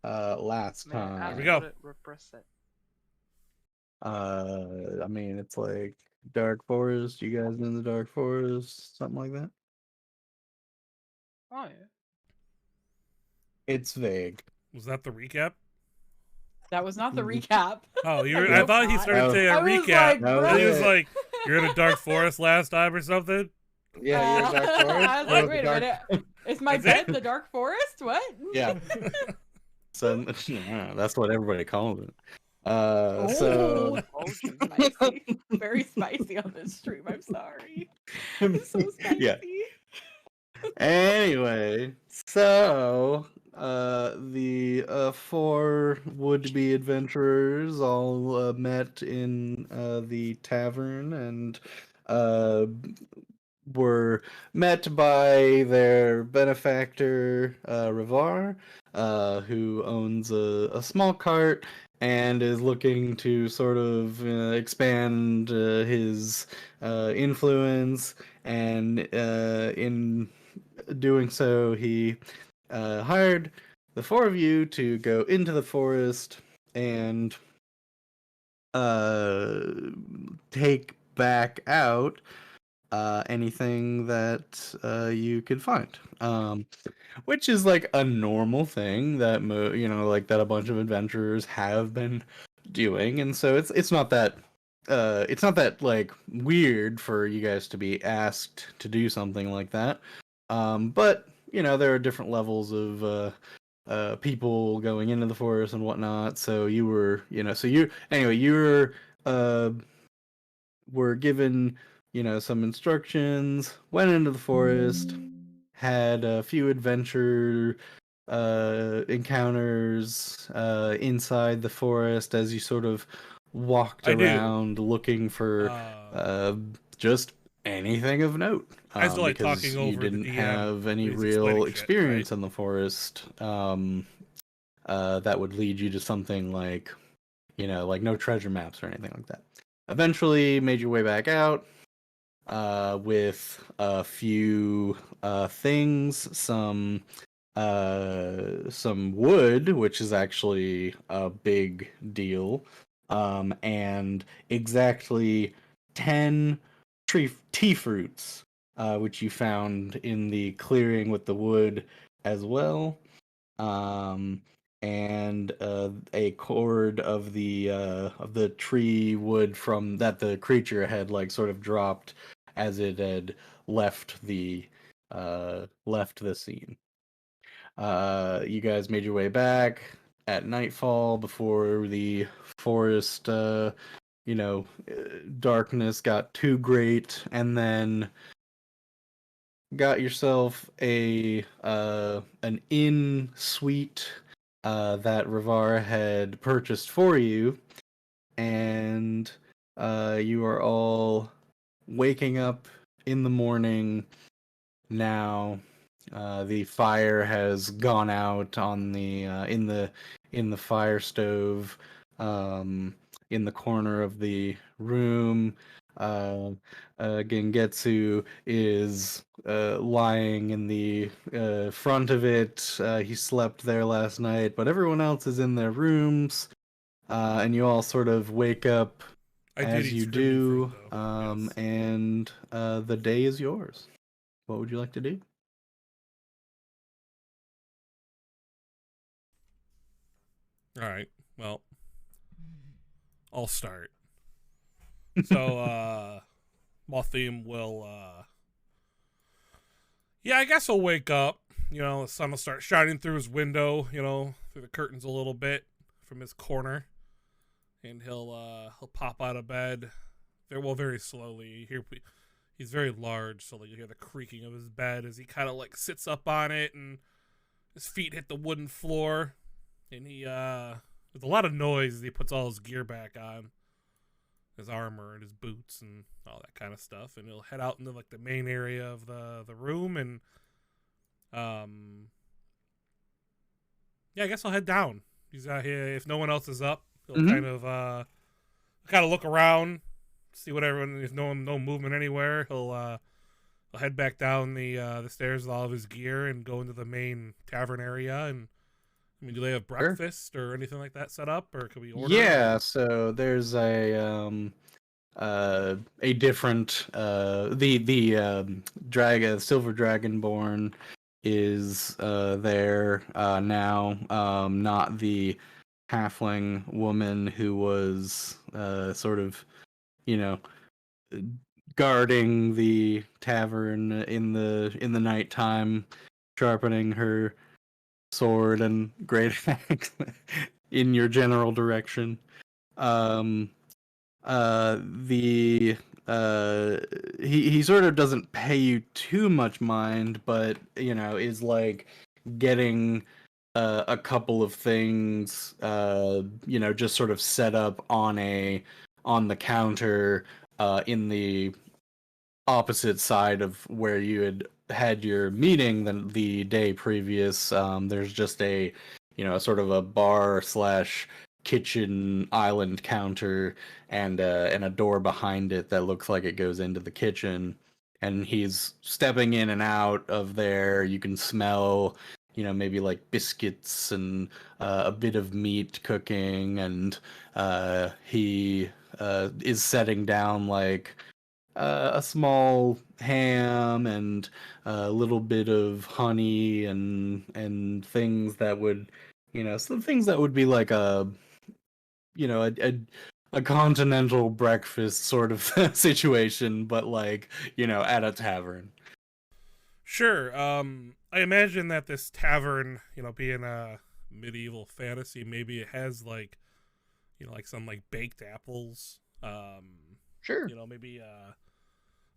last May I ask time. we go. what it represents? I mean, it's like Dark Forest. You guys in the Dark Forest? Something like that? Oh yeah. It's vague. Was that the recap? That was not the recap. Oh, you I were, I hope thought he not. started saying a I was recap. like, That was bro. And he was it. like, "You're in a Dark Forest last time or something." Yeah, you're in Dark Forest. I was like, wait a minute. Is my That's bed the Dark Forest? What? Yeah. So yeah, that's what everybody calls it. Oh, So spicy. Very spicy on this stream. I'm sorry. It's so spicy. Yeah. Anyway, so the four would-be adventurers all met in the tavern and were met by their benefactor Rivar, who owns a small cart and is looking to sort of expand his influence, and in doing so, he hired the four of you to go into the forest and take back out anything that you could find, which is like a normal thing that like that a bunch of adventurers have been doing, and so it's not that like weird for you guys to be asked to do something like that. But there are different levels of people going into the forest and whatnot. So you were, you were given, some instructions, went into the forest, had a few adventure encounters inside the forest as you sort of walked around looking for just anything of note. I still like because talking you over the didn't DM have any when he's real explaining shit, experience right? in the forest that would lead you to something like, like no treasure maps or anything like that. Eventually made your way back out with a few things, some wood, which is actually a big deal, and exactly 10 tea fruits, which you found in the clearing with the wood as well, and a cord of the tree wood from that the creature had like sort of dropped as it had left the scene. You guys made your way back at nightfall before the forest, darkness got too great, and then got yourself an inn suite that Rivar had purchased for you, and you are all waking up in the morning now. The fire has gone out on the in the fire stove in the corner of the room. Gengetsu is lying in the front of it. He slept there last night, but everyone else is in their rooms, and you all sort of wake up as you do, yes. and the day is yours. What would you like to do? All right. Well, I'll start. So, Mothim will, yeah, I guess he'll wake up. The sun will start shining through his window, through the curtains a little bit from his corner. And he'll pop out of bed very slowly. He's very large, so you hear the creaking of his bed as he kind of like sits up on it and his feet hit the wooden floor. And he, with a lot of noise as he puts all his gear back on. His armor and his boots and all that kind of stuff. And he'll head out into like the main area of the room and, yeah, I guess I'll head down. He's out here. If no one else is up, he'll kind of look around, see what everyone, if no movement anywhere, he'll head back down the stairs with all of his gear and go into the main tavern area and I mean, do they have Sure. breakfast or anything like that set up, or can we order? Yeah, so there's a different the silver dragonborn is there now, not the halfling woman who was sort of, you know, guarding the tavern in the nighttime, sharpening her sword and great axe in your general direction. Um, the he sort of doesn't pay you too much mind, but is like getting a couple of things just sort of set up on the counter in the opposite side of where you had your meeting the day previous. There's just a sort of a bar slash kitchen island counter and a door behind it that looks like it goes into the kitchen. And he's stepping in and out of there. You can smell, maybe like biscuits and a bit of meat cooking. And he is setting down like a small ham and a little bit of honey and things that would, some things that would be like a continental breakfast sort of situation, but like at a tavern. Sure. I imagine that this tavern, being a medieval fantasy, maybe it has like, like some like baked apples. Sure. Maybe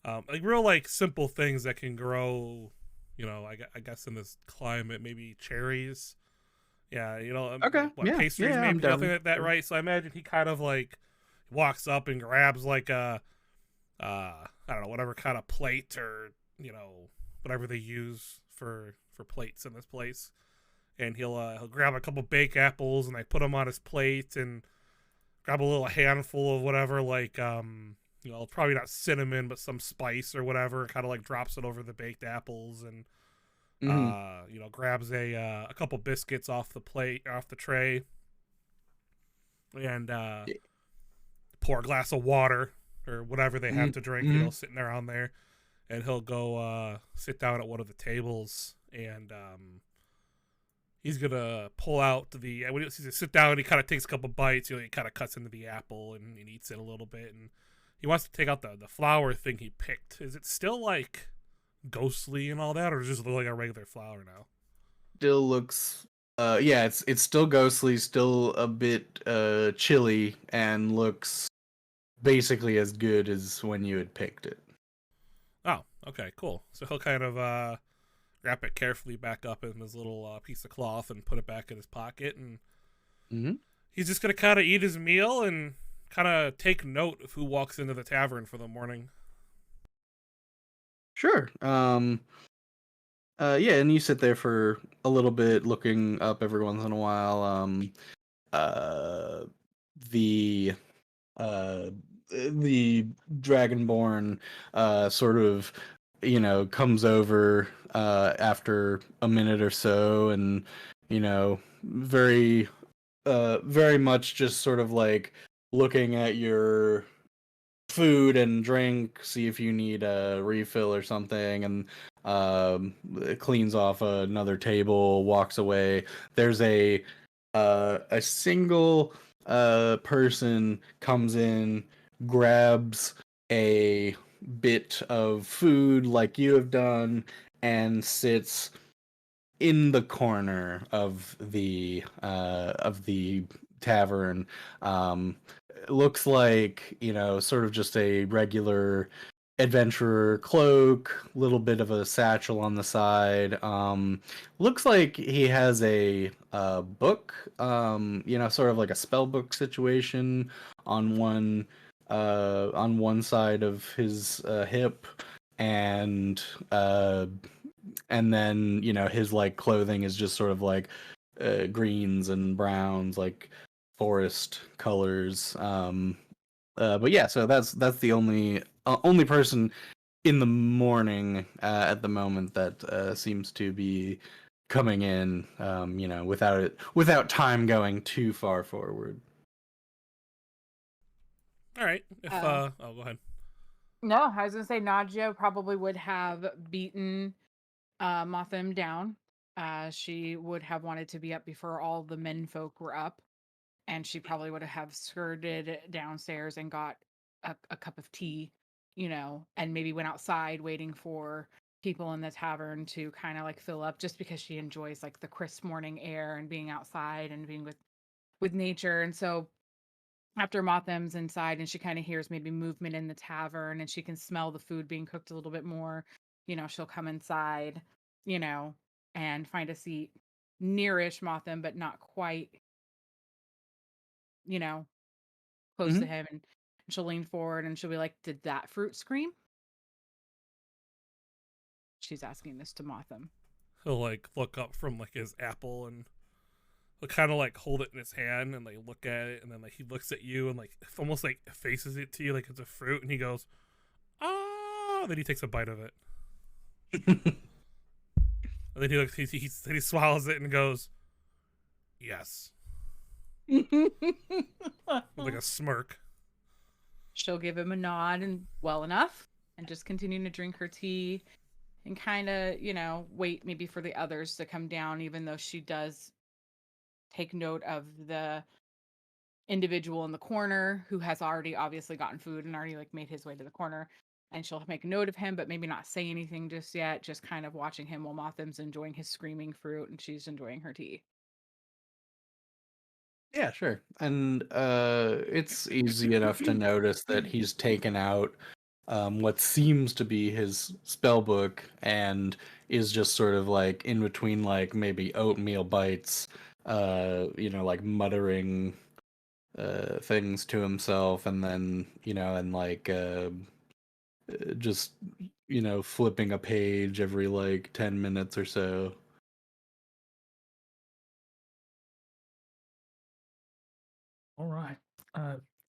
like real like simple things that can grow. I guess in this climate, maybe cherries. Yeah, Okay. Yeah. Pastries, Yeah, maybe nothing like that, right? So I imagine he kind of like walks up and grabs like a, I don't know, whatever kind of plate or whatever they use for plates in this place, and he'll grab a couple baked apples and put them on his plate and grab a little handful of whatever like probably not cinnamon but some spice or whatever, kind of like drops it over the baked apples and. Grabs a couple biscuits off the tray, and pour a glass of water or whatever they have to drink, sitting around there, and he'll go sit down at one of the tables, and he's gonna pull out when he sit down, he kind of takes a couple bites, he kind of cuts into the apple and eats it a little bit, and he wants to take out the flower thing he picked. Is it still like ghostly and all that, or does it just look like a regular flower now? Still looks it's still ghostly, still a bit chilly, and looks basically as good as when you had picked it. Oh, okay, cool. So he'll kind of wrap it carefully back up in his little piece of cloth and put it back in his pocket, and he's just gonna kind of eat his meal and kind of take note of who walks into the tavern for the morning. Sure. Yeah, and you sit there for a little bit, looking up every once in a while. The Dragonborn sort of comes over after a minute or so, and very very much just sort of like looking at your food and drink, see if you need a refill or something, and cleans off another table, walks away. There's a single person comes in, grabs a bit of food like you have done, and sits in the corner of the tavern. Looks like sort of just a regular adventurer cloak, little bit of a satchel on the side. Looks like he has a book, sort of like a spell book situation on one side of his hip, and then his like clothing is just sort of like greens and browns, like forest colors. But yeah, so that's the only person in the morning at the moment that seems to be coming in, without time going too far forward. All right. If Uh, oh, go ahead. No, I was gonna say Nadia probably would have beaten Motham down. She would have wanted to be up before all the men folk were up, and she probably would have skirted downstairs and got a cup of tea, and maybe went outside waiting for people in the tavern to kind of like fill up, just because she enjoys like the crisp morning air and being outside and being with nature. And so after Motham's inside and she kind of hears maybe movement in the tavern and she can smell the food being cooked a little bit more, she'll come inside, and find a seat nearish Motham, but not quite, close to him. And she'll lean forward and she'll be like, "Did that fruit scream?" She's asking this to Motham. He'll like look up from like his apple and he'll kind of like hold it in his hand and like look at it, and then like he looks at you and like almost like faces it to you like it's a fruit, and he goes, "Ah!" Then he takes a bite of it. And then he looks, he swallows it and goes, "Yes," with like a smirk. She'll give him a nod and well enough, and just continue to drink her tea and kind of, wait maybe for the others to come down, even though she does take note of the individual in the corner who has already obviously gotten food and already like made his way to the corner. And she'll make a note of him, but maybe not say anything just yet, just kind of watching him while Motham's enjoying his screaming fruit and she's enjoying her tea. Yeah, sure. And it's easy enough to notice that he's taken out what seems to be his spell book and is just sort of like in between like maybe oatmeal bites, like muttering things to himself, and then, and like just, flipping a page every like 10 minutes or so. All right.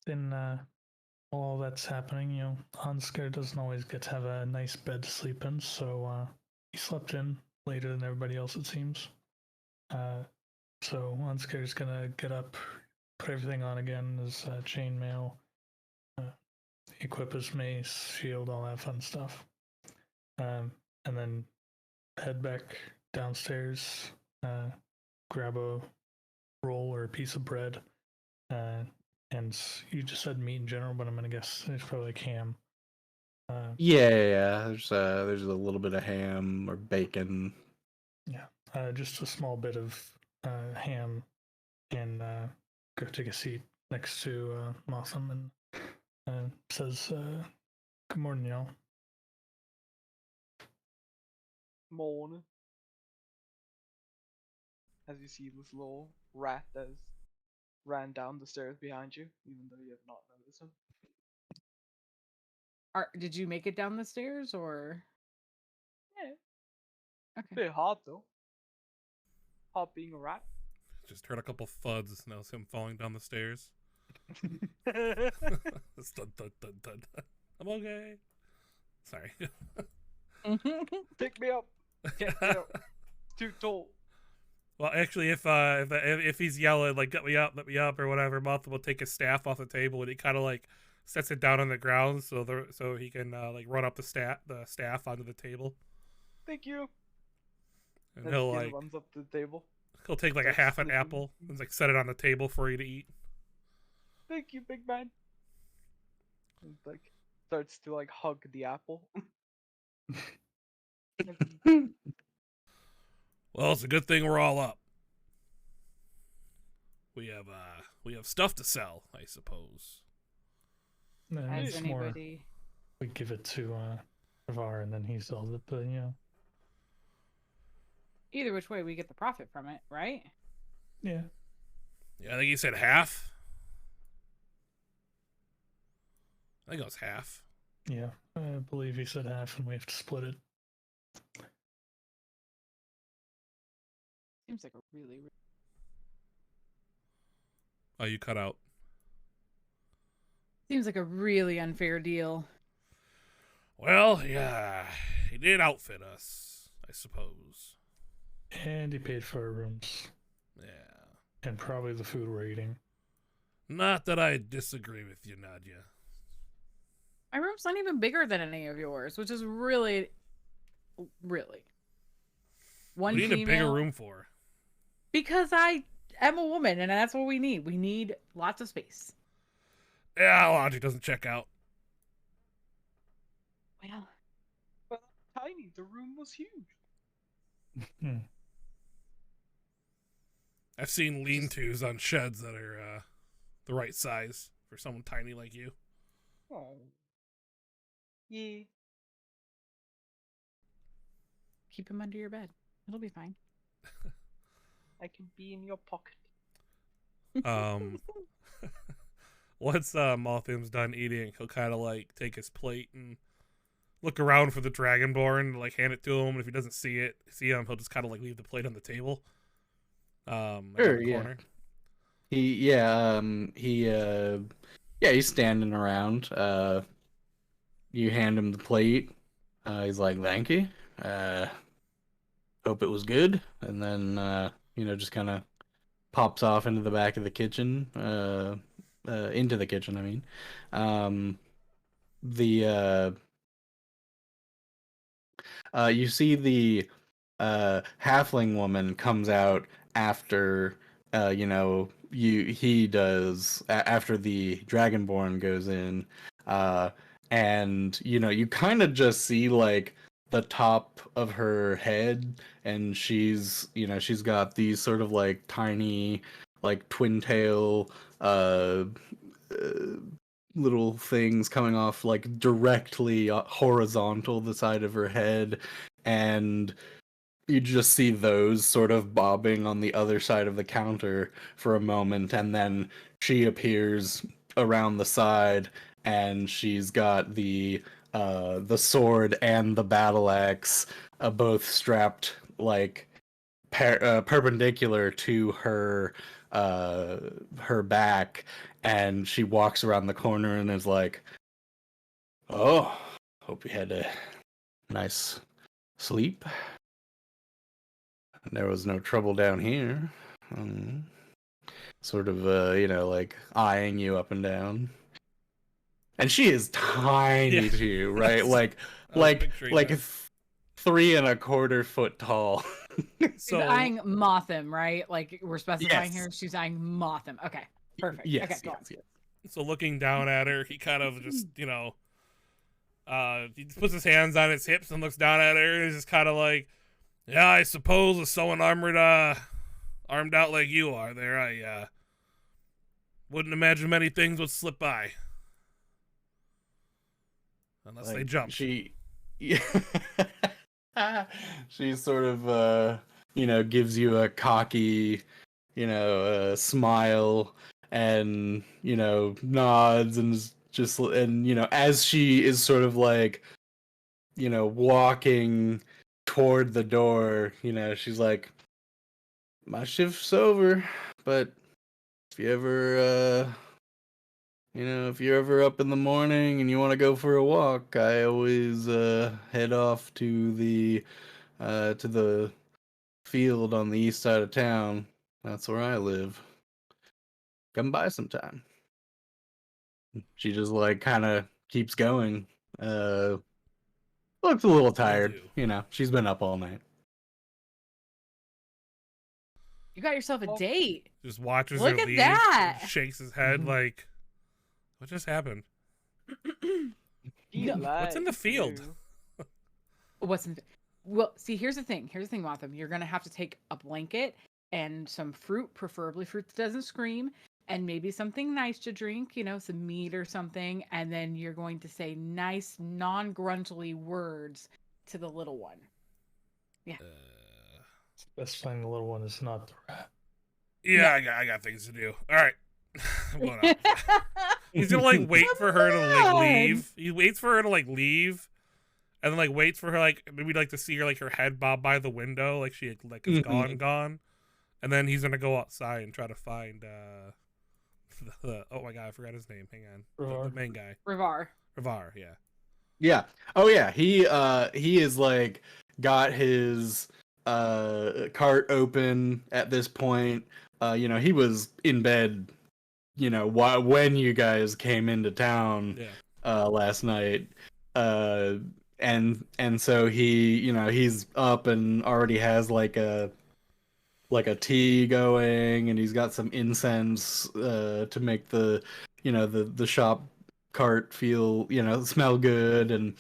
Then while all that's happening, Hansker doesn't always get to have a nice bed to sleep in, so he slept in later than everybody else, it seems. So Hansker's gonna get up, put everything on again, his chainmail, equip his mace, shield, all that fun stuff. And then head back downstairs, grab a roll or a piece of bread, and you just said meat in general, but I'm gonna guess it's probably like ham. Yeah. There's a little bit of ham or bacon. Yeah, just a small bit of ham, and go take a seat next to Motham and says, "Good morning, y'all." Morning. As you see this little rat that has ran down the stairs behind you, even though you have not noticed him. Did you make it down the stairs or? Yeah, Okay. bit hard though. Hard being a rat. Just heard a couple thuds. Now it's him falling down the stairs. It's dun, dun, dun, dun, dun. I'm okay. Sorry. Pick me up. Get me up. It's too tall. Well, actually, if he's yelling like let me up," or whatever, Motham will take his staff off the table and he kind of like sets it down on the ground so he can like run up the staff onto the table. Thank you. And As he'll he like runs up to the table. he'll take like a half an apple and like set it on the table for you to eat. Thank you, big man. And like starts to like hug the apple. Well, it's a good thing we're all up. We have stuff to sell, I suppose. And As it's more, anybody. we give it to Var, and then he sells it, but Either which way, we get the profit from it, right? yeah. Yeah, I think he said half. I think it was half. Yeah, I believe he said half, and we have to split it. Seems like a really. Oh, you cut out. Seems like a really unfair deal. Well, yeah, he did outfit us, I suppose. And he paid for our rooms. Yeah. And probably the food we're eating. Not that I disagree with you, Nadia. My room's not even bigger than any of yours, which is really. One What do you need a bigger female- room for? Because I am a woman, and that's what we need. We need lots of space. Yeah, logic doesn't check out. Well, But tiny, the room was huge. I've seen lean-tos on sheds that are the right size for someone tiny like you. Oh. Yeah. keep him under your bed. It'll be fine. I can be in your pocket. Once Malthim's done eating, he'll kind of like take his plate and look around for the Dragonborn, like hand it to him. And if he doesn't see him, he'll just kind of like leave the plate on the table. Sure, yeah. He's standing around. You hand him the plate. He's like, "Thank you. Hope it was good." And then just kind of pops off into the back of the kitchen. Into the kitchen, I mean. You see the halfling woman comes out after he does after the Dragonborn goes in, and you kind of just see like the top of her head, and she's got these sort of like tiny like twin tail little things coming off like directly horizontal the side of her head, and you just see those sort of bobbing on the other side of the counter for a moment, and then she appears around the side, and she's got the sword and the battle axe both strapped like perpendicular to her back, and she walks around the corner and is like, "Oh, hope you had a nice sleep. There was no trouble down here." Sort of, like eyeing you up and down. And she is tiny too, right? like 3 1/4 foot tall. She's eyeing Mothim, right? Like we're specifying Yes. here. She's eyeing Mothim. Okay, perfect. Yes, okay, go yes. So looking down at her, he kind of just, he puts his hands on his hips and looks down at her, and he's just kind of like, "Yeah, I suppose with someone armed out like you are there, I wouldn't imagine many things would slip by. Unless they jump." She sort of gives you a cocky smile, and nods, and as she is sort of like walking toward the door, she's like, "My shift's over, but if you ever if you're ever up in the morning and you want to go for a walk, I always head off to the field on the east side of town. That's where I live. Come by sometime." She just like kind of keeps going. Looks a little tired. She's been up all night. You got yourself a date. Just watches Look her at leave, that. shakes his head like, "What just happened? What's in the field?" What's in? Well, see, here's the thing. Motham. You're gonna have to take a blanket and some fruit, preferably fruit that doesn't scream, and maybe something nice to drink. Some meat or something, and then you're going to say nice, non-gruntly words to the little one. Yeah. Best thing the little one is not the rat. Yeah, I got things to do. All right. I'm going out. He's gonna like wait for her to like leave. He waits for her to like leave, and then like waits for her like maybe like to see her like her head bob by the window, like she like is gone, and then he's gonna go outside and try to find oh my god, I forgot his name. Hang on, the main guy. Rivar, yeah. Yeah. Oh yeah. He is like got his cart open at this point. You know, he was in bed, you know, when you guys came into town last night. And so he, you know, he's up and already has like a tea going, and he's got some incense to make the, you know, the shop cart feel, you know, smell good. And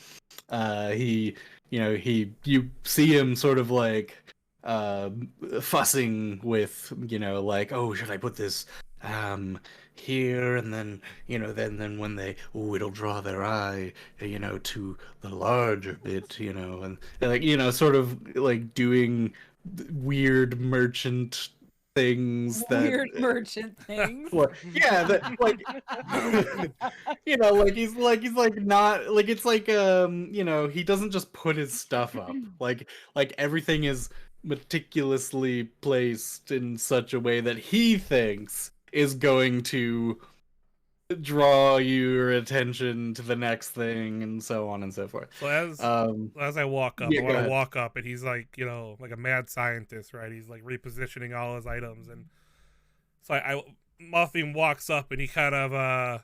he, you know, you see him sort of like fussing with, you know, like, oh, should I put this here, and then, you know, then when they, oh, it'll draw their eye, you know, to the larger bit, you know, and like, you know, sort of like doing weird merchant things that Weird merchant things. well, yeah, that, like you know, like he's like not like, it's like you know, he doesn't just put his stuff up, like everything is meticulously placed in such a way that he thinks is going to draw your attention to the next thing, and so on and so forth. So as I walk up, yeah, I want go to ahead. walk up, and he's like, you know, like a mad scientist, right? He's like repositioning all his items, and so Muffin walks up, and he kind of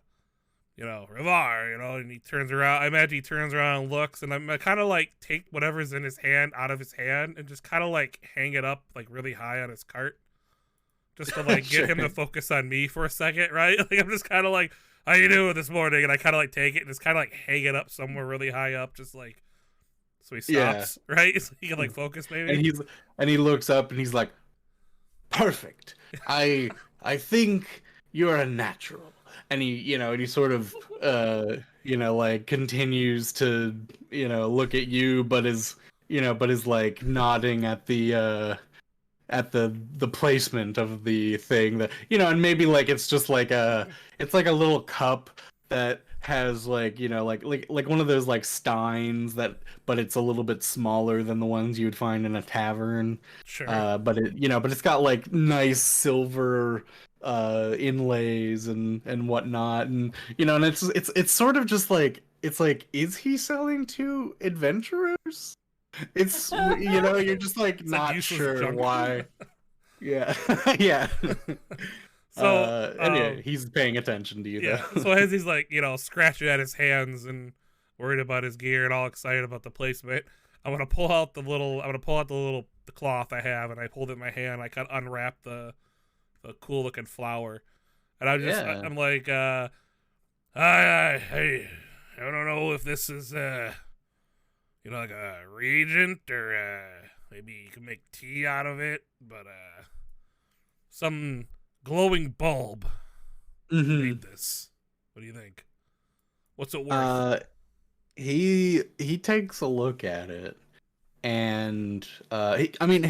you know, Revar, you know, and he turns around. I imagine he turns around and looks, and I kind of like take whatever's in his hand out of his hand and just kind of like hang it up like really high on his cart, just to like get him to focus on me for a second, right? Like I'm just kind of like, how you doing this morning? And I kind of like take it and just kind of like hang it up somewhere really high up, just like so he stops, right? So he can like focus maybe. And he looks up and he's like, perfect. I think you're a natural. And he, you know, and he sort of you know, like continues to, you know, look at you, but is like nodding at the placement of the thing, that, you know, and maybe like it's just like it's like a little cup that has like, you know, like one of those like steins that, but it's a little bit smaller than the ones you would find in a tavern. Sure. But it, you know, but it's got like nice silver inlays and whatnot, and, you know, and it's sort of just like, it's like, is he selling to adventurers? It's, you know, you're just like It's not like sure junk. why. Yeah. Yeah. So anyway, he's paying attention to you. Yeah. Though. So as he's like, you know, scratching at his hands and worried about his gear and all excited about the placement, I'm gonna pull out the the cloth I have, and I hold it in my hand. I kind of unwrap the cool looking flower, and I'm like, I don't know if this is you know, like a regent, or maybe you can make tea out of it, but some glowing bulb made this. What do you think? What's it worth? He takes a look at it, and I mean,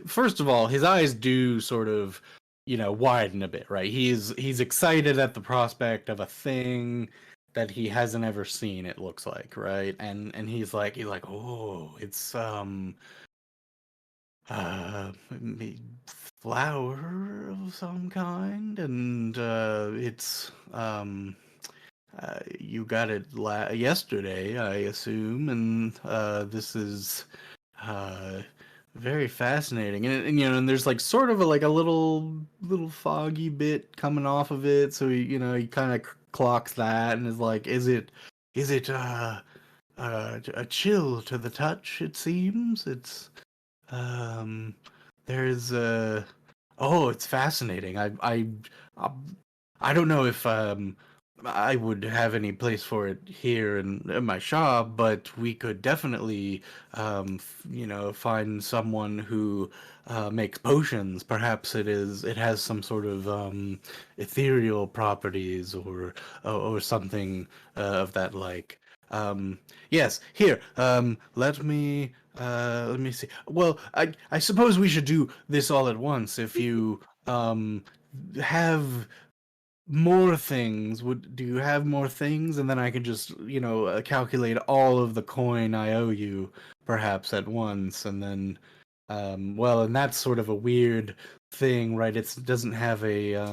first of all, his eyes do sort of, you know, widen a bit, right? He's excited at the prospect of a thing that he hasn't ever seen, it looks like, right? And he's like, oh, it's flower of some kind, and it's you got it yesterday, I assume, and this is very fascinating, and you know, and there's like sort of like a little foggy bit coming off of it, so he, you know, he kind of clocks that and is like, is it a chill to the touch? It seems it's there's oh, it's fascinating. I don't know if I would have any place for it here in my shop, but we could definitely you know, find someone who makes potions. Perhaps it has some sort of ethereal properties, or something of that like. Yes, here. Let me see. Well, I suppose we should do this all at once. If you have more things, do you have more things? And then I can just, you know, calculate all of the coin I owe you, perhaps at once, and then well, and that's sort of a weird thing, right? It doesn't have a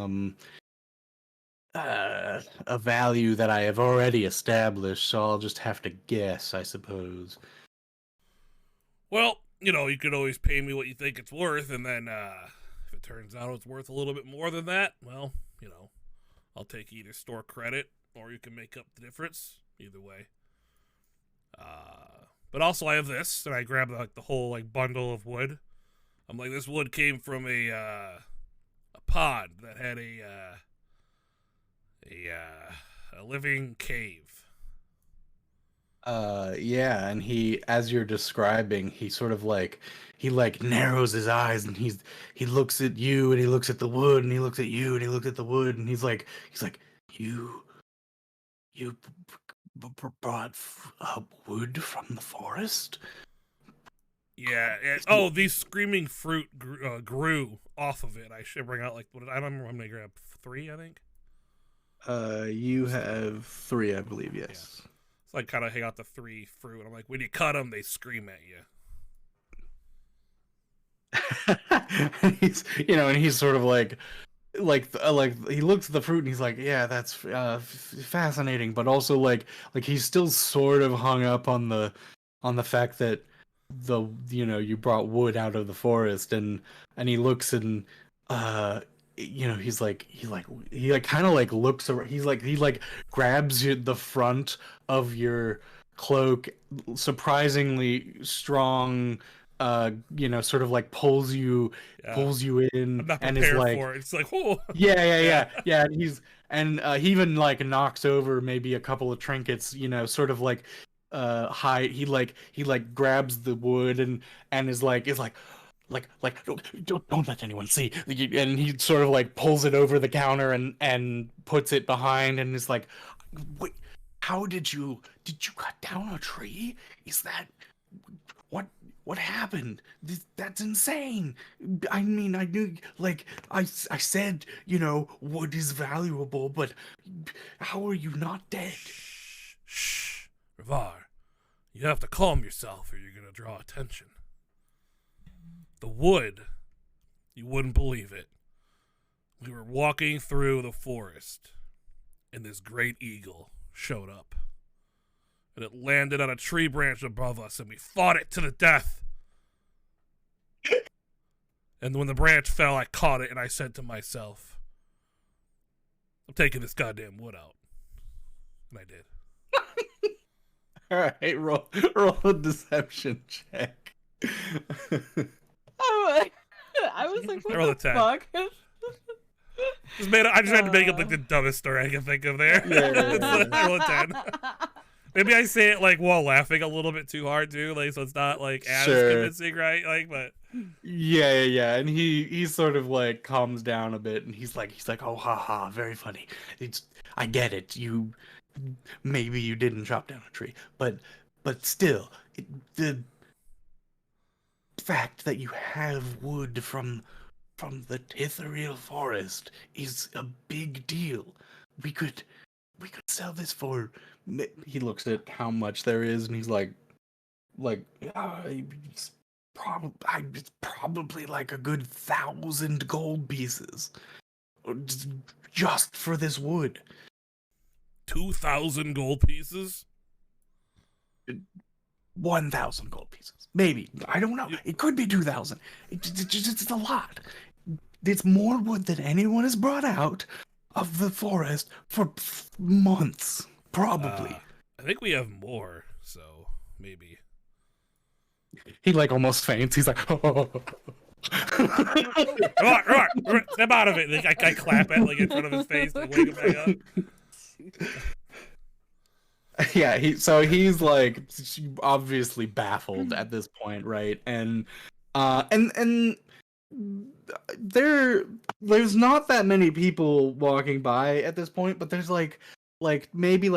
value that I have already established, so I'll just have to guess, I suppose. Well, you could always pay me what you think it's worth, and then if it turns out it's worth a little bit more than that, well, I'll take either store credit or you can make up the difference. Either way. But also I have this, and I grabbed like the whole like bundle of wood. I'm like, this wood came from a pod that had a living cave. Yeah, and he, as you're describing, he sort of like narrows his eyes, and he looks at you, and he looks at the wood, and he looks at you, and he looks at the wood, and he's like you brought wood from the forest. Yeah. These screaming fruit grew off of it. I should bring out I don't remember how many I grabbed. 3, I think. You have 3, I believe. Yes. Yeah. So I kind of hang out the 3 fruit, and I'm like, when you cut them, they scream at you. And he's sort of like he looks at the fruit and he's like, yeah, that's fascinating, but also like he's still sort of hung up on the fact that you brought wood out of the forest, and he looks and he kind of like looks around, he grabs the front of your cloak, surprisingly strong, sort of like pulls you in. I'm not and prepared is like, for it. It's like, whoa. Yeah. And he even like knocks over maybe a couple of trinkets, sort of like hide. He grabs the wood and is like don't let anyone see. And he sort of like pulls it over the counter and puts it behind, and is like, wait, how did you cut down a tree? Is that what happened? That's insane. I mean, I knew, I said, wood is valuable, but how are you not dead? Shh. Rivar, you have to calm yourself or you're going to draw attention. The wood, you wouldn't believe it. We were walking through the forest, and this great eagle showed up. And it landed on a tree branch above us, and we fought it to the death. And when the branch fell, I caught it, and I said to myself, I'm taking this goddamn wood out. And I did. All right, roll a deception check. I was like, what Roll the a 10. fuck? I just had to make up the dumbest story I can think of there. Yeah. Roll a 10. Maybe I say it while laughing a little bit too hard too, so it's not as convincing, right? But yeah, and he sort of calms down a bit, and he's like, oh, haha, very funny. I get it. Maybe you didn't chop down a tree, but still, the fact that you have wood from the Titheriel forest is a big deal. We could sell this for. He looks at how much there is, and he's it's probably like a good 1,000 gold pieces, just for this wood. 2,000 gold pieces? 1,000 gold pieces, maybe. I don't know. It could be 2,000. It's a lot. It's more wood than anyone has brought out of the forest for months. Probably. I think we have more, so maybe. He almost faints. He's like, oh. Come on, step out of it. I clap it in front of his face and wake him back up. Yeah, he's obviously baffled at this point, right? And there's not that many people walking by at this point, but there's maybe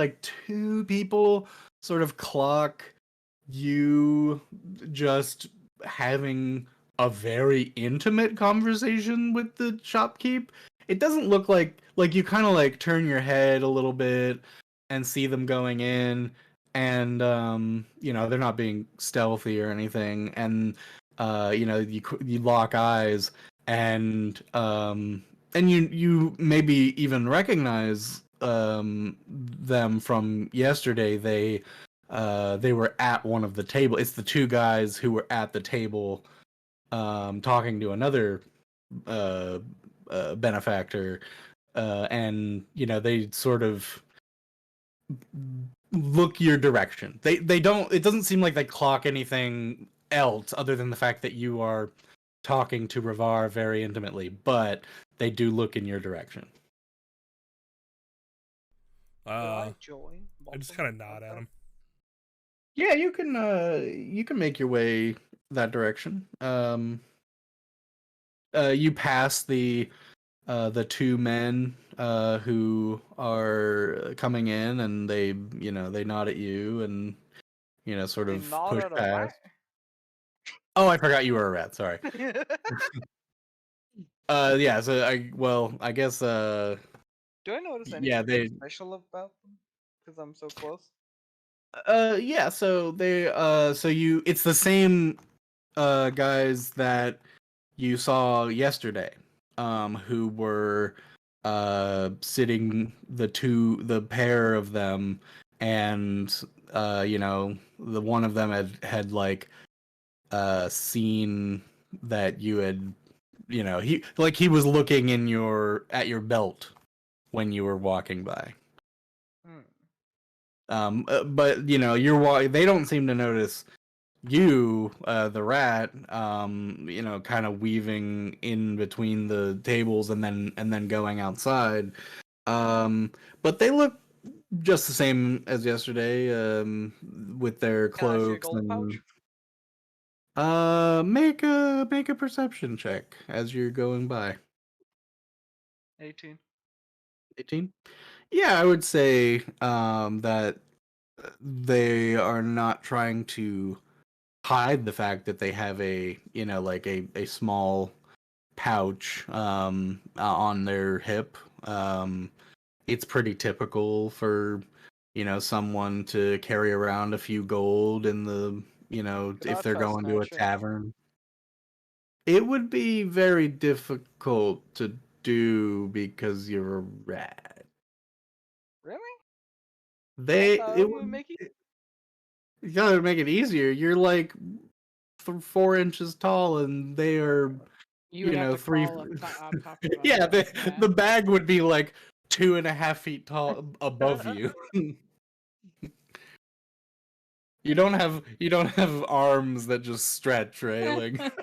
2 people sort of clock you just having a very intimate conversation with the shopkeep. It doesn't look like you kind of turn your head a little bit and see them going in, and they're not being stealthy or anything, and you lock eyes, and you maybe even recognize them from yesterday. they were at one of the table. It's the two guys who were at the table talking to another benefactor, and they sort of look your direction. They don't. It doesn't seem like they clock anything else other than the fact that you are talking to Ravar very intimately, but they do look in your direction. Do I join? I just kind of nod at him. Yeah, you can make your way that direction. You pass the two men who are coming in, and they nod at you and sort They of nod push at a past. rat? Oh, I forgot you were a rat. Sorry. Yeah. So I guess Do I notice yeah, anything special about them? Because I'm so close. yeah. So it's the same guys that you saw yesterday, who were sitting, the pair of them, and the one of them had like seen that you had, he was looking at your belt when you were walking by. But they don't seem to notice you, the rat, kind of weaving in between the tables and then going outside. But they look just the same as yesterday, with their Can I see a cloaks gold and pouch? make a perception check as you're going by. 18. 18? Yeah, I would say that they are not trying to hide the fact that they have a a small pouch on their hip. It's pretty typical for someone to carry around a few gold in the Could if I they're try going to a snatching? tavern. It would be very difficult to do because you're a rat. Really? They Thought it it would would make it. you gotta make it easier. You're like 4 inches tall, and they are You would have to three. crawl up top of them. Yeah, Yeah. the bag would be like 2.5 feet tall above you. You don't have arms that just stretch, right? Like,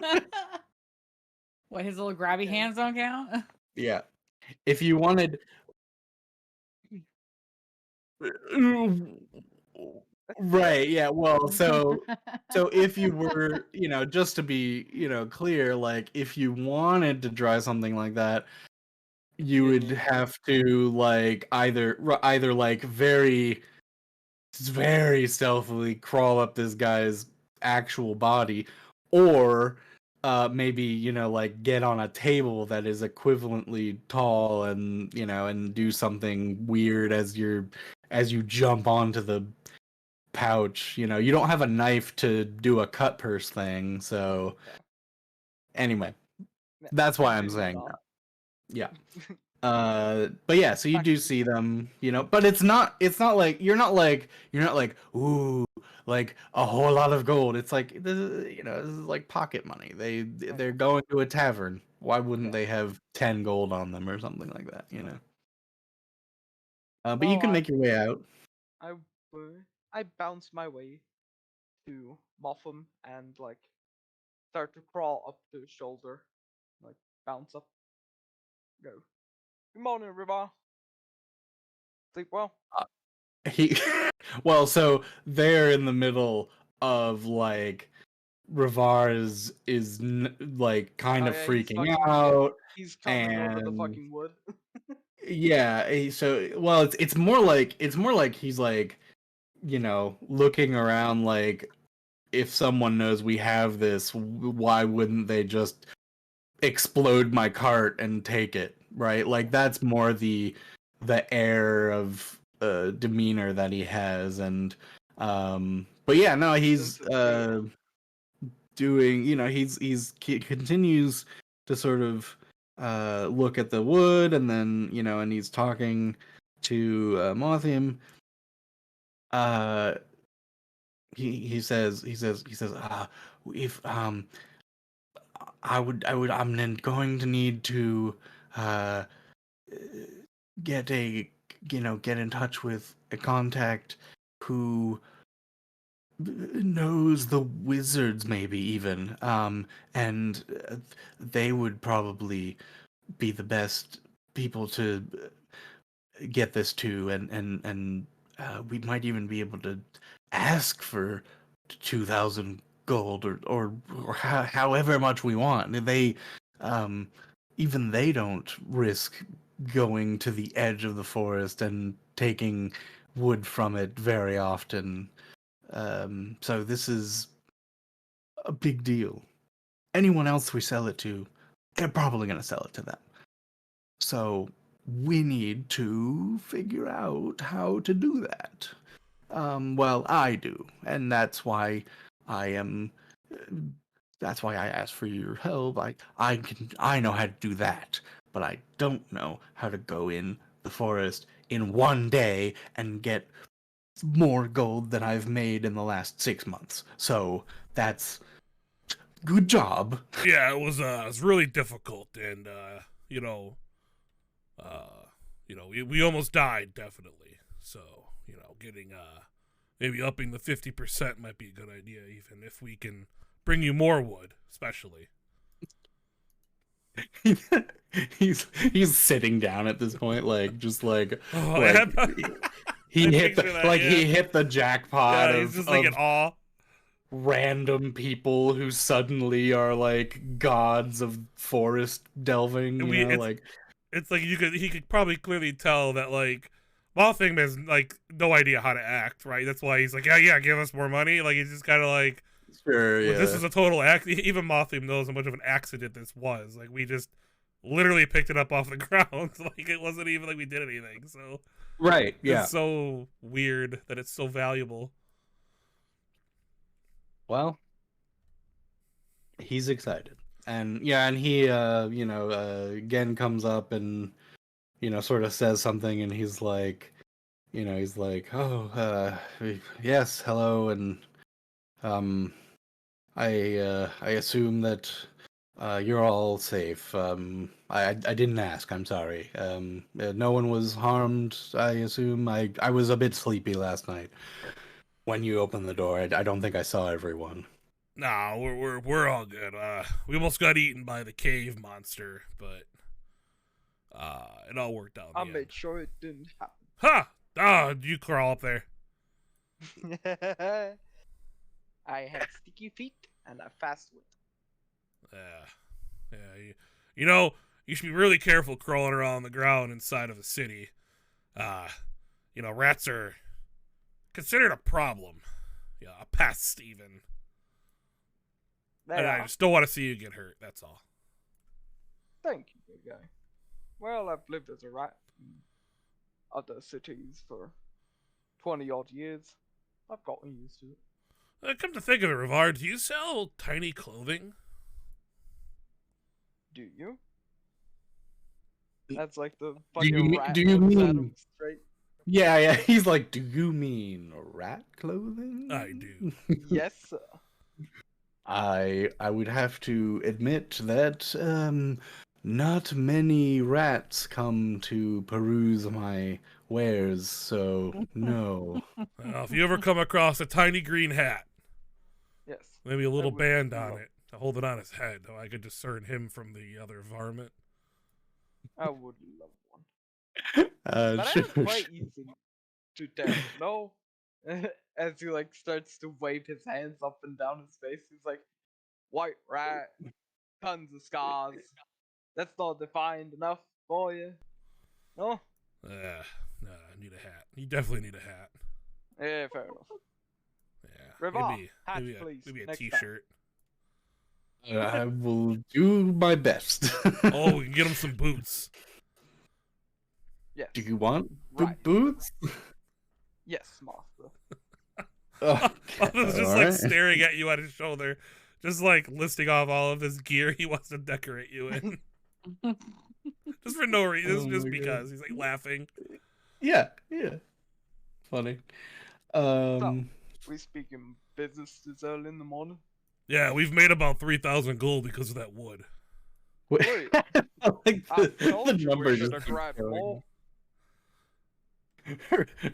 What, his little grabby hands don't count? yeah. If you wanted, right? Yeah. Well, so if you were, just to be, clear, like if you wanted to try something like that, you would have to like either like very stealthily crawl up this guy's actual body, or maybe like get on a table that is equivalently tall, and and do something weird as you jump onto the pouch. You don't have a knife to do a cut purse thing, so anyway, that's why I'm saying that. Yeah. But yeah, so you do see them, but it's not like you're not like ooh, like a whole lot of gold. It's like this is like pocket money. They're going to a tavern. Why wouldn't they have 10 gold on them or something like that, but you can make your way out. I bounced my way to Motham and like start to crawl up the shoulder, like bounce up. Go. Good morning, River. Sleep well. He well, so they're in the middle of like Ravar is like kind of freaking out. He's coming over the And fucking wood. yeah, so well, it's more like he's like looking around, like if someone knows we have this, why wouldn't they just explode my cart and take it, right? Like that's more the air of demeanor that he has. And but yeah, no, he's doing, he continues to sort of look at the wood, and then and he's talking to Mothium. he says if I'm then going to need to uh get get in touch with a contact who knows the wizards, maybe even, and they would probably be the best people to get this to, and we might even be able to ask for 2,000 gold or however much we want. They even they don't risk going to the edge of the forest and taking wood from it very often. So this is a big deal. Anyone else we sell it to, they're probably going to sell it to them. So we need to figure out how to do that. Well, I do, and that's why I am. That's why I asked for your help. I know how to do that, but I don't know how to go in the forest in one day and get more gold than I've made in the last 6 months. So that's good job. Yeah, it was really difficult, and we almost died, definitely. So getting maybe upping the 50% might be a good idea, even if we can bring you more wood, especially. he's sitting down at this point, like just like, Oh, like he hit the he hit the jackpot yeah, he's just like in awe. Random people who suddenly are like gods of forest delving. It's like he could probably clearly tell that like Mothim has like no idea how to act, right? That's why he's like, yeah, give us more money. Like he's just kind of like, sure, yeah. This is a total act. Even Mothim knows how much of an accident this was. Like we just literally picked it up off the ground. Like it wasn't even like we did anything. So right, yeah. It's so weird that it's so valuable. Well, he's excited, and he again comes up and sort of says something, and he's like, oh, yes, hello, and I assume that you're all safe. I didn't ask. I'm sorry. No one was harmed. I assume. I was a bit sleepy last night when you opened the door. I don't think I saw everyone. Nah, we're all good. We almost got eaten by the cave monster, but it all worked out. I made sure it didn't happen. Ha! Ah, you crawl up there. I had sticky feet and a fast wit. Yeah. You should be really careful crawling around the ground inside of a city. Rats are considered a problem. Yeah, a pest even. And I just don't want to see you get hurt, that's all. Thank you, big guy. Well, I've lived as a rat in other cities for 20-odd years. I've gotten used to it. Come to think of it, Rivard, do you sell tiny clothing? Do you? That's like the fucking rat. Do you mean straight. Yeah, he's like, do you mean rat clothing? I do. Yes, sir. I would have to admit that not many rats come to peruse my wares, so no. Well, if you ever come across a tiny green hat, yes, maybe a little band on it to hold it on his head, so I could discern him from the other varmint. I would love one. But Sure. I'm quite easy to tell, no? As he like starts to wave his hands up and down his face, he's like, white rat, tons of scars. That's not defined enough for you. No? No, I need a hat. You definitely need a hat. Yeah, fair enough. Yeah, Rivar, hat, please. maybe a Next t-shirt. I will do my best. Oh, we can get him some boots. Yes. Do you want Right. boots? Yes, master. Okay, I was just all like right. staring at you at his shoulder, just like listing off all of this gear he wants to decorate you in. Just for no reason, Oh just my because he's like laughing. Yeah. Funny. So, We speaking business this early in the morning? Yeah, we've made about 3,000 gold because of that wood. Wait, like I the told you number we just should have keeps grabbed going. more.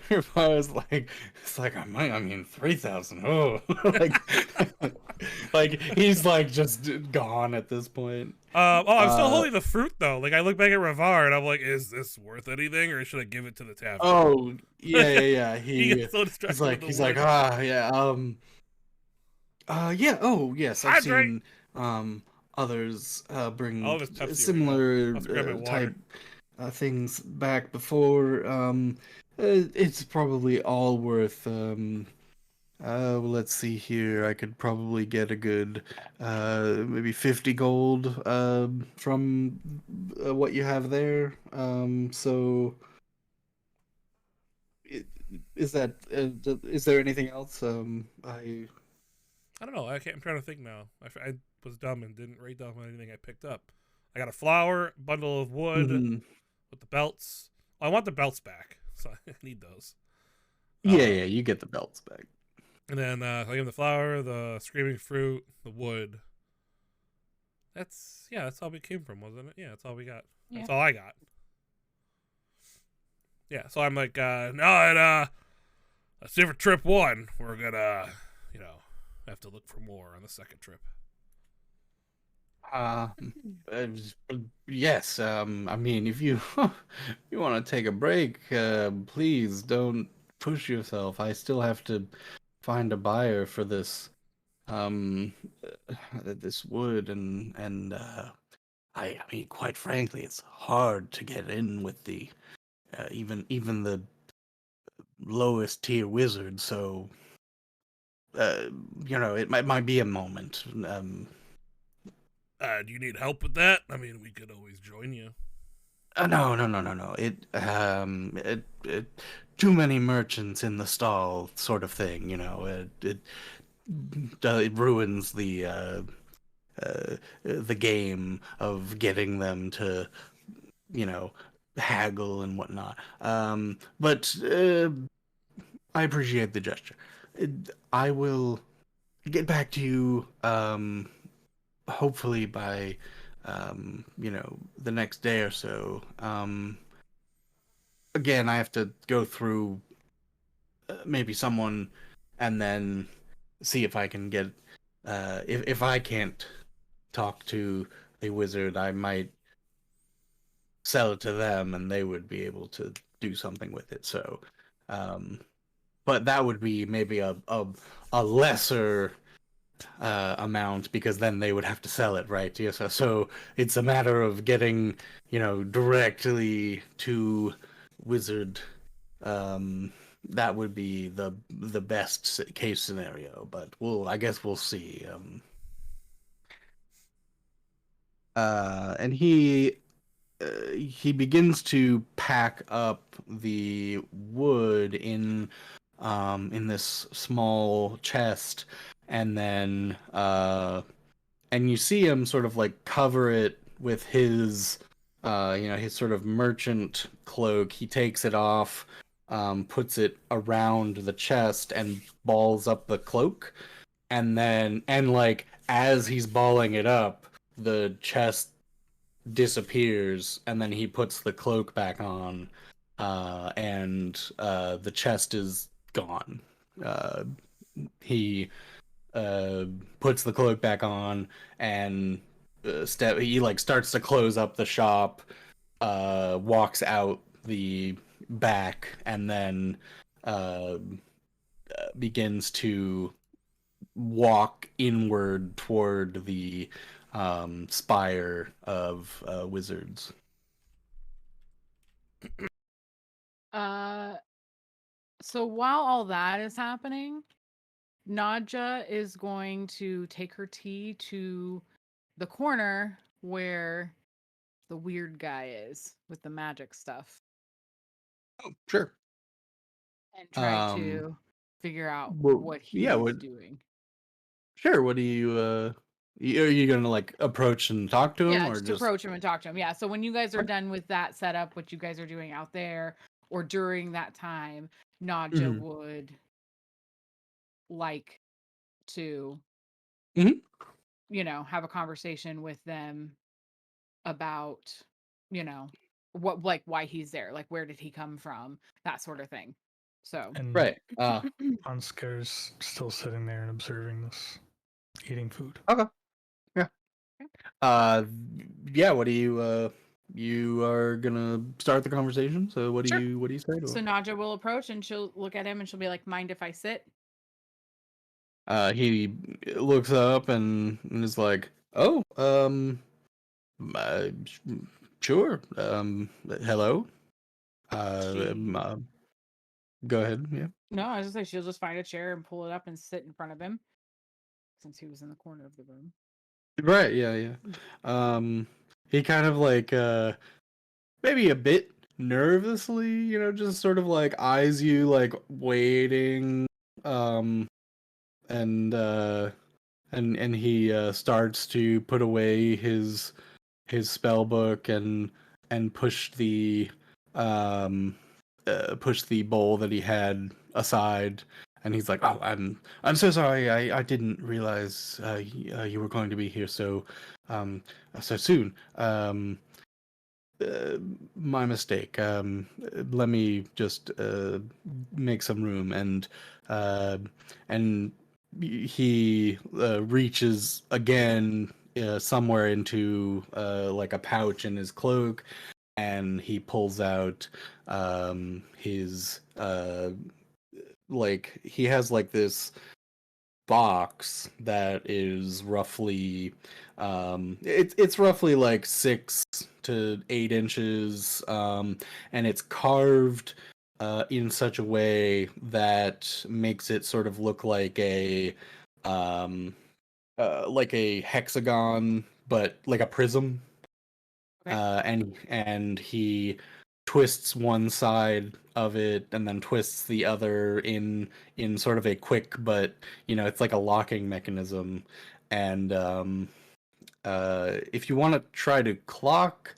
If I was like, it's like I mean 3,000. Oh, like, like he's like just gone at this point. I'm still holding the fruit though. Like I look back at Ravar and I'm like, is this worth anything, or should I give it to the tavern? Oh, yeah. He gets so distracted with the He's like, wood. yeah, yeah. Oh, yes, I've Hydrate! seen others bring I'll have his Pepsi right now. similar I'll have to grab my water. type things back before. It's probably all worth. Let's see here. I could probably get a good, maybe 50 gold from what you have there. So. Is that is there anything else? I don't know. I'm trying to think now. I was dumb and didn't write down anything I picked up. I got a flower, bundle of wood mhm. with the belts. I want the belts back, so I need those. Yeah, you get the belts back. And then I give him the flower, the screaming fruit, the wood. That's all we came from, wasn't it? Yeah, that's all we got. Yeah. That's all I got. Yeah, so I'm like, no, let's see for trip 1. We're gonna, have to look for more on the second trip. Yes. I mean, if you you want to take a break, please don't push yourself. I still have to find a buyer for this, this wood, and I mean, quite frankly, it's hard to get in with the even the lowest tier wizard. So, it might be a moment. Do you need help with that? I mean, we could always join you. No. It too many merchants in the stall, sort of thing. It ruins the game of getting them to, haggle and whatnot. But I appreciate the gesture. I will get back to you. Hopefully by the next day or so. Again, I have to go through maybe someone and then see if I can get if I can't talk to a wizard, I might sell it to them and they would be able to do something with it. So but that would be maybe a lesser amount, because then they would have to sell it, right? Yes. So it's a matter of getting, directly to wizard. That would be the best case scenario, but I guess we'll see. And he begins to pack up the wood in this small chest, and then and you see him sort of like cover it with his his sort of merchant cloak. He takes it off, puts it around the chest and balls up the cloak, and like as he's balling it up, the chest disappears, and then he puts the cloak back on, and the chest is gone. He puts the cloak back on, and he like starts to close up the shop, walks out the back, and then begins to walk inward toward the spire of wizards. So while all that is happening, Nadja is going to take her tea to the corner where the weird guy is with the magic stuff Oh, sure. and try to figure out well, what he yeah, is doing. Sure. What do you are you gonna like approach and talk to him, Yeah, or just just approach him and talk to him. Yeah. So when you guys are Okay. done with that setup, what you guys are doing out there, or during that time, Nadja Mhm. would like to, Mhm. have a conversation with them about, what, like, why he's there, like, where did he come from, that sort of thing. So, And Right. Anskar's still sitting there and observing this, eating food. Okay. Yeah. Uh, yeah. What do you? You are gonna start the conversation. So what do Sure. you? What do you say to so him? Naja will approach and she'll look at him and she'll be like, mind if I sit? He looks up and is like, "Oh, sh- sure. Hello. She Go ahead. Yeah. No, I was just say she'll just find a chair and pull it up and sit in front of him since he was in the corner of the room. Right. Yeah. Yeah. He kind of like maybe a bit nervously, just sort of like eyes you like waiting, um, and he starts to put away his spell book and um push the bowl that he had aside, and he's like, "Oh, I'm so sorry. I didn't realize you were going to be here so soon. Uh, my mistake. Let me just make some room." Uh, and he reaches again somewhere into like a pouch in his cloak, and he pulls out his like he has like this box that is roughly it's roughly like 6 to 8 inches, and it's carved in such a way that makes it sort of look um like a hexagon, but like a prism. Okay. And he twists one side of it and then twists the other in sort of a quick, but it's like a locking mechanism. And if you want to try to clock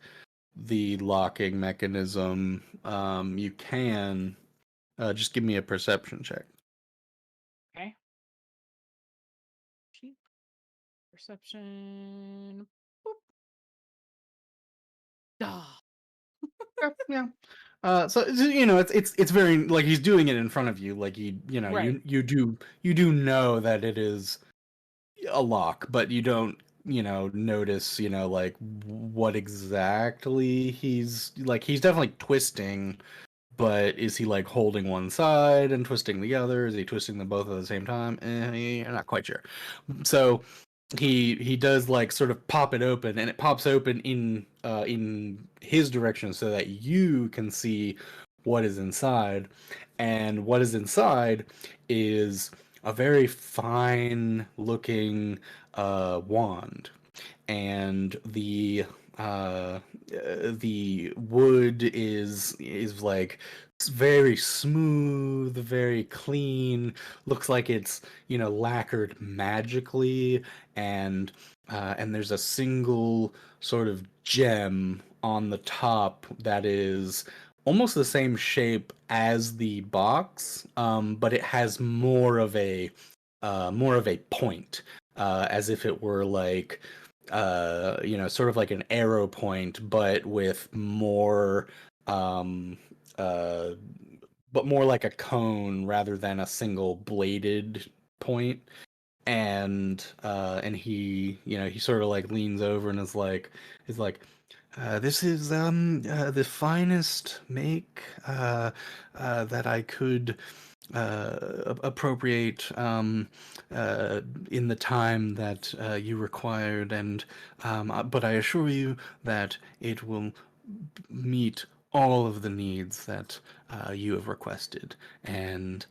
the locking mechanism, you can just give me a perception check. Okay. Cheap. Perception. Boop. Duh. Yeah. So it's very like he's doing it in front of you, like Right. you do know that it is a lock, but you don't notice like what exactly he's definitely twisting, but is he like holding one side and twisting the other? Is he twisting them both at the same time? I'm not quite sure. So he does like sort of pop it open, and it pops open in his direction so that you can see what is inside. And what is inside is a very fine looking wand, and the wood is like very smooth, very clean. Looks like it's lacquered magically, and there's a single sort of gem on the top that is almost the same shape as the box, but it has more of a point, as if it were like sort of like an arrow point, but with more uh, but more like a cone rather than a single bladed point. And he sort of like leans over and is like, this is the finest make that I could appropriate in the time that you required, and but I assure you that it will meet all of the needs that you have requested. And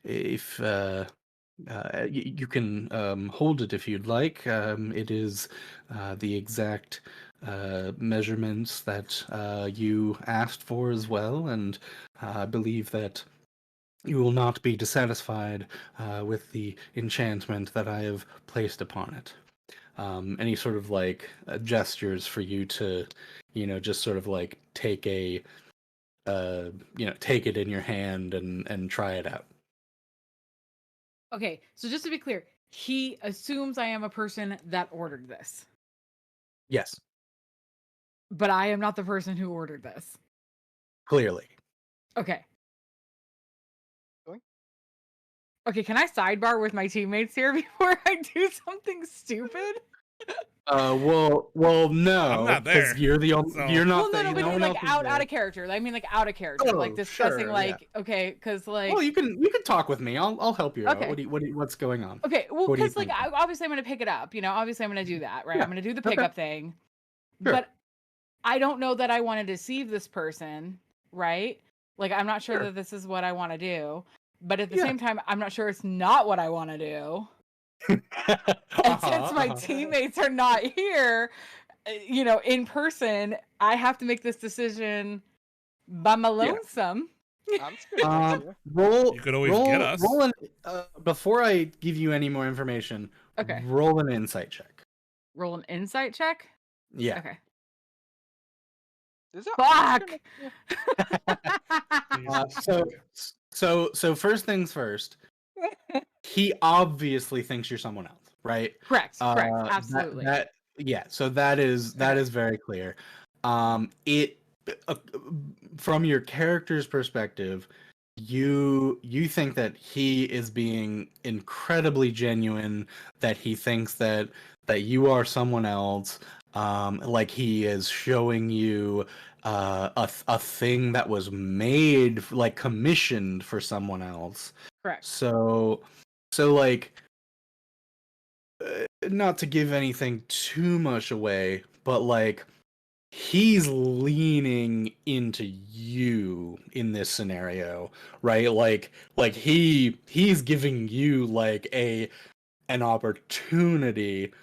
if you can hold it if you'd like. It is the exact measurements that you asked for as well, and I believe that you will not be dissatisfied with the enchantment that I have placed upon it. Any sort of like gestures for you to, just sort of like take take it in your hand and try it out. Okay, so just to be clear, he assumes I am a person that ordered this, Yes, but I am not the person who ordered this. clearly. Okay. Going? Okay, can I sidebar with my teammates here before I do something stupid? Well, no, I'm not there, because you're the only. so- You're not. Well, no, the, but one like else is out there. of character. I mean, like out of character, like Oh, discussing, sure, like okay, because like Well, you can talk with me. I'll help you out. Okay. What's going on? okay, well, what do you because like think? obviously I'm gonna pick it up. You know, obviously I'm gonna do that, right? Yeah, I'm gonna do the okay. pickup thing, Sure. but I don't know that I want to deceive this person, right? Like I'm not sure Sure. that this is what I want to do, but at the Yeah. same time, I'm not sure it's not what I want to do. And since my teammates are not here, you know, in person, I have to make this decision by my Yeah. lonesome. That's a good idea. Roll. You could always get us. Roll before I give you any more information. Okay. Roll an insight check. Roll an insight check. Yeah. Okay. Is it Fuck! So first things first. He obviously thinks you're someone else, right? Correct. Correct. That- Absolutely. yeah. So that is very clear. It from your character's perspective, you think that he is being incredibly genuine, that he thinks that you are someone else, like he is showing you a thing that was made, like commissioned for someone else. Correct. So like, not to give anything too much away, but like he's leaning into you in this scenario, right? Like he's giving you like an opportunity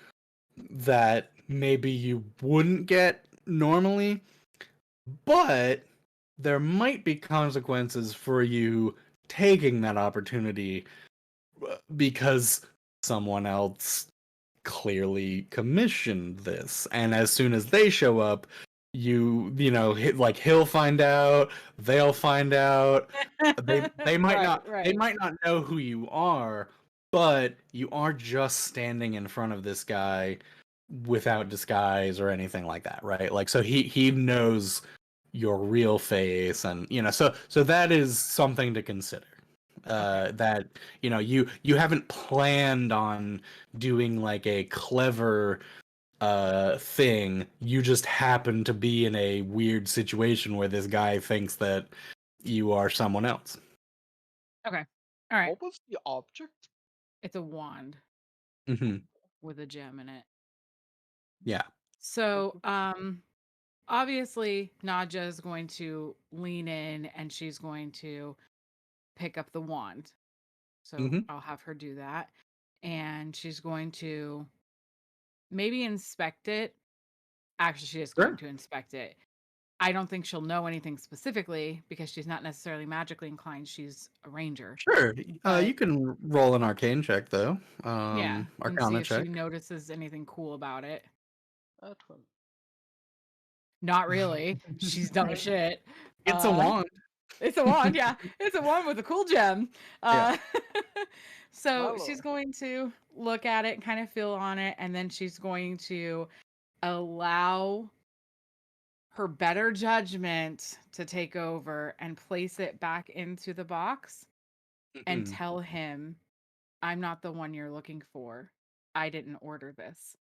that maybe you wouldn't get normally, but there might be consequences for you taking that opportunity because someone else clearly commissioned this, and as soon as they show up, you know, like he'll find out, they'll find out, they might Right, not right. they might not know who you are, but you are just standing in front of this guy without disguise or anything like that, right? Like, so he knows your real face, and you know, so that is something to consider. That, you know, you haven't planned on doing like a clever thing. You just happen to be in a weird situation where this guy thinks that you are someone else. Okay. All right. What was the object? It's a wand Mm-hmm. with a gem in it. Yeah. So, obviously Nadja is going to lean in and she's going to pick up the wand. So Mhm. I'll have her do that. And she's going to maybe inspect it. Actually, she is going Sure. to inspect it. I don't think she'll know anything specifically because she's not necessarily magically inclined. She's a ranger. Sure. But- You can roll an arcane check though. Yeah. And see Arcana if check. she notices anything cool about it. That one. Not really. She's dumb as shit. It's a wand. It's a wand, yeah. It's a wand with a cool gem. Yeah. So My she's lord. going to look at it, kind of feel on it, and then she's going to allow her better judgment to take over and place it back into the box and Mhm. tell him, I'm not the one you're looking for. I didn't order this.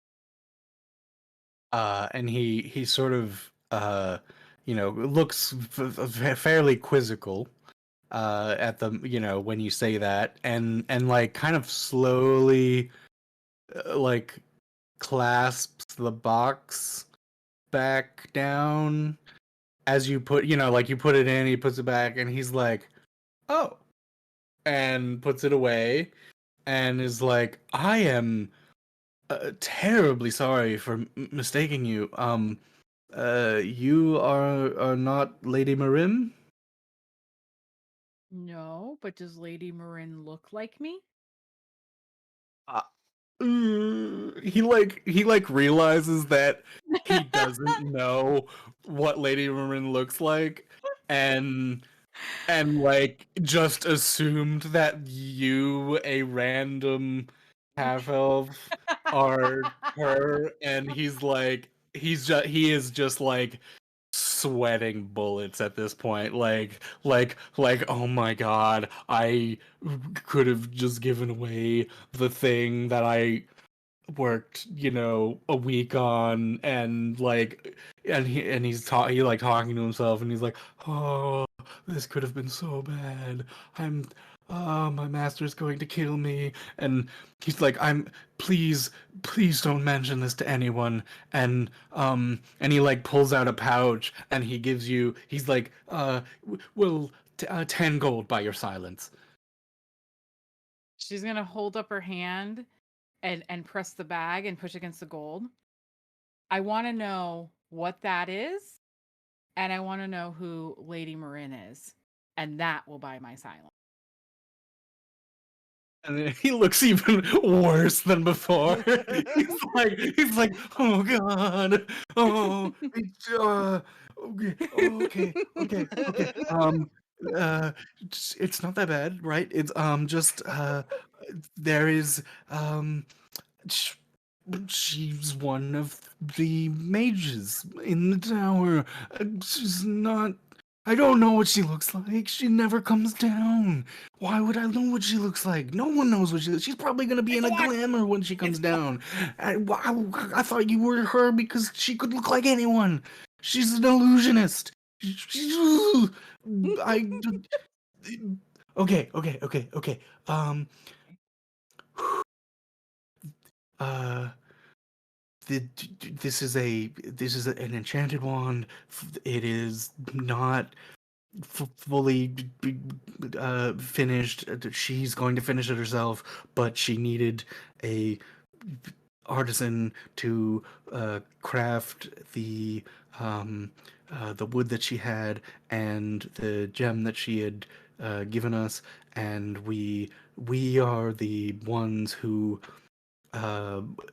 And he sort of you know, looks fairly quizzical at the, you know, when you say that, and like kind of slowly like clasps the box back down as you put, you know, like you put it in, he puts it back, and he's like, oh, and puts it away and is like, I am terribly sorry for mistaking you. You are not Lady Marin? No, but does Lady Marin look like me? He like realizes that he doesn't know what Lady Marin looks like, and and like just assumed that you, a random half elf, are her, and he is just like sweating bullets at this point, like oh my god, I could have just given away the thing that I worked, a week on, and he like talking to himself, and he's like, oh, this could have been so bad. I'm my master's going to kill me. And he's like, please don't mention this to anyone. And he like pulls out a pouch, and he gives you, he's like, well, 10 gold by your silence. She's gonna hold up her hand and press the bag and push against the gold. I want to know what that is, and I want to know who Lady Marin is, and that will buy my silence. And then he looks even worse than before. he's like, oh god, oh, okay. It's not that bad, right? It's just there is she's one of the mages in the tower. She's not. I don't know what she looks like. She never comes down. Why would I know what she looks like? No one knows what she looks. She's probably gonna be in a glamour when she comes down. I thought you were her because she could look like anyone. She's an illusionist. I. Okay. Uh. This is an enchanted wand. It is not fully finished. She's going to finish it herself, but she needed a artisan to craft the wood that she had and the gem that she had given us, and we are the ones who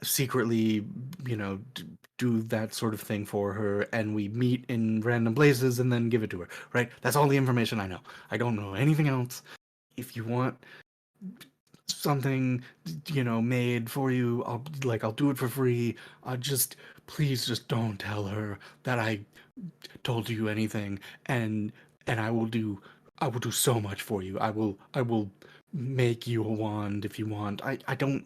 secretly, do that sort of thing for her, and we meet in random places and then give it to her, right? That's all the information I know. I don't know anything else. If you want something, made for you, I'll do it for free. Please just don't tell her that I told you anything, and I will do so much for you. I will make you a wand if you want. I can't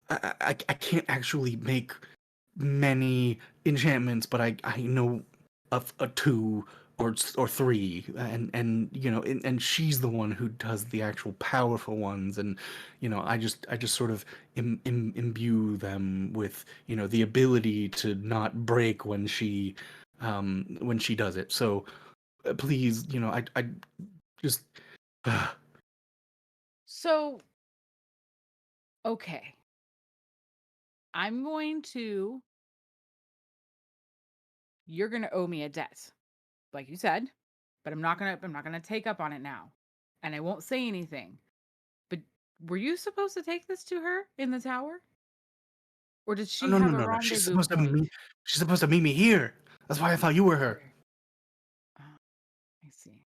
I can't actually make many enchantments, but I know of a two or three, and she's the one who does the actual powerful ones, and I just sort of imbue them with the ability to not break when she does it. So please, I just So, okay. I'm going to. You're going to owe me a debt, like you said, but I'm not gonna take up on it now, and I won't say anything. But were you supposed to take this to her in the tower, or did she no. have a She's rendezvous supposed to point? she's supposed to meet me here. That's why I thought you were her. I see.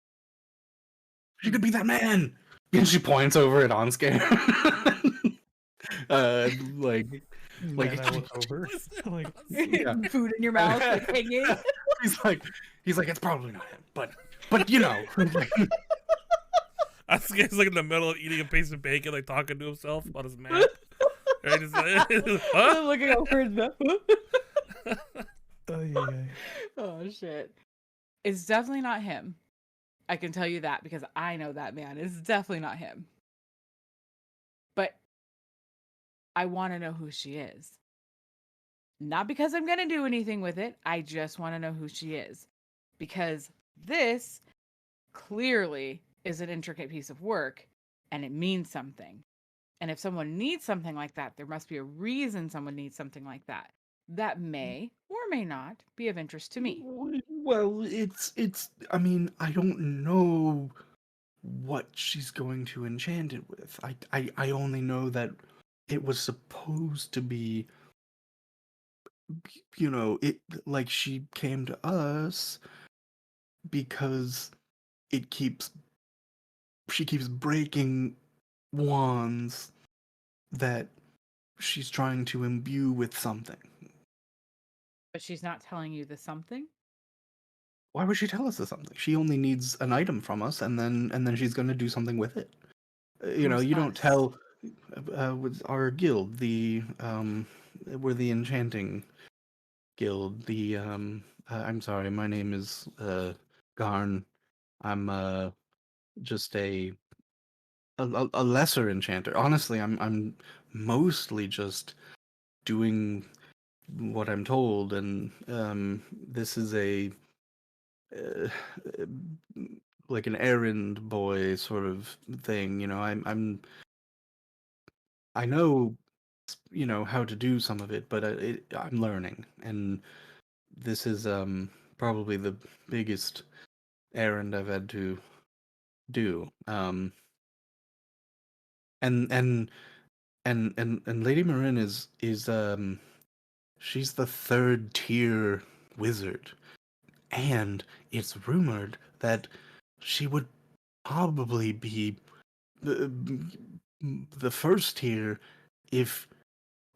She could be that man. And she points over at Onscare. Like And I look over. Like, yeah. Food in your mouth, like hanging. he's like it's probably not him, but I think he's like in the middle of eating a piece of bacon, like talking to himself on his map. Right? Just like, huh? I'm looking over his mouth. Oh shit! It's definitely not him. I can tell you that because I know that man. It's definitely not him. But I want to know who she is. Not because I'm going to do anything with it. I just want to know who she is. Because this clearly is an intricate piece of work and it means something. And if someone needs something like that, there must be a reason someone needs something like that. That may or may not be of interest to me. Well, it's I mean, I don't know what she's going to enchant it with. I only know that it was supposed to be, it like she came to us because it keeps she keeps breaking wands that she's trying to imbue with something. But she's not telling you the something? Why would she tell us the something? She only needs an item from us, and then she's going to do something with it. You know, Who's you don't us? tell with our guild, we're the enchanting guild. I'm sorry, my name is Garn. I'm just a lesser enchanter. Honestly, I'm mostly just doing what I'm told, and this is a uh, like an errand boy sort of thing. You know, I know how to do some of it, but I'm learning, and this is probably the biggest errand I've had to do. And Lady Marin is she's the third tier wizard, and it's rumored that she would probably be the the first tier if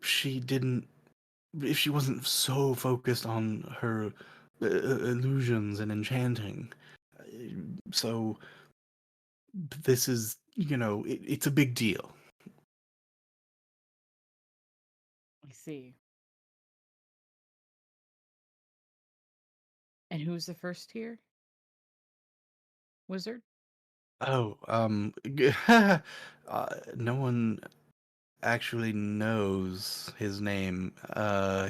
she didn't if she wasn't so focused on her illusions and enchanting. So this is, it's a big deal. I see. And who's the first tier? Wizard? Oh, no one actually knows his name,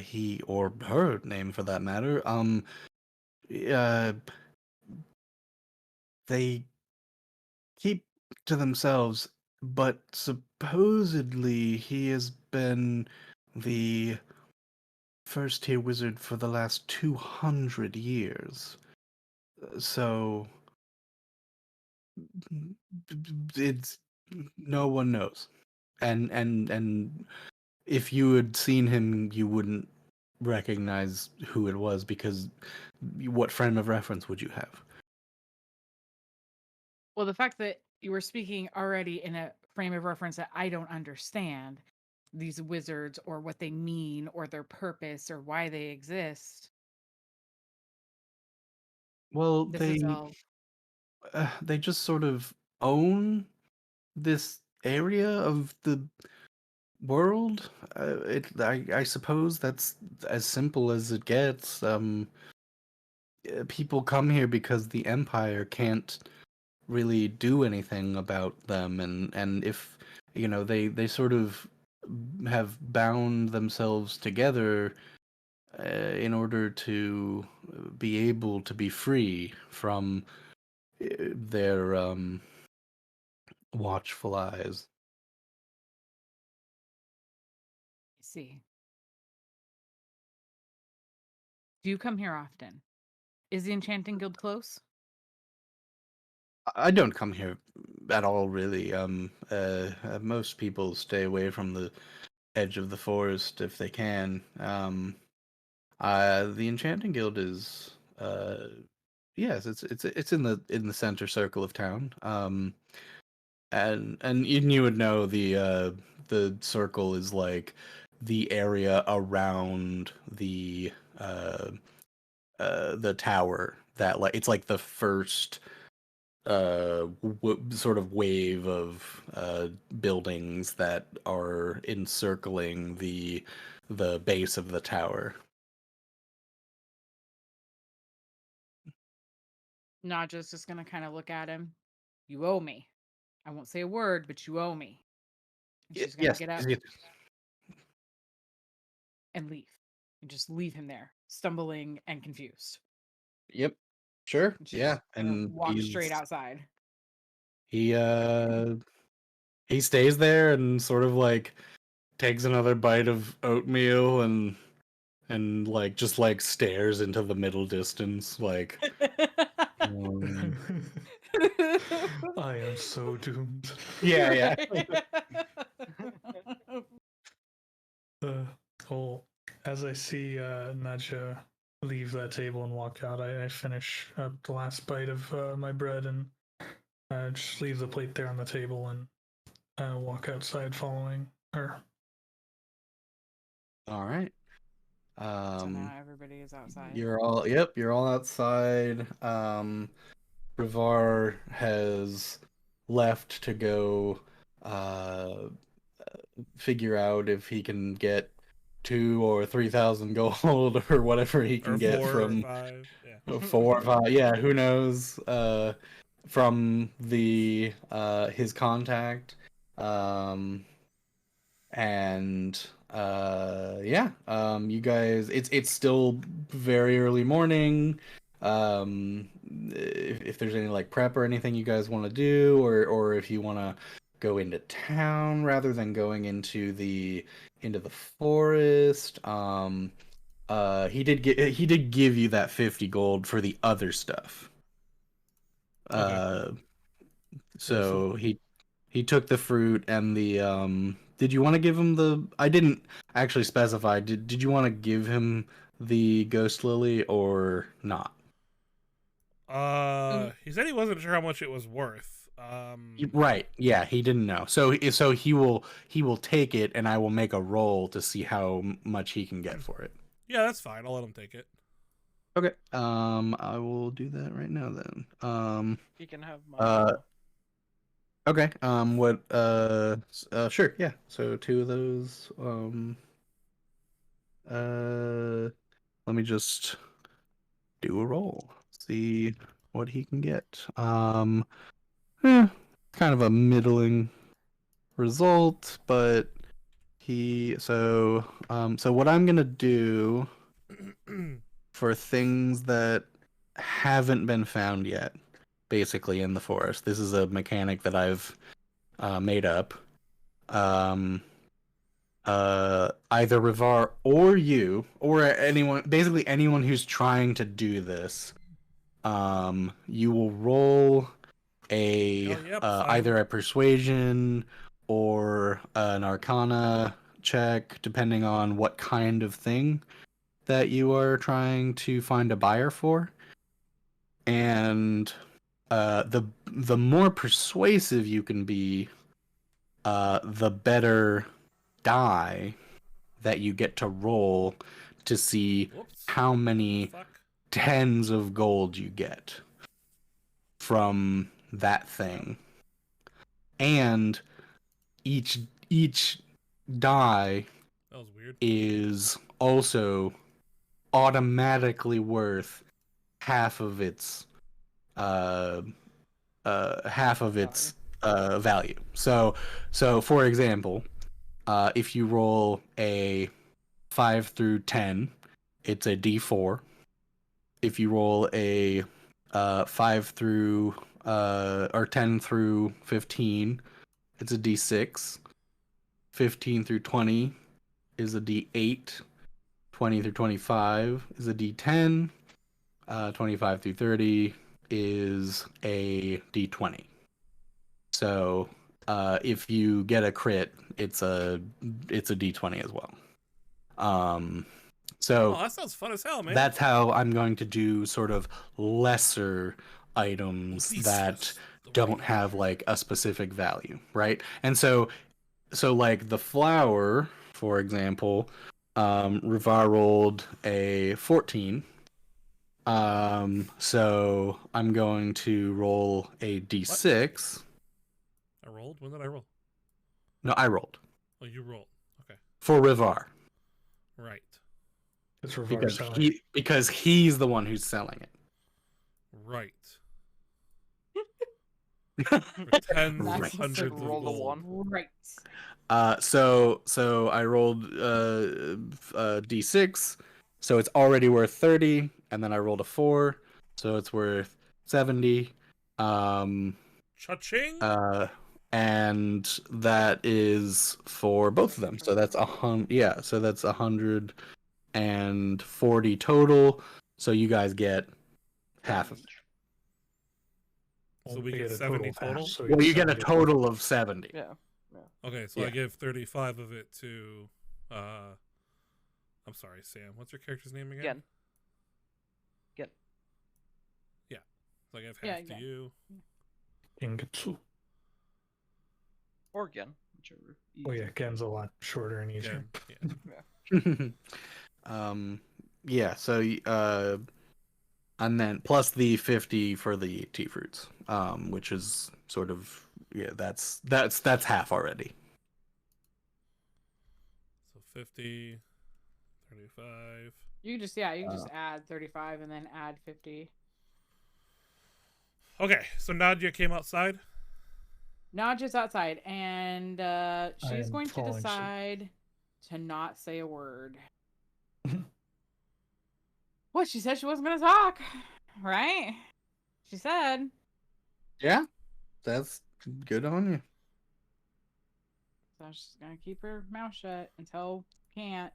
he or her name for that matter. Uh, they keep to themselves, but supposedly he has been the first tier wizard for the last 200 years. So it's no one knows. And if you had seen him, you wouldn't recognize who it was, because what frame of reference would you have? Well, the fact that you were speaking already in a frame of reference that I don't understand, these wizards or what they mean or their purpose or why they exist. Well, This is all they just sort of own this area of the world. I suppose that's as simple as it gets. People come here because the Empire can't really do anything about them, and if they sort of have bound themselves together in order to be able to be free from their watchful eyes. I see. Do you come here often? Is the Enchanting Guild close? I don't come here at all, really. Most people stay away from the edge of the forest if they can. The Enchanting Guild is, yes, it's in the center circle of town. And you would know the circle is like the area around the tower, that like it's like the first sort of wave of buildings that are encircling the base of the tower. Naja's just gonna kind of look at him. You owe me. I won't say a word, but you owe me. And she's gonna Yes, get up yes. and leave. And just leave him there, stumbling and confused. Yep, sure, And she's yeah, gonna and walk straight outside. he uh he stays there and sort of like takes another bite of oatmeal and like just like stares into the middle distance, like um, I am so doomed. yeah. Uh, well, as I see Nadja leave that table and walk out. I finish up the last bite of my bread and just leave the plate there on the table and walk outside following her. All right. So now everybody is outside. You're all outside. Rivar has left to go figure out if he can get 2,000 or 3,000 gold or whatever he can Or get 4 from or 5. Yeah. 4 or 5. Yeah, who knows? From the his contact. And you guys, it's still very early morning. If there's any like prep or anything you guys want to do, or if you want to go into town rather than going into the forest, he did give you that 50 gold for the other stuff. Okay. So he took the fruit and the did you want to give him the I didn't actually specify. Did you want to give him the ghost lily or not? He said he wasn't sure how much it was worth. Right. Yeah, he didn't know. So he will take it and I will make a roll to see how much he can get for it. Yeah, that's fine. I'll let him take it. Okay. I will do that right now then. He can have my. Okay. What? Sure. Yeah. So 2 of those. Let me just do a roll. See what he can get. Kind of a middling result, but so what I'm gonna do for things that haven't been found yet, basically in the forest. This is a mechanic that I've made up. Either Rivar or you or anyone, basically anyone who's trying to do this, you will roll a either a persuasion or an arcana check, depending on what kind of thing that you are trying to find a buyer for. And the more persuasive you can be, the better die that you get to roll to see how many tens of gold you get from that thing. And each die that was weird. is also automatically worth half of its value. So for example, if you roll a 5 through 10, it's a D4. If you roll a 5 through or 10 through 15, it's a D6. 15 through 20 is a D8. 20 through 25 is a D10. 25 through 30 is a D20. So if you get a crit, it's a D20 as well. So that sounds fun as hell, man. That's how I'm going to do sort of lesser items that don't have like a specific value, right? And so like the flower, for example, Rivar rolled a 14. So I'm going to roll a D6. What? I rolled? When did I roll? No, I rolled. Oh, you rolled. Okay. For Rivar. Right. It's Rivar because he's the one who's selling it. Right. For tens of hundreds of gold. Right. So I rolled D6, so it's already worth 30, and then I rolled a 4, so it's worth 70. Cha-ching! And that is for both of them. So that's 100. So that's 140 total. So you guys get half of it. So we get 70 total? Well, you get a total of 70. Yeah. Okay, so I give 35 of it to I'm sorry, Sam. What's your character's name again? So I give half Yeah, to yeah. you. Gengetsu. Or Gen, whichever. Oh yeah, easier. Gen's a lot shorter and easier. Again, yeah. Yeah, so and then plus the 50 for the tea fruits, which is sort of that's half already. So 50, 35. You just you just add 35 and then add 50. Okay, so Nadia came outside. Nadja's outside, and she's am going to falling asleep. decide to not say a word. What? She said she wasn't going to talk, right? She said. Yeah, that's good on you. So she's going to keep her mouth shut until can't.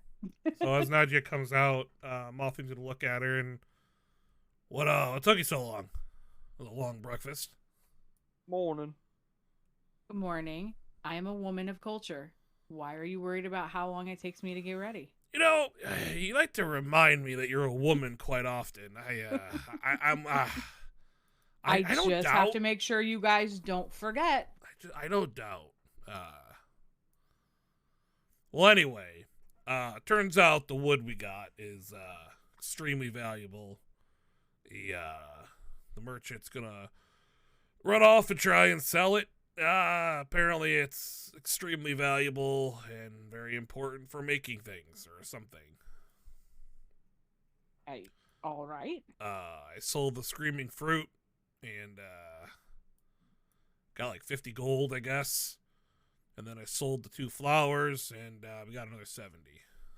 So as Nadia comes out, Malfin's gonna look at her and what took you so long? It was a long breakfast. Morning. Good morning. I am a woman of culture. Why are you worried about how long it takes me to get ready? You know, you like to remind me that you're a woman quite often. I don't just doubt. have to make sure you guys don't forget. I don't doubt. Well, anyway, turns out the wood we got is extremely valuable. The merchant's gonna run off and try and sell it. Apparently it's extremely valuable and very important for making things or something. Hey, all right. I sold the screaming fruit and got like 50 gold, I guess. And then I sold the 2 flowers and we got another 70.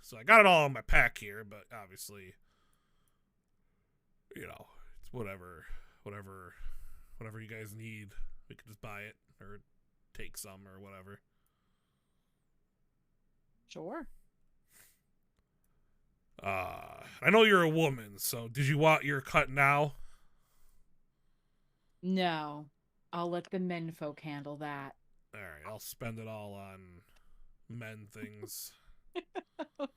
So I got it all in my pack here, but obviously, it's whatever you guys need. We could just buy it or take some or whatever. Sure. I know you're a woman, so did you want your cut now? No, I'll let the menfolk handle that. Alright, I'll spend it all on men things.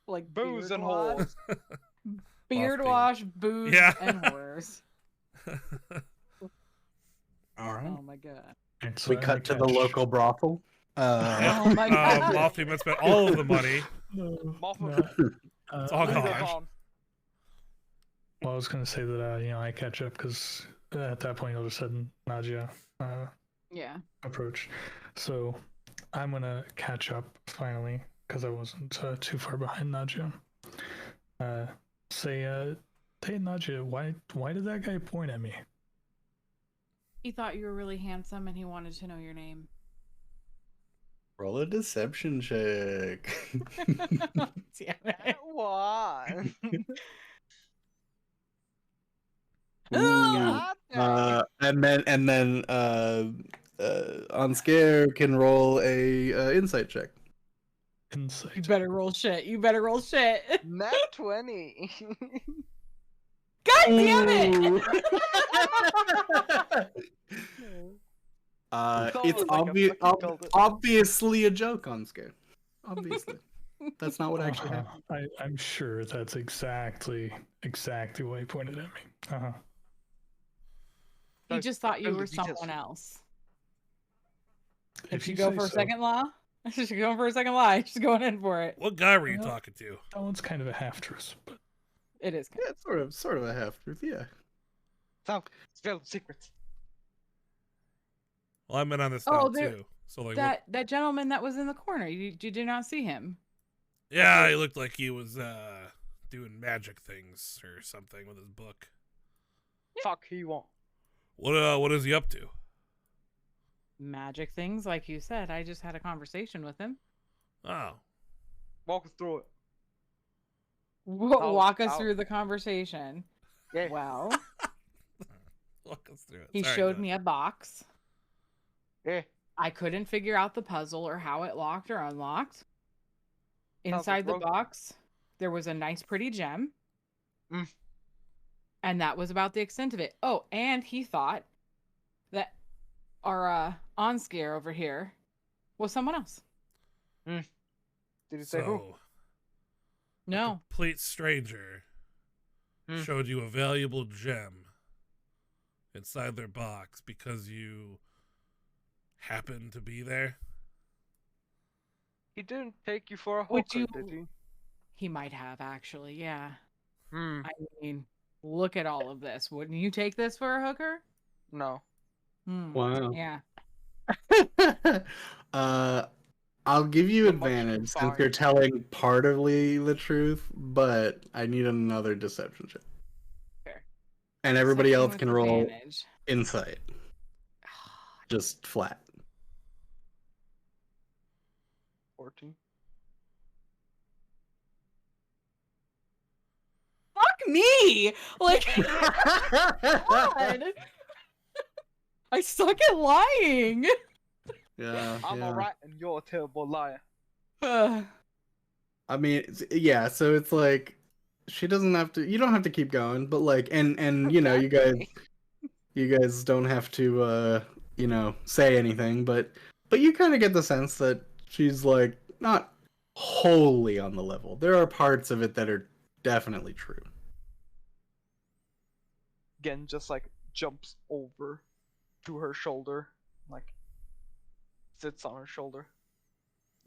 Like Booze beard and wash, holes. beard Off-beat. wash, booze, Yeah. and whores. All right. Oh my god. It's We cut to the local brothel. Oh my god. Malfi must spend all of the money. Muffin. It's all Leave gone. us on. Well, I was gonna say that I catch up because at that point all of a sudden Nadia Yeah. approached, so I'm gonna catch up finally because I wasn't too far behind Nadia. Say, hey Nadia, why did that guy point at me? He thought you were really handsome and he wanted to know your name. Roll a deception check. Damn it. Why? Ooh. And then on scare can roll a insight check. You Insight. better roll shit. You better roll shit. Nat 20. God damn it! It's obviously a joke on scare. Obviously, that's not what actually happened. I'm sure that's exactly why he pointed at me. He just thought you Tell the were details. someone else. If Should you go say for a so. second law? She's going for a second lie. She's going in for it. What guy were you talking to? That one's kind of a half truth, but It is. Yeah, it's sort of a half truth. Yeah. So, spill secrets. Well, I'm in on this Oh, now there- too. So like, That gentleman that was in the corner. You did not see him. yeah, he looked like he was doing magic things or something with his book. Fuck he want. What is he up to? Magic things, like you said. I just had a conversation with him. Oh, Walk us through it. Walk us I'll- through the conversation. Yeah. Well, walk us through it. he Sorry, showed go me a box. Yeah. I couldn't figure out the puzzle or how it locked or unlocked. Sounds like Inside the rope. box, there was a nice, pretty gem. Mm. And that was about the extent of it. Oh, and he thought that our on scare over here was someone else. Did he ahead. say who? So, a No. complete stranger Hmm. showed you a valuable gem inside their box because you happen to be there? He didn't take you for a Would hooker, you- did he? He might have actually, yeah. Hmm. I mean, look at all of this. Wouldn't you take this for a hooker? No. Wow. Yeah. I'll give you You're much too advantage since fine. you're telling partly the truth, but I need another deception check. Fair. And everybody Deception else with can roll advantage. insight. Just flat. 14. Fuck me! Like, God. I suck at lying. Yeah. I'm yeah. alright and you're a terrible liar. Ugh. I mean, yeah, so it's like she doesn't have to, you don't have to keep going, but like and you know, you guys don't have to you know, say anything, but you kind of get the sense that she's like not wholly on the level. There are parts of it that are definitely true. Gen just like jumps over to her shoulder, like sits on her shoulder,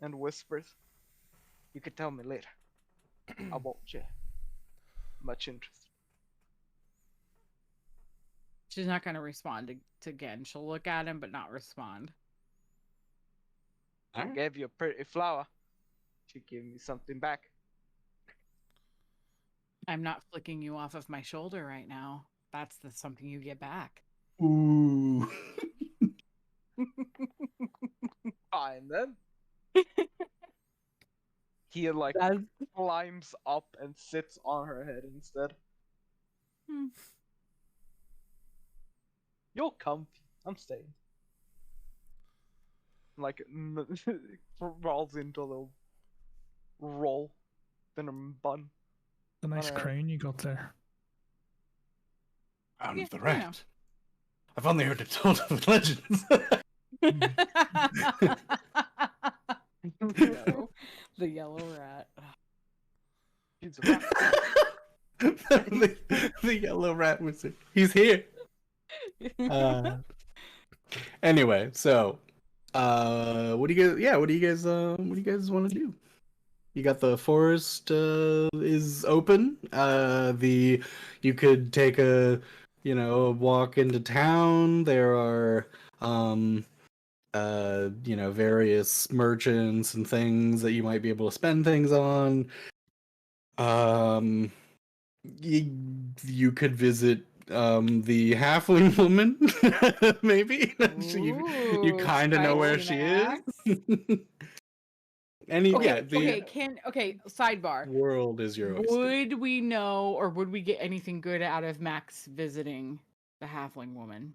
and whispers, "You can tell me later. I won't share much interest." She's not going to respond to Gen. She'll look at him, but not respond. I gave you a pretty flower. She gave me something back. I'm not flicking you off of my shoulder right now. That's something you get back. Ooh. Fine then. He like climbs up and sits on her head instead. Hmm. You're comfy. I'm staying. Like rolls into a little roll, then a bun. The nice Alright. crane you got there. I'm Yeah, the you rat. know. I've only heard it told of legends. The yellow rat. He's a rat. the yellow rat wizard. He's here. Anyway, so what do you guys want to do? You got the forest is open. You could take a walk into town. There are various merchants and things that you might be able to spend things on. You could visit the halfling woman, maybe. You kind of know where she is. Sidebar. World is your oyster. Would we know, or would we get anything good out of Max visiting the halfling woman?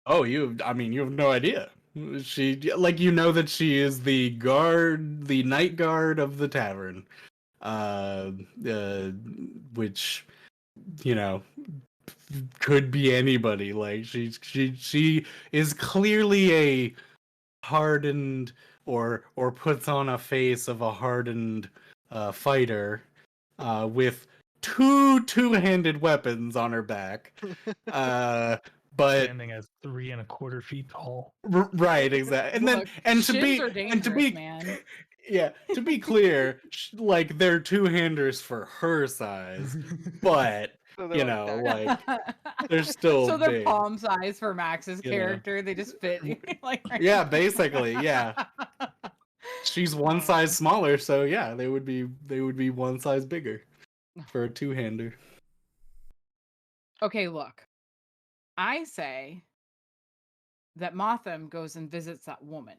Oh, you have no idea. She, like, that she is the night guard of the tavern. Which, could be anybody. Like, she is clearly a hardened or puts on a face of a hardened fighter with two-handed weapons on her back. But standing at 3 1/4 feet tall. Right, exactly. And Look, man. Yeah, to be clear, like, they're two-handers for her size, but So they're like they're still so they're big. palm size for Max's character. They just fit like right Yeah, basically, yeah. She's one size smaller, so yeah, they would be one size bigger for a two-hander. Okay, look. I say that Motham goes and visits that woman.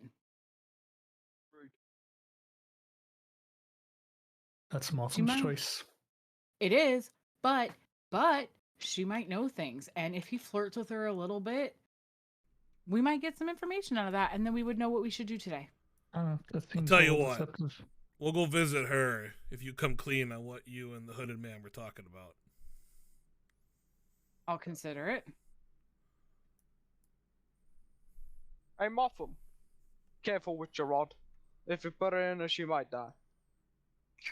That's Motham's choice. It is, but she might know things, and if he flirts with her a little bit, we might get some information out of that, and then we would know what we should do today. I'll tell you what. We'll go visit her if you come clean on what you and the hooded man were talking about. I'll consider it. Hey, Motham. Careful with your rod. If you put her in her, she might die.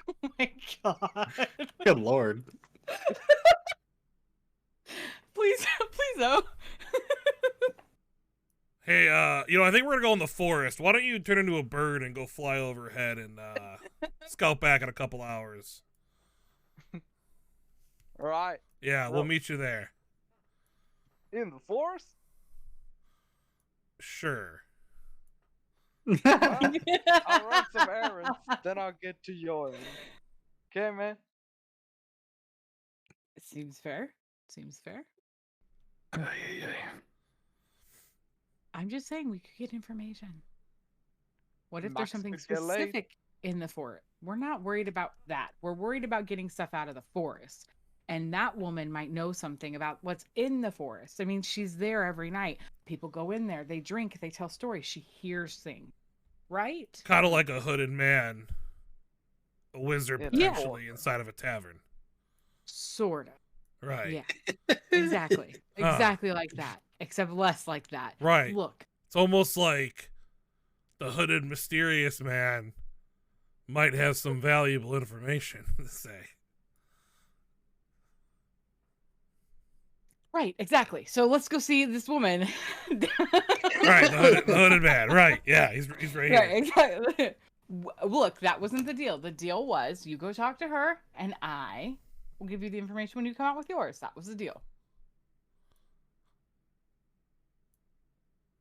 Oh my god. Good lord. Please so. Hey, I think we're gonna go in the forest. Why don't you turn into a bird and go fly overhead and scout back in a couple hours? All right. Yeah, we'll Well- meet you there. In the forest? Sure. Well, I'll run some errands, then I'll get to yours. Okay, man? Seems fair. Seems fair. Ay, ay, ay. I'm just saying we could get information. What if there's Max something could get laid. specific in the forest? We're not worried about that. We're worried about getting stuff out of the forest. And that woman might know something about what's in the forest. I mean, she's there every night. People go in there, they drink, they tell stories. She hears things, right? Kind of like a hooded man, a wizard Yeah. potentially inside of a tavern. Sort of. Right. Yeah, exactly. Huh. Exactly like that, except less like that. Right. Look, It's almost like the hooded mysterious man might have some valuable information to say. right, exactly. So let's go see this woman. Right, the hooded man. Right, yeah, he's right here. Right, exactly. Look, that wasn't the deal. The deal was you go talk to her, and I will give you the information when you come out with yours. That was the deal.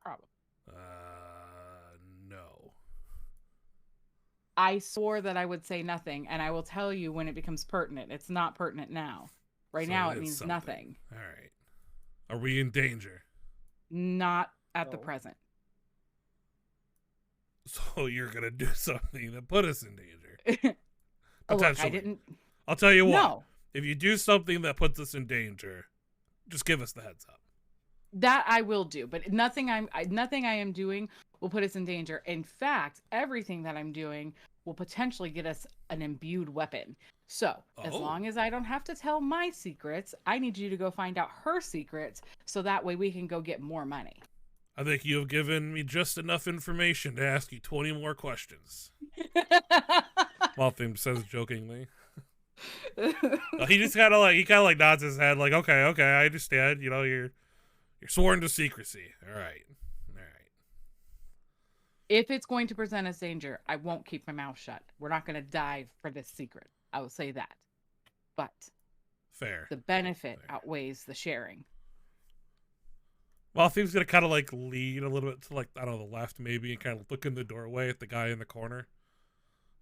Probably. No. I swore that I would say nothing, and I will tell you when it becomes pertinent. It's not pertinent now. Right So now, it it is means something. nothing. All right. Are we in danger? Not at the No. present. So you're gonna do something that put us in danger? Look, I Potentially. didn't. I'll tell you what. No, If you do something that puts us in danger, just give us the heads up. that I will do, but nothing I am doing will put us in danger. In fact, everything that I'm doing will potentially get us an imbued weapon. So, as Oh. long as I don't have to tell my secrets, I need you to go find out her secrets so that way we can go get more money. I think you have given me just enough information to ask you 20 more questions. Maltham says jokingly. He just kind of like nods his head like, okay, I understand. You know, you're sworn to secrecy. All right. If it's going to present us danger, I won't keep my mouth shut. We're not going to die for this secret. I will say that. But Fair. the benefit Fair. outweighs the sharing. Maltham's gonna kind of like lean a little bit to like, I don't know, the left maybe, and kind of look in the doorway at the guy in the corner.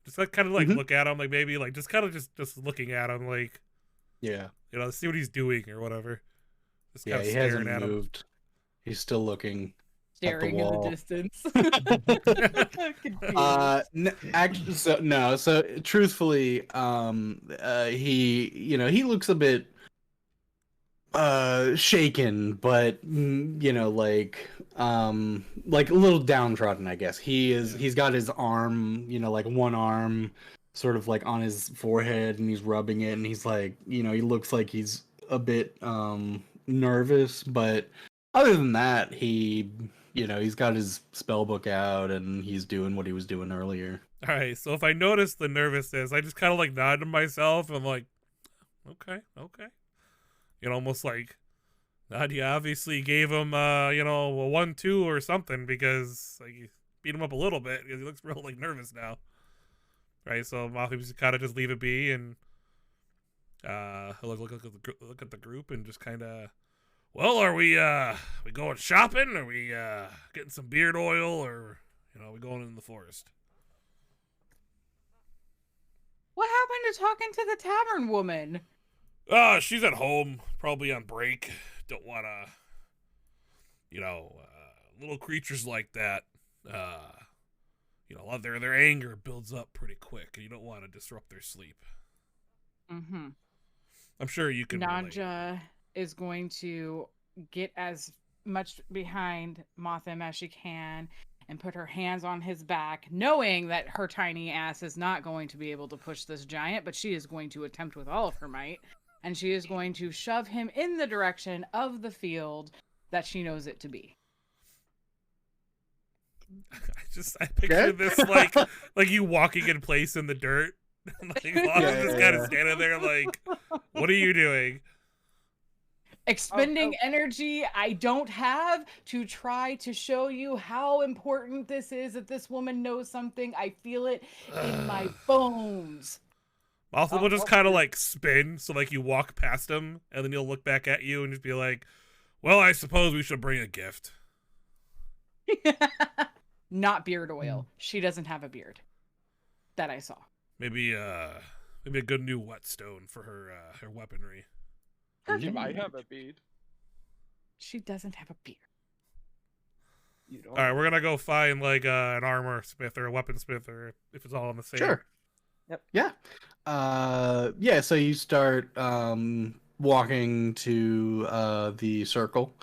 Just like kind of like Mhm. look at him, like maybe like just kind of just looking at him, like, Yeah. you know, see what he's doing or whatever. Just Yeah, kind of he staring hasn't at him. moved. He's still looking. Staring in the wall. distance. Actually, so truthfully, he looks a bit shaken, but like a little downtrodden, I guess. He's got his arm, like one arm sort of like on his forehead, and he's rubbing it, and he's like, he looks like he's a bit nervous, but other than that, he's got his spell book out and he's doing what he was doing earlier. All right, so if I notice the nervousness, I just kind of like nod to myself and I'm like, okay. Almost like, God, you obviously gave him, a 1-2 or something because like you beat him up a little bit because he looks real like nervous now. Right, so Maltham just kind of just leave it be and look at the group and just kind of, well, are we going shopping? Are we getting some beard oil, or are we going in the forest? What happened to talking to the tavern woman? She's at home, probably on break. Don't want to, little creatures like that. Their anger builds up pretty quick, and you don't want to disrupt their sleep. Mm-hmm. I'm sure you can relate. Nadja is going to get as much behind Motham as she can and put her hands on his back, knowing that her tiny ass is not going to be able to push this giant, but she is going to attempt with all of her might, and she is going to shove him in the direction of the field that she knows it to be. I picture this like you walking in place in the dirt. Like, just kind of standing there like, what are you doing? expending energy I don't have to try to show you how important this is, that this woman knows something. I feel it in my bones. Mothim will just I'll kind of do- like spin, so like you walk past him, and then he'll look back at you and just be like, "Well, I suppose we should bring a gift." Not beard oil. She doesn't have a beard that I saw. Maybe a good new whetstone for her weaponry. She might have a bead. She doesn't have a beard. You don't. All right, we're gonna go find like an armor smith or a weaponsmith, or if it's all on the same. Sure. Yep. Yeah. Yeah, so you start walking to the circle,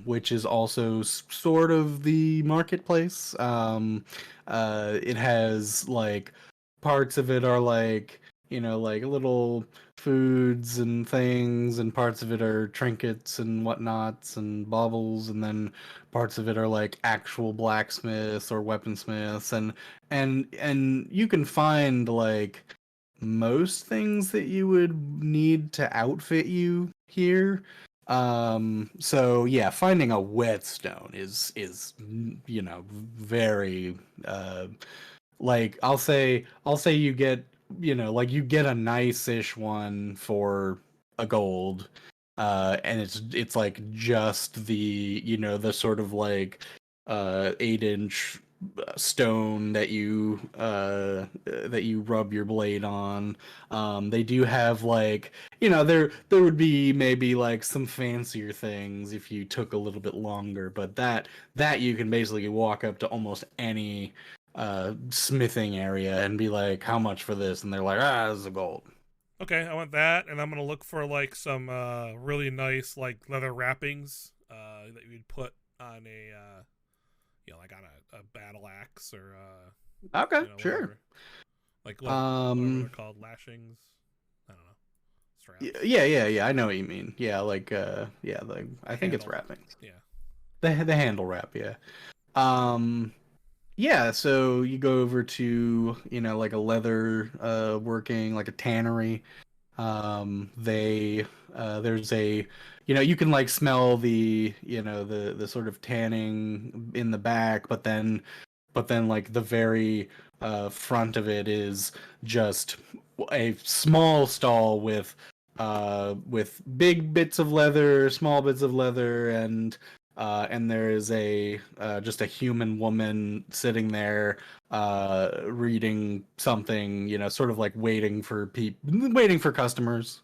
which is also sort of the marketplace. It has like parts of it are like, like little foods and things, and parts of it are trinkets and whatnots and baubles, and then parts of it are like actual blacksmiths or weaponsmiths, and you can find like most things that you would need to outfit you here. So yeah, finding a whetstone is very like I'll say you get, like you get a nice-ish one for a gold, and it's like just the sort of like 8-inch stone that you rub your blade on. They do have like, there would be maybe like some fancier things if you took a little bit longer, but that you can basically walk up to almost any smithing area and be like, how much for this? And they're like, this is a gold. Okay, I want that, and I'm gonna look for like some really nice like leather wrappings that you'd put on a like on a battle axe or Okay, sure. whatever. Like whatever they're called, lashings. I don't know. Straps. Yeah, I know what you mean. Yeah, like like I think it's Handle. wrappings. Yeah. The handle wrap, yeah. Yeah, so you go over to, like a leather working, like a tannery. There's a, you can like smell the, the sort of tanning in the back, but then like the very front of it is just a small stall with big bits of leather, small bits of leather, and there is a just a human woman sitting there reading something, sort of like waiting for customers.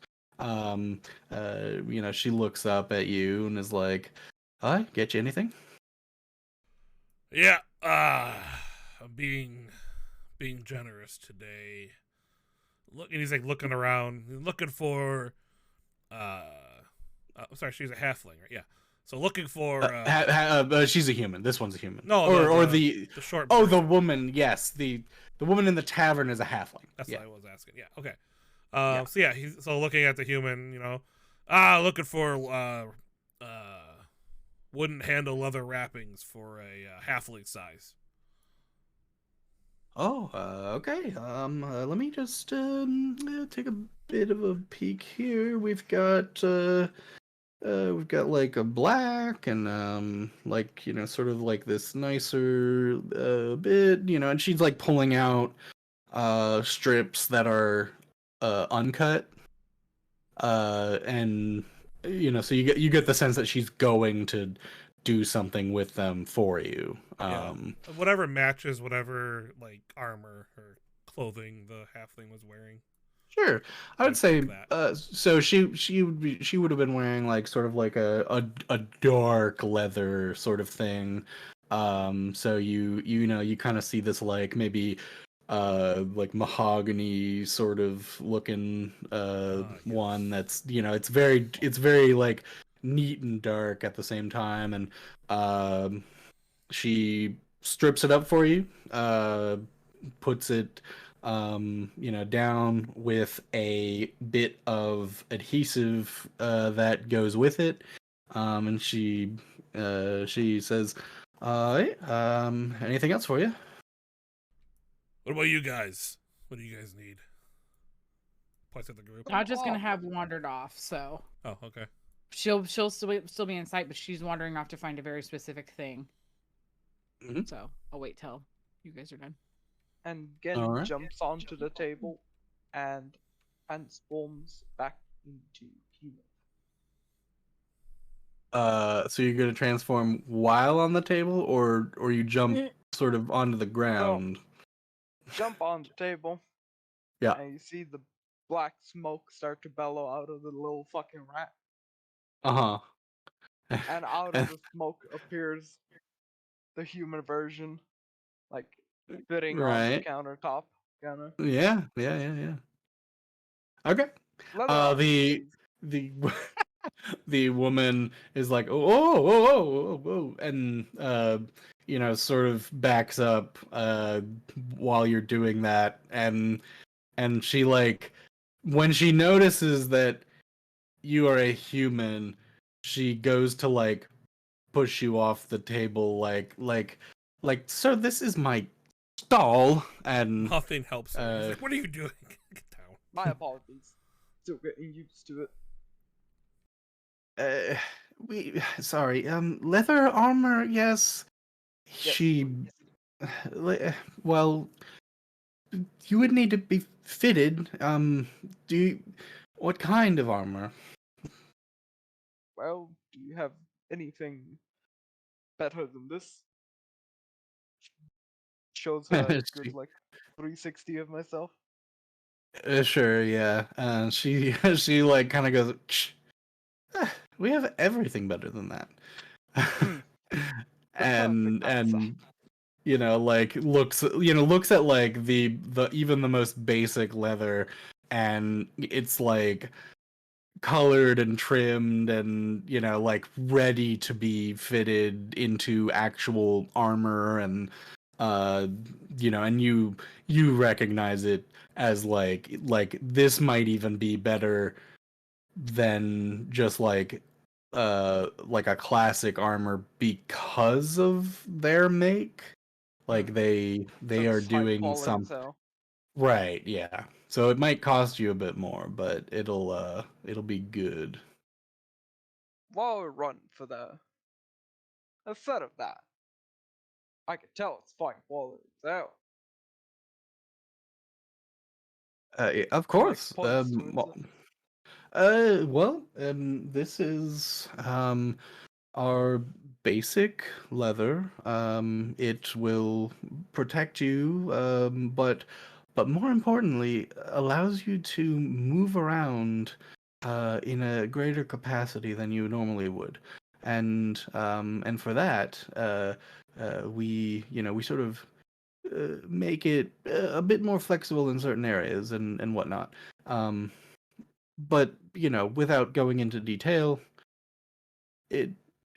She looks up at you and is like, get you anything? Yeah. I'm being generous today. Look, and he's like looking around, looking for. Sorry, she's a halfling, right? Yeah. So looking for. She's a human. This one's a human. No, or the short. Oh, person. the woman. Yes, the woman in the tavern is a halfling. That's yeah. what I was asking. Yeah. Okay. Yeah. So yeah, he's looking at the human. Looking for wouldn't handle leather wrappings for a halfling size. Oh, okay. Let me just take a bit of a peek here. We've got like a black and like, sort of like this nicer bit, and she's like pulling out strips that are uncut. And so you get the sense that she's going to do something with them for you. Whatever matches whatever like armor or clothing the halfling was wearing. Sure, I would say. That. So she would have been wearing like sort of like a dark leather sort of thing. So you kind of see this like maybe like mahogany sort of looking yes. one that's it's very like neat and dark at the same time, and she strips it up for you, puts it down with a bit of adhesive that goes with it, and she says, anything else for you? What about you guys? What do you guys need? Points at the group. Not just gonna have wandered off, so. Oh, okay. she'll still be in sight, but she's wandering off to find a very specific thing. Mhm. So I'll wait till you guys are done. And Gen Alright. jumps onto the table and transforms back into human. So you're gonna transform while on the table, or you jump sort of onto the ground? Jump on the table, Yeah. and you see the black smoke start to bellow out of the little fucking rat. Uh-huh. And out of the smoke appears the human version, like sitting on the Right. countertop, kinda. Yeah. Okay. Leather armor The is the woman is like, oh, and sort of backs up while you're doing that, and she, like, when she notices that you are a human, she goes to, like, push you off the table, like, sir, this is my stall, and Nothing helps her. He's like, "What are you doing? Get down." my apologies. Still getting used to it. Sorry, leather armor, yes. Yes, She, please. well, you would need to be fitted. What kind of armor? Well, do you have anything better than this? Shows her a good, like, 360 of myself. Sure, yeah. She, she, like, kind of goes, "Shh. We have everything better than that." The and perfect answer. like, looks at, like, the even the most basic leather, and it's, like, colored and trimmed and, like, ready to be fitted into actual armor, and and you recognize it as, like this might even be better than just, like a classic armor because of their make. Like, they So are it's high doing quality as some hell. right, yeah. So it might cost you a bit more, but it'll be good. While we're running for the instead of that, I can tell it's fine quality as hell. Of And like course. points towards it. This is our basic leather. It will protect you, but more importantly, allows you to move around in a greater capacity than you normally would. And for that, we sort of make it a bit more flexible in certain areas and whatnot. But without going into detail, it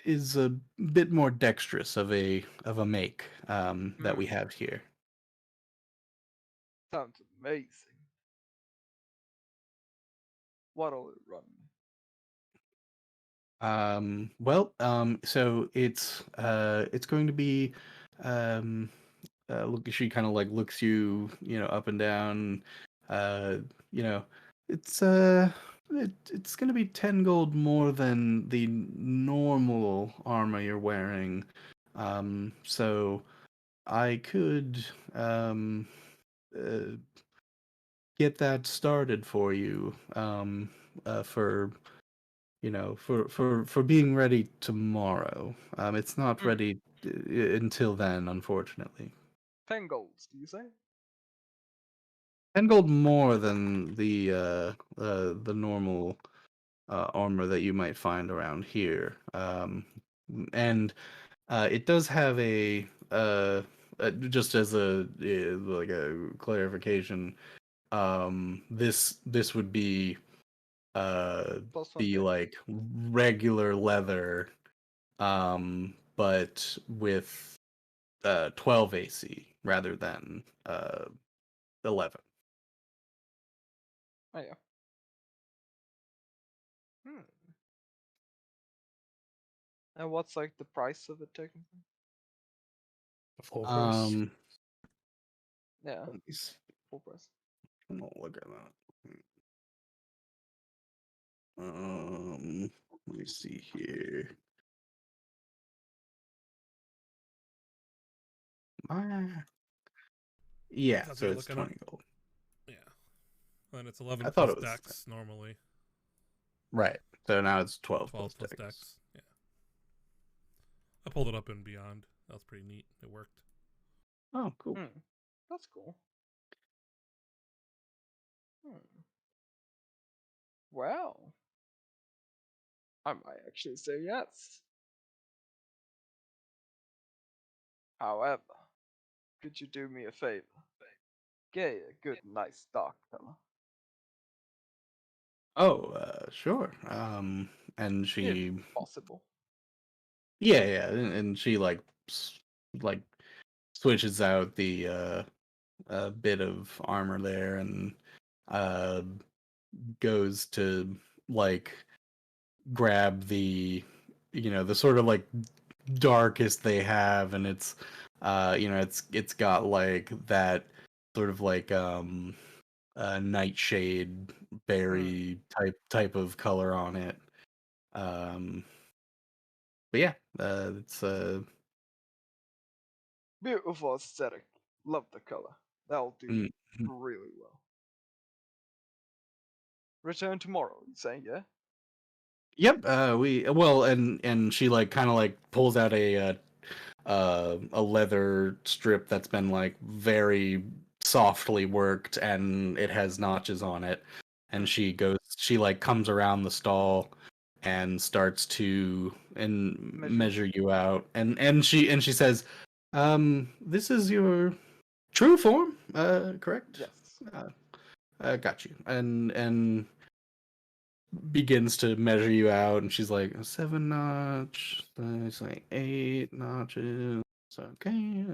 is a bit more dexterous of a make that we have here. Sounds amazing. What'll it run me? So it's going to be look, she kind of, like, looks you up and down. uh you know it's it's going to be 10 gold more than the normal armor you're wearing. So I could uh, get that started for you, for for being ready tomorrow. It's not ready until then, unfortunately. 10 golds, do you say? 10 gold more than the normal armor that you might find around here. And it does have just as a like a clarification. This would be Plus one the, dex? like, regular leather, but with 12 AC rather than 11. Oh yeah. Hmm. And what's like the price of it technically? The full price. Yeah, Let me see. full price. I'm gonna look at that. Let me see here. Yeah, That's what so you're it's looking up? 20 gold. Yeah. And it's 11 I thought plus it was dex normally. right. So now it's 12 12 plus dex. dex. Yeah. I pulled it up in Beyond. That was pretty neat. It worked. Oh, cool. That's cool. Well, I might actually say yes. However, could you do me a favor? Get a good, nice dark color. Oh, sure. And If she, possible. yeah, and she like switches out the bit of armor there and uh goes to like grab the the sort of like darkest they have, and it's it's got like that sort of like nightshade berry type of color on it. um but yeah, it's Beautiful aesthetic. Love the color. That'll do mm, really well. Return tomorrow, you say, yeah? yep. And she like kind of like pulls out a leather strip that's been like very softly worked, and it has notches on it. And she like comes around the stall and starts to measure you out, and she says, this is your true form, correct? Yes. Got you. And begins to measure you out, and she's like 7 notch, it's like 8 notches, okay.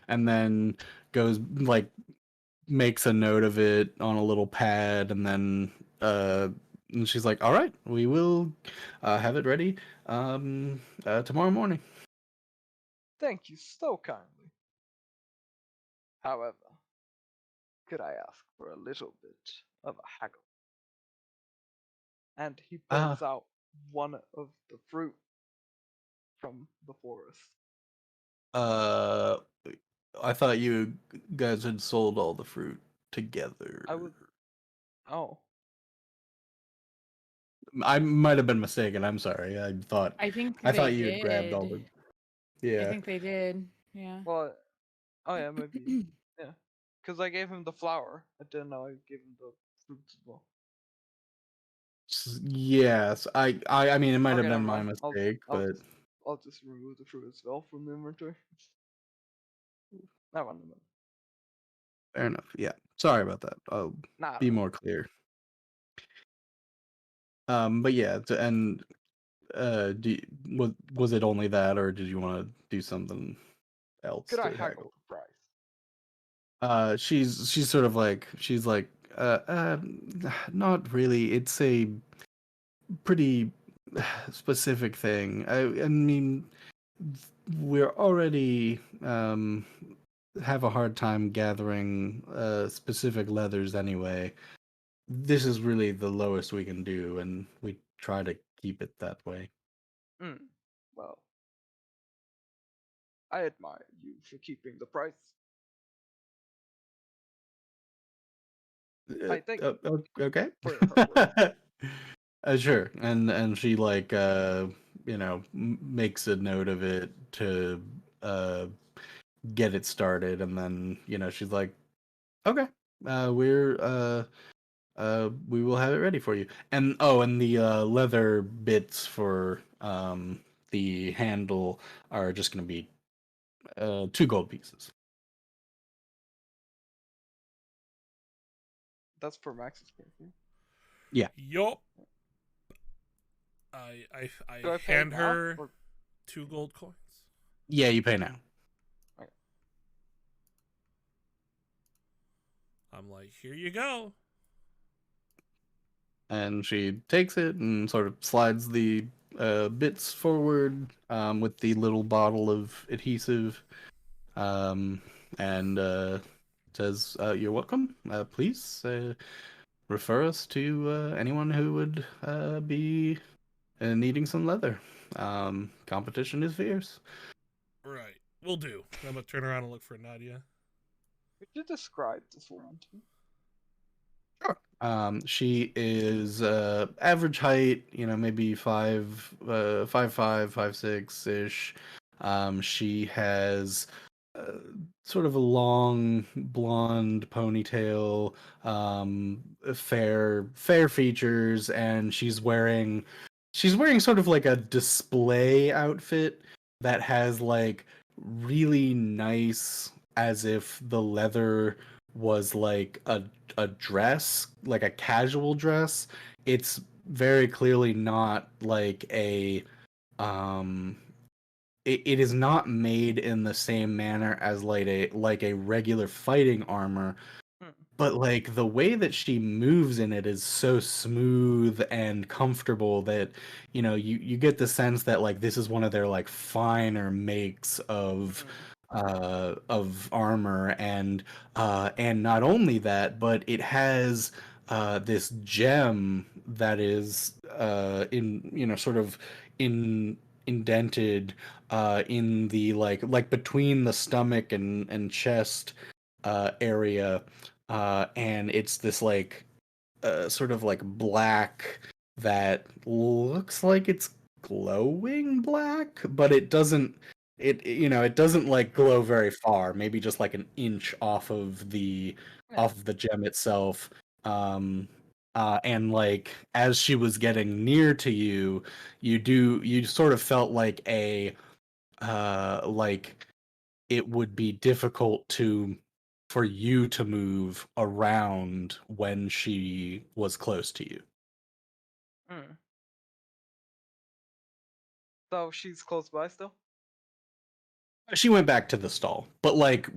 And then goes like makes a note of it on a little pad, and then and she's like, all right, we will have it ready tomorrow morning. Thank you so kindly. However, could I ask for a little bit of a haggle? And he pulls out one of the fruit from the forest. uh I thought you guys had sold all the fruit together. I would. Oh, I might have been mistaken. I'm sorry. I think I they thought you had grabbed all the. did. I Yeah. think they did. Yeah. well. Oh, yeah, maybe. Yeah. Because I gave him the flower. I didn't know I gave him the fruits as well. Yes. I mean, it might have Okay, been never my mind. mistake, but I'll just remove the fruit as well from the inventory. Never mind. fair enough. Yeah. Sorry about that. I'll Nah, be nah. more clear. But yeah, and was it only that, or did you want to do something else Could I to haggle haggle? the price? She's sort of like not really. It's a pretty specific thing. I mean, we're already have a hard time gathering specific leathers anyway. This is really the lowest we can do, and we try to keep it that way. Well, I admire you for keeping the price. I think Okay. for your hard work. Sure. And she like makes a note of it to uh get it started, and then she's like, okay, we will have it ready for you. And and the leather bits for the handle are just going to be 2 gold pieces. That's for Max's character. Yeah. Yup. I Do I pay hand now, her or- 2 gold coins. Yeah, you pay now. Okay. I'm like, here you go. And she takes it and sort of slides the bits forward with the little bottle of adhesive, and says, "You're welcome. Please refer us to anyone who would be needing some leather. Competition is fierce. Right. Will do. I'm gonna turn around and look for Nadia. Could you describe this woman to me? Sure. She is average height, maybe 5'6" ish. She has sort of a long blonde ponytail, fair features, and she's wearing sort of like a display outfit that has like really nice, as if the leather was like a dress, like a casual dress. It's very clearly not like um it is not made in the same manner as like a regular fighting armor, Hmm. but like the way that she moves in it is so smooth and comfortable that you get the sense that like this is one of their like finer makes of armor. And not only that, but it has this gem that is in sort of in indented in the like between the stomach and chest area, and it's this like sort of like black that looks like it's glowing black, but it doesn't. It doesn't like glow very far. Maybe just like an inch Yeah. off of the gem itself. And like as she was getting near to you, you sort of felt like like it would be difficult for you to move around when she was close to you. Hmm. So she's close by still? She went back to the stall, but like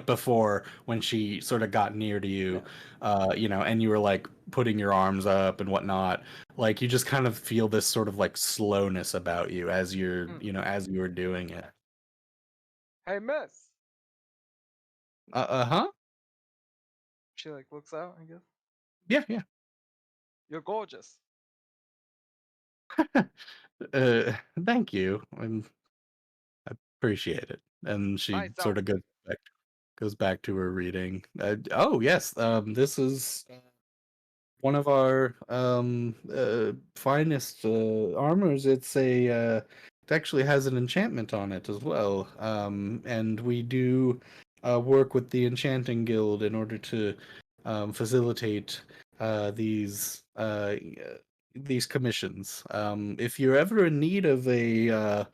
before, when she sort of got near to you, and you were like putting your arms up and whatnot, like you just kind of feel this sort of like slowness about you as as you were doing it. Hey, miss! Huh? She like looks out, I guess. Yeah, yeah. You're gorgeous. uh, Thank you. I appreciate it. And she Nice sort of outfit. goes back to her reading. Oh yes, this is one of our finest armors. It actually has an enchantment on it as well. And we do work with the enchanting guild in order to facilitate these commissions. If you're ever in need of a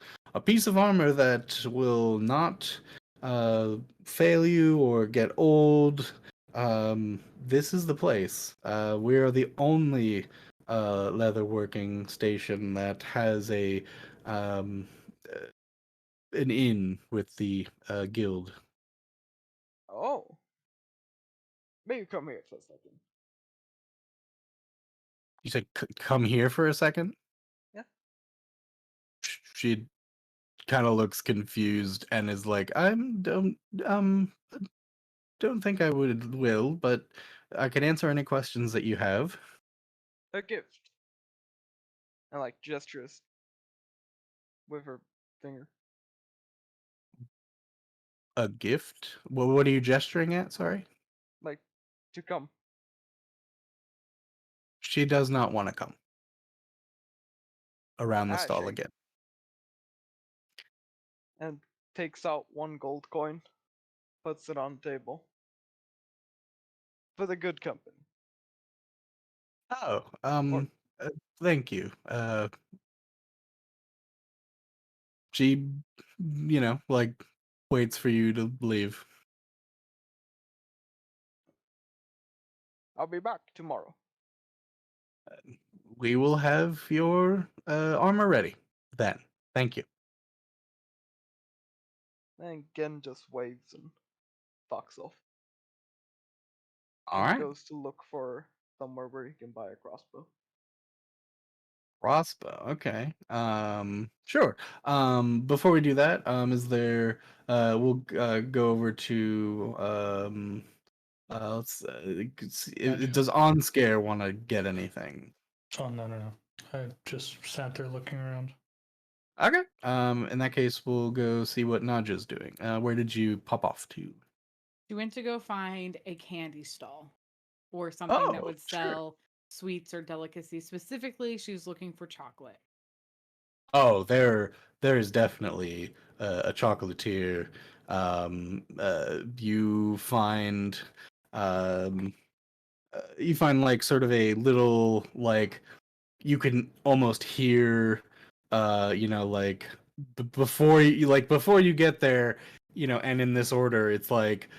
piece of armor that will not fail you or get old, this is the place. We are the only leatherworking station that has um, uh, an inn with the guild. Oh. Maybe come here for a second. You said, "Come here for a second." Yeah. She kind of looks confused and is like, don't think I will, but I can answer any questions that you have." A gift. And like gestures with her finger. A gift? Well, what are you gesturing at? Sorry. Like to come. She does not want to come around the Ah, stall shame. again. And takes out one gold coin, puts it on the table. For the good company. Oh, Or thank you. She, like waits for you to leave. I'll be back tomorrow. We will have your armor ready then. Thank you. And Gen just waves and fucks off. All And right. goes to look for somewhere where he can buy a crossbow. Crossbow. Okay. Sure. Before we do that, is there? We'll go over to let's. Hedge. Does On Scare want to get anything? Oh, no. I just sat there looking around. Okay. In that case, we'll go see what Naja's doing. Where did you pop off to? She went to go find a candy stall or something that Oh, would sure. sell sweets or delicacies. Specifically, she's looking for chocolate. Oh, there is definitely a chocolatier. Um, you find like sort of a little like you can almost hear, like before you get there, and in this order, it's like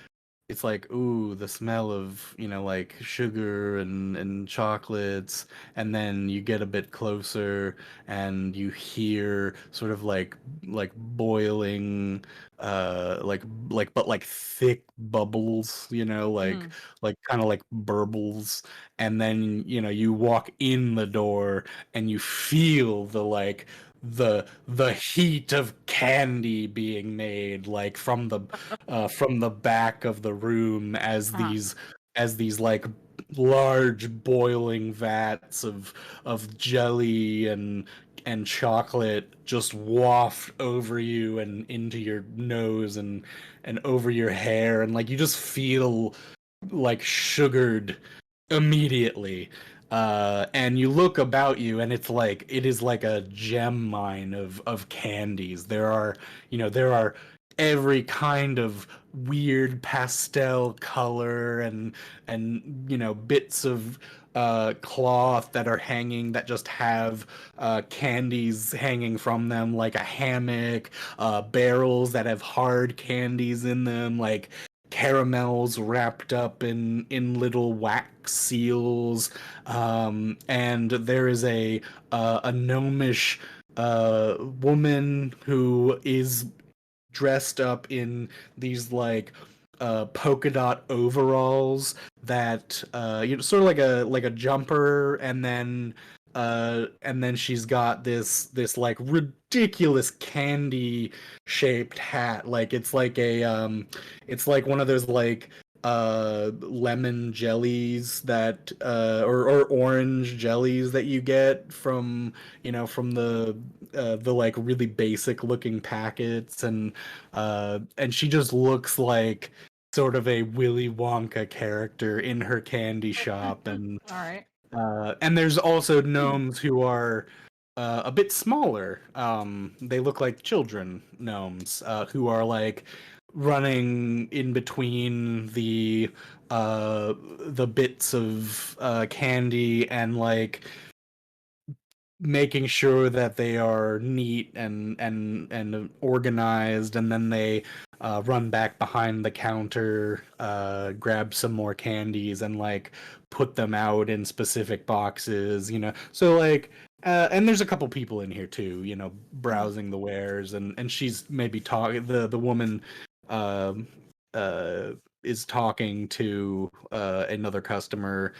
ooh, the smell of like sugar and chocolates, and then you get a bit closer and you hear sort of like boiling but like thick bubbles, Mhm. like kind of like burbles, and then you walk in the door and you feel the heat of candy being made like from the back of the room as Uh-huh. these like large boiling vats of jelly and chocolate just waft over you and into your nose and over your hair, and like you just feel like sugared immediately. And you look about you and it is like a gem mine of candies. There are every kind of weird pastel color and bits of cloth that are hanging that just have candies hanging from them, like a hammock, barrels that have hard candies in them, like caramels wrapped up in little wax seals, and there is a gnomish woman who is dressed up in these like polka dot overalls that sort of like a jumper, and then she's got this like ridiculous candy shaped hat, like it's like one of those like lemon jellies that or orange jellies that you get from the like really basic looking packets, and she just looks like sort of a Willy Wonka character in her candy shop. All right. And there's also gnomes who are a bit smaller. They look like children gnomes who are like running in between the bits of candy and like making sure that they are neat and organized, and then they run back behind the counter, grab some more candies, and like put them out in specific boxes, so like and there's a couple people in here too, browsing the wares, and she's maybe talking, the woman um uh is talking to another customer,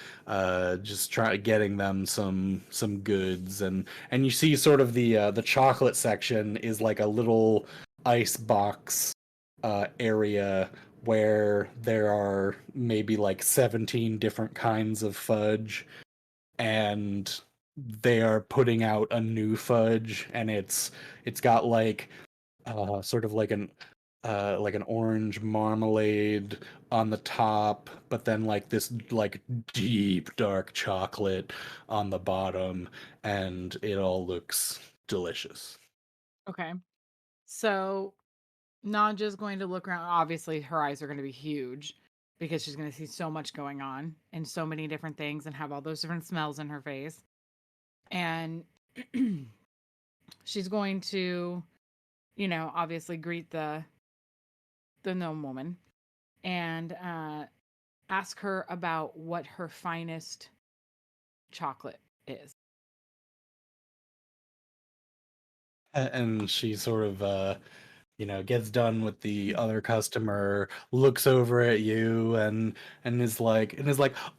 just getting them some goods, and you see sort of the chocolate section is like a little ice box area where there are maybe like 17 different kinds of fudge, and they are putting out a new fudge, and it's got sort of like an orange marmalade on the top, but then like this like deep dark chocolate on the bottom, and it all looks delicious. Okay. So Naja's going to look around. Obviously, her eyes are going to be huge because she's going to see so much going on and so many different things and have all those different smells in her face. And she's going to, obviously greet the gnome woman and ask her about what her finest chocolate is. And she sort of gets done with the other customer, looks over at you, and is like,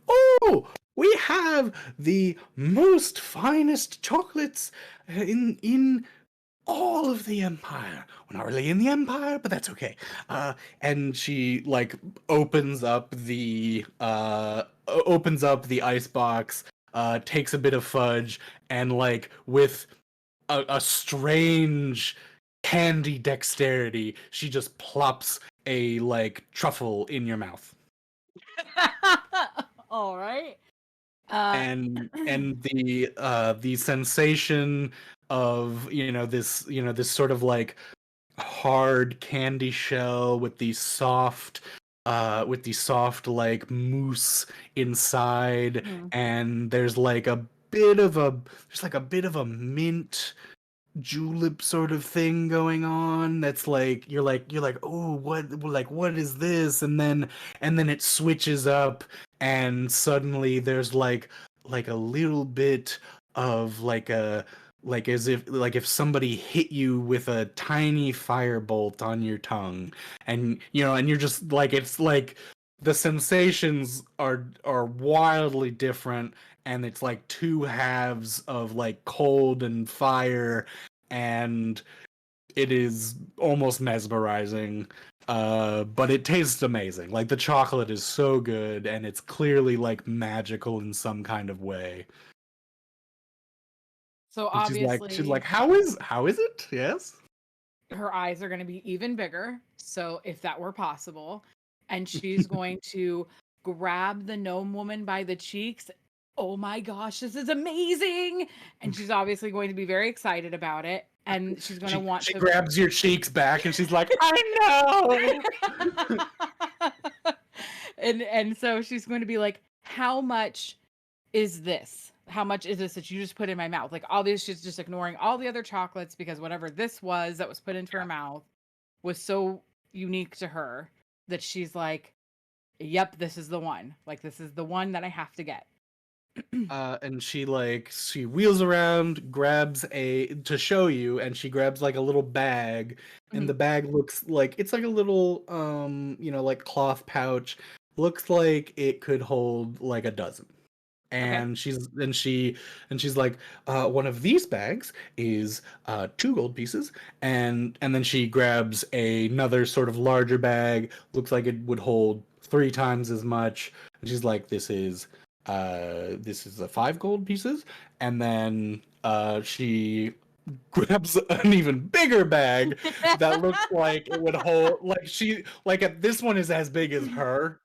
oh, we have the most finest chocolates in all of the empire. We're not really in the empire, but that's okay. And she like opens up the icebox, takes a bit of fudge, and like with a strange candy dexterity, she just plops a like truffle in your mouth. All right. And the sensation of this sort of like hard candy shell with these soft like mousse inside, Mhm. and there's like a bit of a mint julep sort of thing going on that's like you're like, oh, what is this? And then it switches up, and suddenly there's like a little bit of like as if somebody hit you with a tiny firebolt on your tongue, and and you're just like, it's like the sensations are wildly different, and it's like two halves of like cold and fire, and it is almost mesmerizing. But it tastes amazing. Like the chocolate is so good, and it's clearly like magical in some kind of way. So And she's obviously, like, how is it? Yes. her eyes are going to be even bigger. So if that were possible, and she's going to grab the gnome woman by the cheeks. Oh my gosh, this is amazing! And she's obviously going to be very excited about it, and she's going to want She to grabs your cheeks back, and she's like, I know. and so she's going to be like, how much is this? How much is this that you just put in my mouth? Like, obviously she's just ignoring all the other chocolates, because whatever this was that was put into her mouth was so unique to her that she's like, yep, this is the one. Like, this is the one that I have to get. And she wheels around, grabs to show you, and she grabs like a little bag, and the bag looks like it's like a little like cloth pouch. Looks like it could hold like a dozen. And she's like, one of these bags is 2 gold pieces, and then she grabs another sort of larger bag, looks like it would hold 3 times as much, and she's like, this is 5 gold pieces. And then she grabs an even bigger bag that looks like it would hold, this one is as big as her.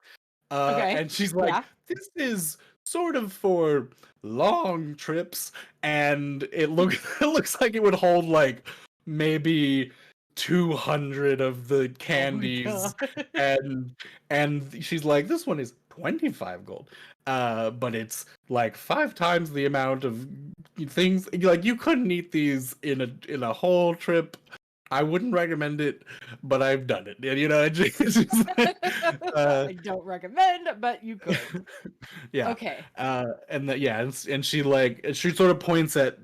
And she's like, Yeah. this is sort of for long trips, and it looks like it would hold like maybe 200 of the candies. And she's like, this one is 25 gold, but it's like 5 times the amount of things. Like, you couldn't eat these in a whole trip. I wouldn't recommend it, but I've done it. It's just like, I don't recommend, but you could. yeah. Okay. And she sort of points at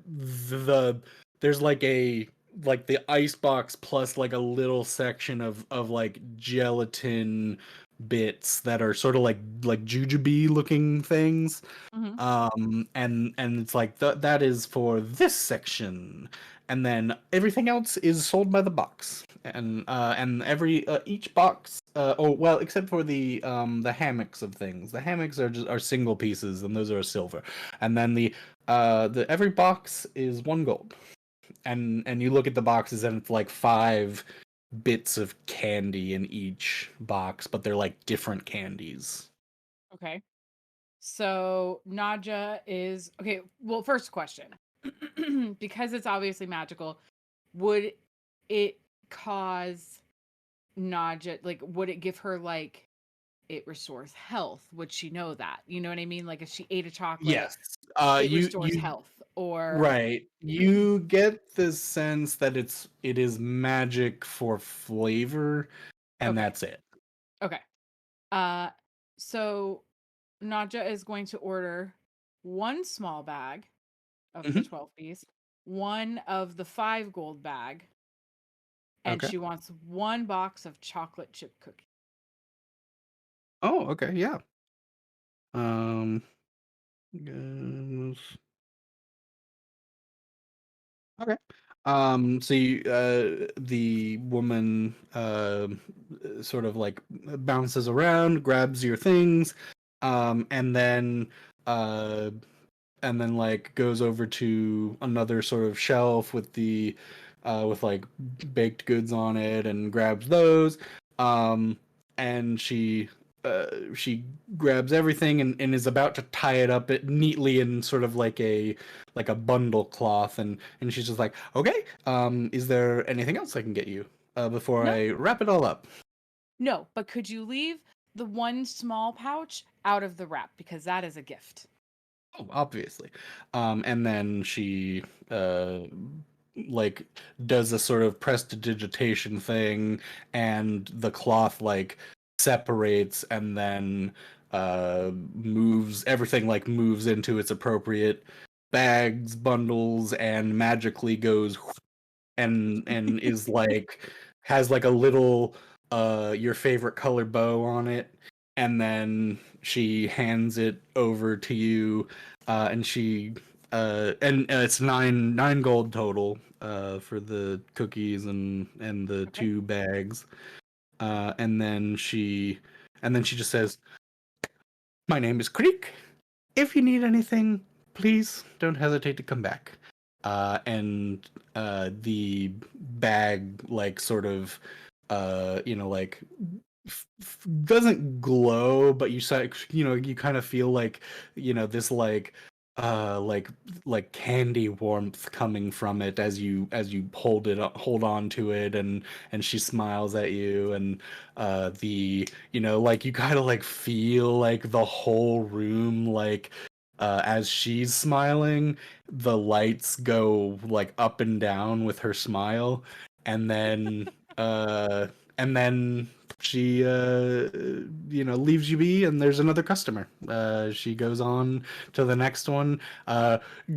there's like the ice box plus like a little section of like gelatin bits that are sort of like jujube looking things. And it's like that is for this section, and then everything else is sold by the box, and every each box, except for the hammocks of things. The hammocks are single pieces, and those are silver, and then the every box is 1 gold, and you look at the boxes, and it's like 5 bits of candy in each box, but they're like different candies. Okay. So Naja is okay. Well, first question, because it's obviously magical, would it cause Naja, like, would it give her like it restores health? Would she know that? You know what I mean? Like, if she ate a chocolate, Yes. it You restores health, or right. You get the sense that it is magic for flavor, and Okay. that's it. Okay. So Naja is going to order 1 small bag of the 12 piece, 1 of the 5 gold bag, and Okay. she wants 1 box of chocolate chip cookies. Oh, okay, yeah. Yes. Okay. So the woman sort of like bounces around, grabs your things, and then like goes over to another sort of shelf with the with like baked goods on it and grabs those. And she grabs everything and is about to tie it up neatly in sort of like a bundle cloth, and she's just like, okay, is there anything else I can get you before No. I wrap it all up? No, but could you leave the one small pouch out of the wrap, because that is a gift. Oh, obviously. And then she like does a sort of prestidigitation thing, and the cloth like separates, and then moves everything, like moves into its appropriate bags, bundles, and magically goes and is like, has like a little your favorite color bow on it, and then she hands it over to you, and she and it's nine gold total for the cookies and the Okay. 2 bags, and then she just says, "My name is Creek. If you need anything, please don't hesitate to come back." And the bag, like, sort of, like, doesn't glow, but you kind of feel like, this like candy warmth coming from it as you hold on to it, and she smiles at you, and like, you kind of like feel like the whole room, like, as she's smiling, the lights go like up and down with her smile, and then uh and then she leaves you be, and there's another customer. She goes on to the next one,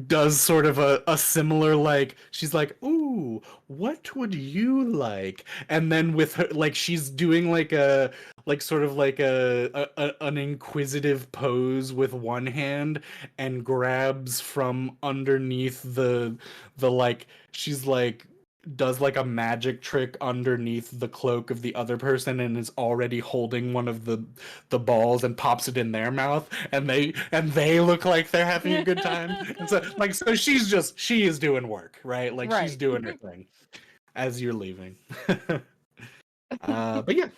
does sort of a similar, like, she's like, "Ooh, what would you like?" And then with her, like, she's doing like a, like, sort of like an inquisitive pose with one hand, and grabs from underneath the like, she's like, does like a magic trick underneath the cloak of the other person, and is already holding one of the balls, and pops it in their mouth, and they look like they're having a good time. And so, like, so she is doing work, right? Like, she's Right. doing her thing as you're leaving. But yeah,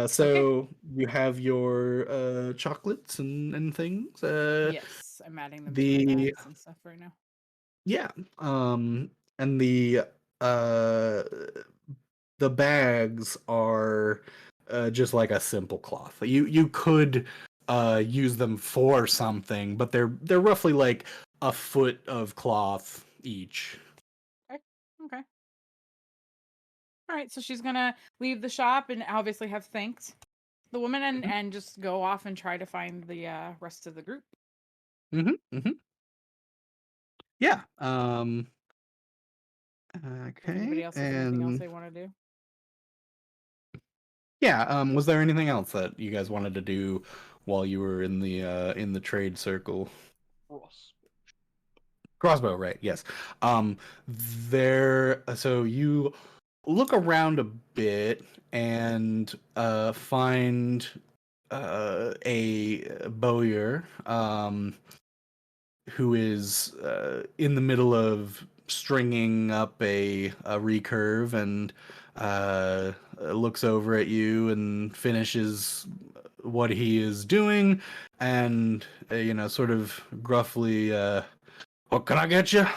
so you have your chocolates and things. Yes, I'm adding them to my The bags and stuff right now. Yeah, and uh the bags are just like a simple cloth. You could use them for something, but they're roughly like a foot of cloth each. Okay. All right, so she's gonna leave the shop and obviously have thanked the woman, and just go off and try to find the rest of the group. Yeah. If Okay. anybody else has anything else they want to do. Yeah. Was there anything else that you guys wanted to do while you were in the trade circle? Crossbow, right? Yes. So you look around a bit and find a bowyer who is in the middle of stringing up a recurve, and looks over at you and finishes what he is doing, and sort of gruffly, "What can I get you?"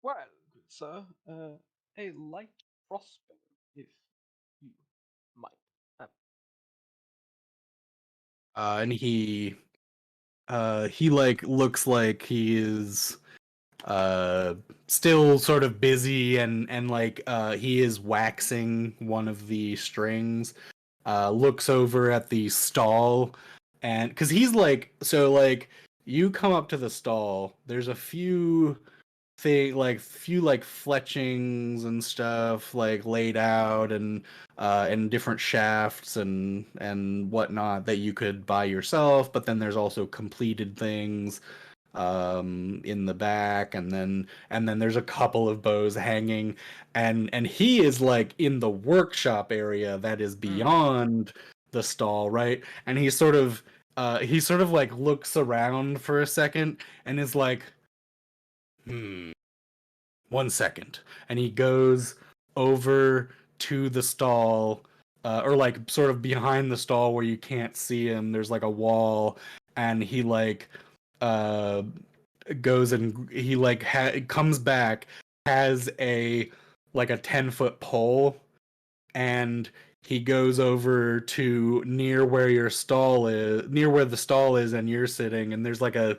Well, good sir, a light crossbow, if you might have. And he like looks like he is still sort of busy, and like he is waxing one of the strings, looks over at the stall, and because he's like, so like, you come up to the stall, there's a few fletchings and stuff like laid out, and different shafts and whatnot that you could buy yourself, but then there's also completed things in the back, and then there's a couple of bows hanging, and he is like in the workshop area that is beyond the stall, right? And he's sort of he sort of like looks around for a second and is like, 1 second, and he goes over to the stall, or like sort of behind the stall where you can't see him. There's like a wall, and he like uh goes and he like comes back, has a like a 10-foot pole, and he goes over to near where your stall is, near where the stall is, and you're sitting, and there's like a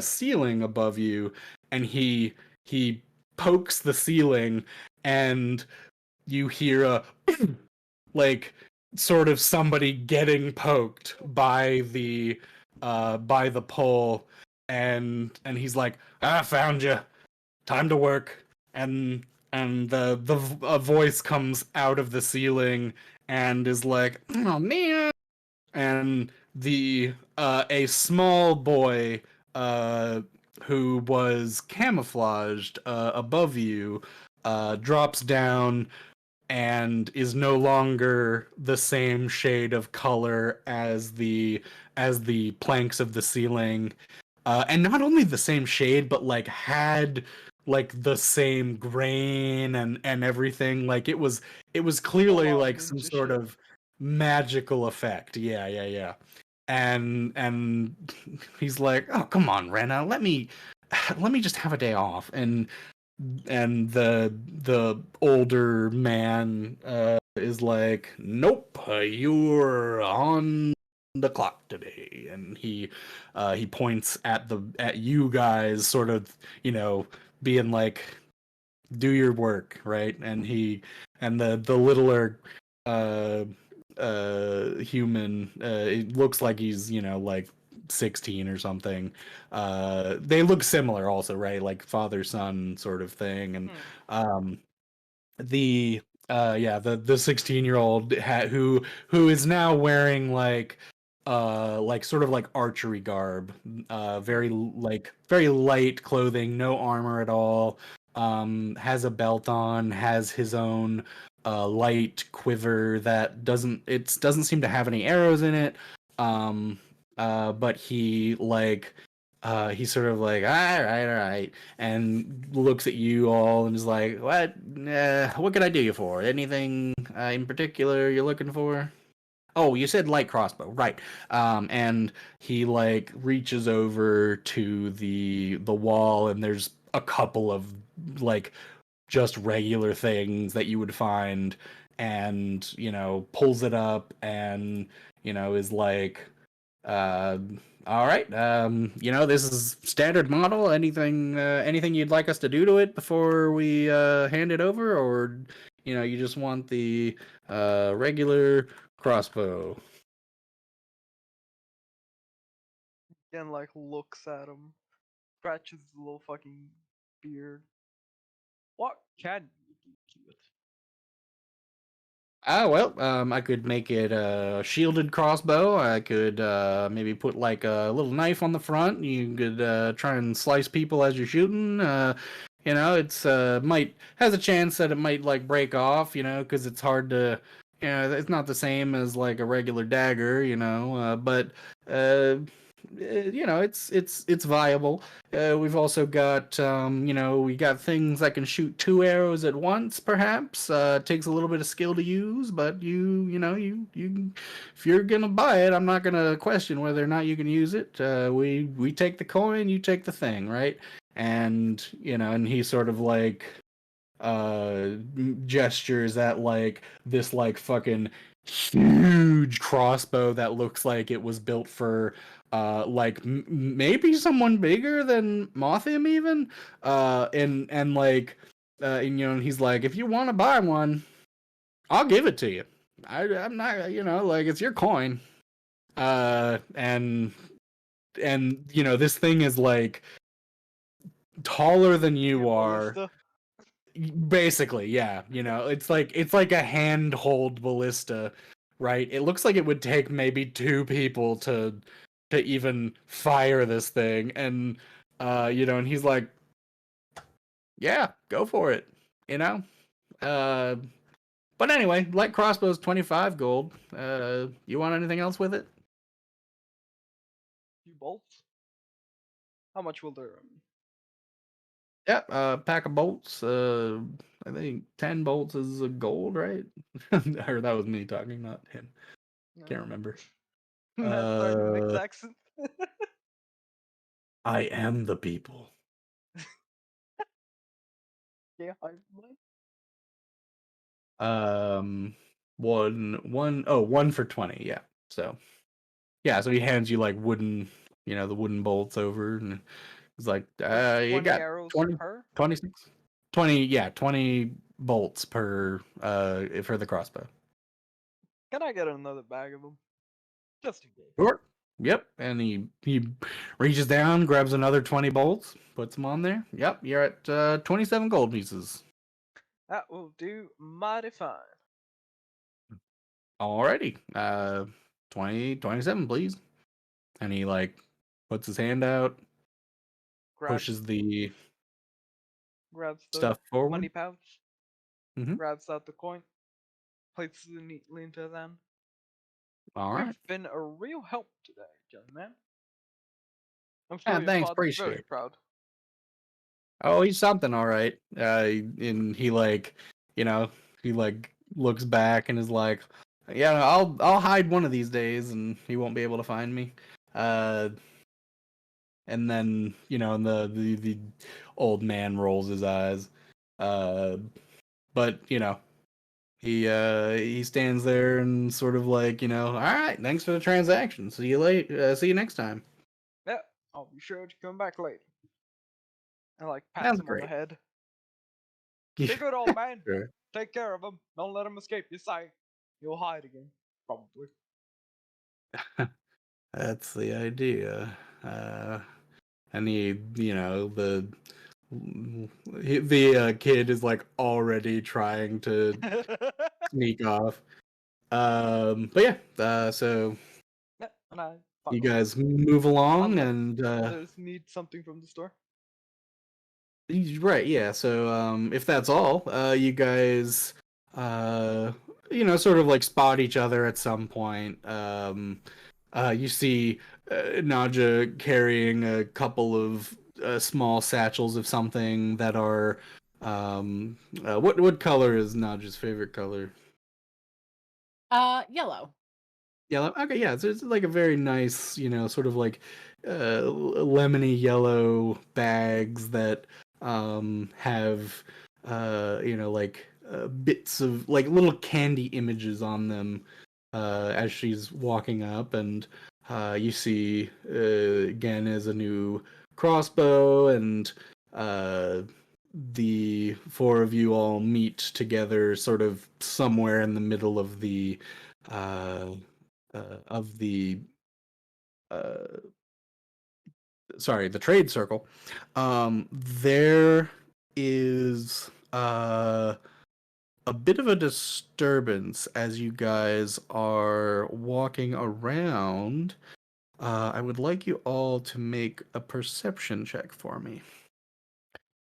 ceiling above you, and he pokes the ceiling, and you hear a like sort of somebody getting poked by the pole, and he's like, "I found you. Time to work." And a voice comes out of the ceiling and is like, "Oh man!" And the a small boy who was camouflaged above you drops down and is no longer the same shade of color as the planks of the ceiling, and not only the same shade, but like had like the same grain and everything. Like it was clearly Full-on like some ninja sort shit. of magical effect. Yeah. And he's like, "Oh, come on, Rena, let me just have a day off." And the older man is like, "Nope, you're on the clock today." And he points at you guys, sort of, being like, "Do your work," right? And the littler uh human, it looks like he's, like 16 or something. They look similar also, right? Like father son sort of thing. And um the the 16-year-old who is now wearing like sort of like archery garb, very light clothing, no armor at all, has a belt on, has his own light quiver that doesn't seem to have any arrows in it. But he's sort of like, all right, and looks at you all and is like, what can I do you for? Anything in particular you're looking for? Oh, you said light crossbow, right? And he like reaches over to the wall, and there's a couple of like just regular things that you would find, and pulls it up, and is like, uh, all right, this is standard model. Anything you'd like us to do to it before we hand it over, or you just want the regular crossbow? Then like looks at him, scratches his little fucking beard. What can you do to it? Well, I could make it a shielded crossbow. I could maybe put like a little knife on the front. You could try and slice people as you're shooting. It's might has a chance that it might like break off. Because it's hard to, it's not the same as like a regular dagger. But it's viable. We've also got, we got things that can shoot 2 arrows at once. Perhaps it takes a little bit of skill to use, but you if you're gonna buy it, I'm not gonna question whether or not you can use it. We take the coin, you take the thing, right? And and he sort of like gestures at like this like fucking huge crossbow that looks like it was built for like maybe someone bigger than Mothim even, and like and he's like, "If you want to buy one, I'll give it to you. I'm not, like, it's your coin." And this thing is like taller than you Your are. ballista? Basically, yeah. It's like a handhold ballista, right? It looks like it would take maybe 2 people to even fire this thing, and and he's like, "Yeah, go for it." You know. But anyway, light crossbow's 25 gold. You want anything else with it? bolts. How much will there? Yeah, pack of bolts. I think 10 bolts is a gold, right? Or that was me talking, not him. Can't remember. Matt starting mixed Uh, accent. I am the people. Yeah, hive mind. One for 20. Yeah. So so he hands you like wooden, the wooden bolts over, and he's like, That's you 20 got arrows 20, per. 26, 20, yeah, 20 bolts per for the crossbow. Can I get another bag of them? Just in case. Sure. Yep. And he reaches down, grabs another 20 bolts, puts them on there. Yep. You're at 27 gold pieces. That will do mighty fine. Alrighty. 27, please. And he like puts his hand out, Grabs, pushes the grabs the stuff forward. money pouch. Mhm. Grabs out the coin. Places it neatly into his hand. All right. You've been a real help today, young man. I'm sure Yeah, your thanks. father's Appreciate very it. proud. Oh, he's something, all right. And he like, he like looks back and is like, yeah, I'll hide one of these days, and he won't be able to find me. And then and the old man rolls his eyes. But he stands there and sort of like, all right, thanks for the transaction. See you later. See you next time. Yeah, I'll be sure to come back later. And like pats Sounds him on the great. head. Be good, old man. Sure. Take care of him. Don't let him escape your sight. He'll hide again, probably. That's the idea. And the kid is like already trying to sneak off. But yeah, so Yeah, and I you follow. guys move along, Unless and others need something from the store. right, yeah. So if that's all, you guys sort of like spot each other at some point. You see Naja carrying a couple of small satchels of something that are what color is Naja's favorite color? Yellow. Yellow. Okay, yeah. So it's like a very nice, sort of like lemony yellow bags that have like bits of like little candy images on them as she's walking up, and you see again as a new crossbow, and the four of you all meet together sort of somewhere in the middle of the uh, the the trade circle. There is a bit of a disturbance as you guys are walking around. I would like you all to make a perception check for me.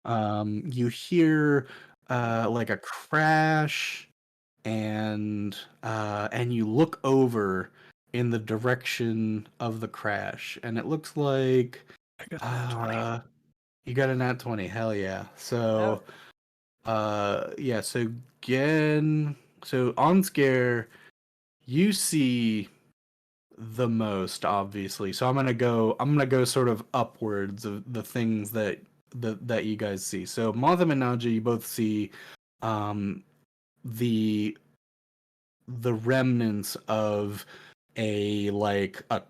You hear like a crash, and you look over in the direction of the crash, and it looks like I got a nat 20. you got a nat 20. Hell yeah. So Oh, so again, so on scare you see the most, obviously. So I'm gonna go sort of upwards of the things that you guys see. So Motham and Naja, you both see um the remnants of a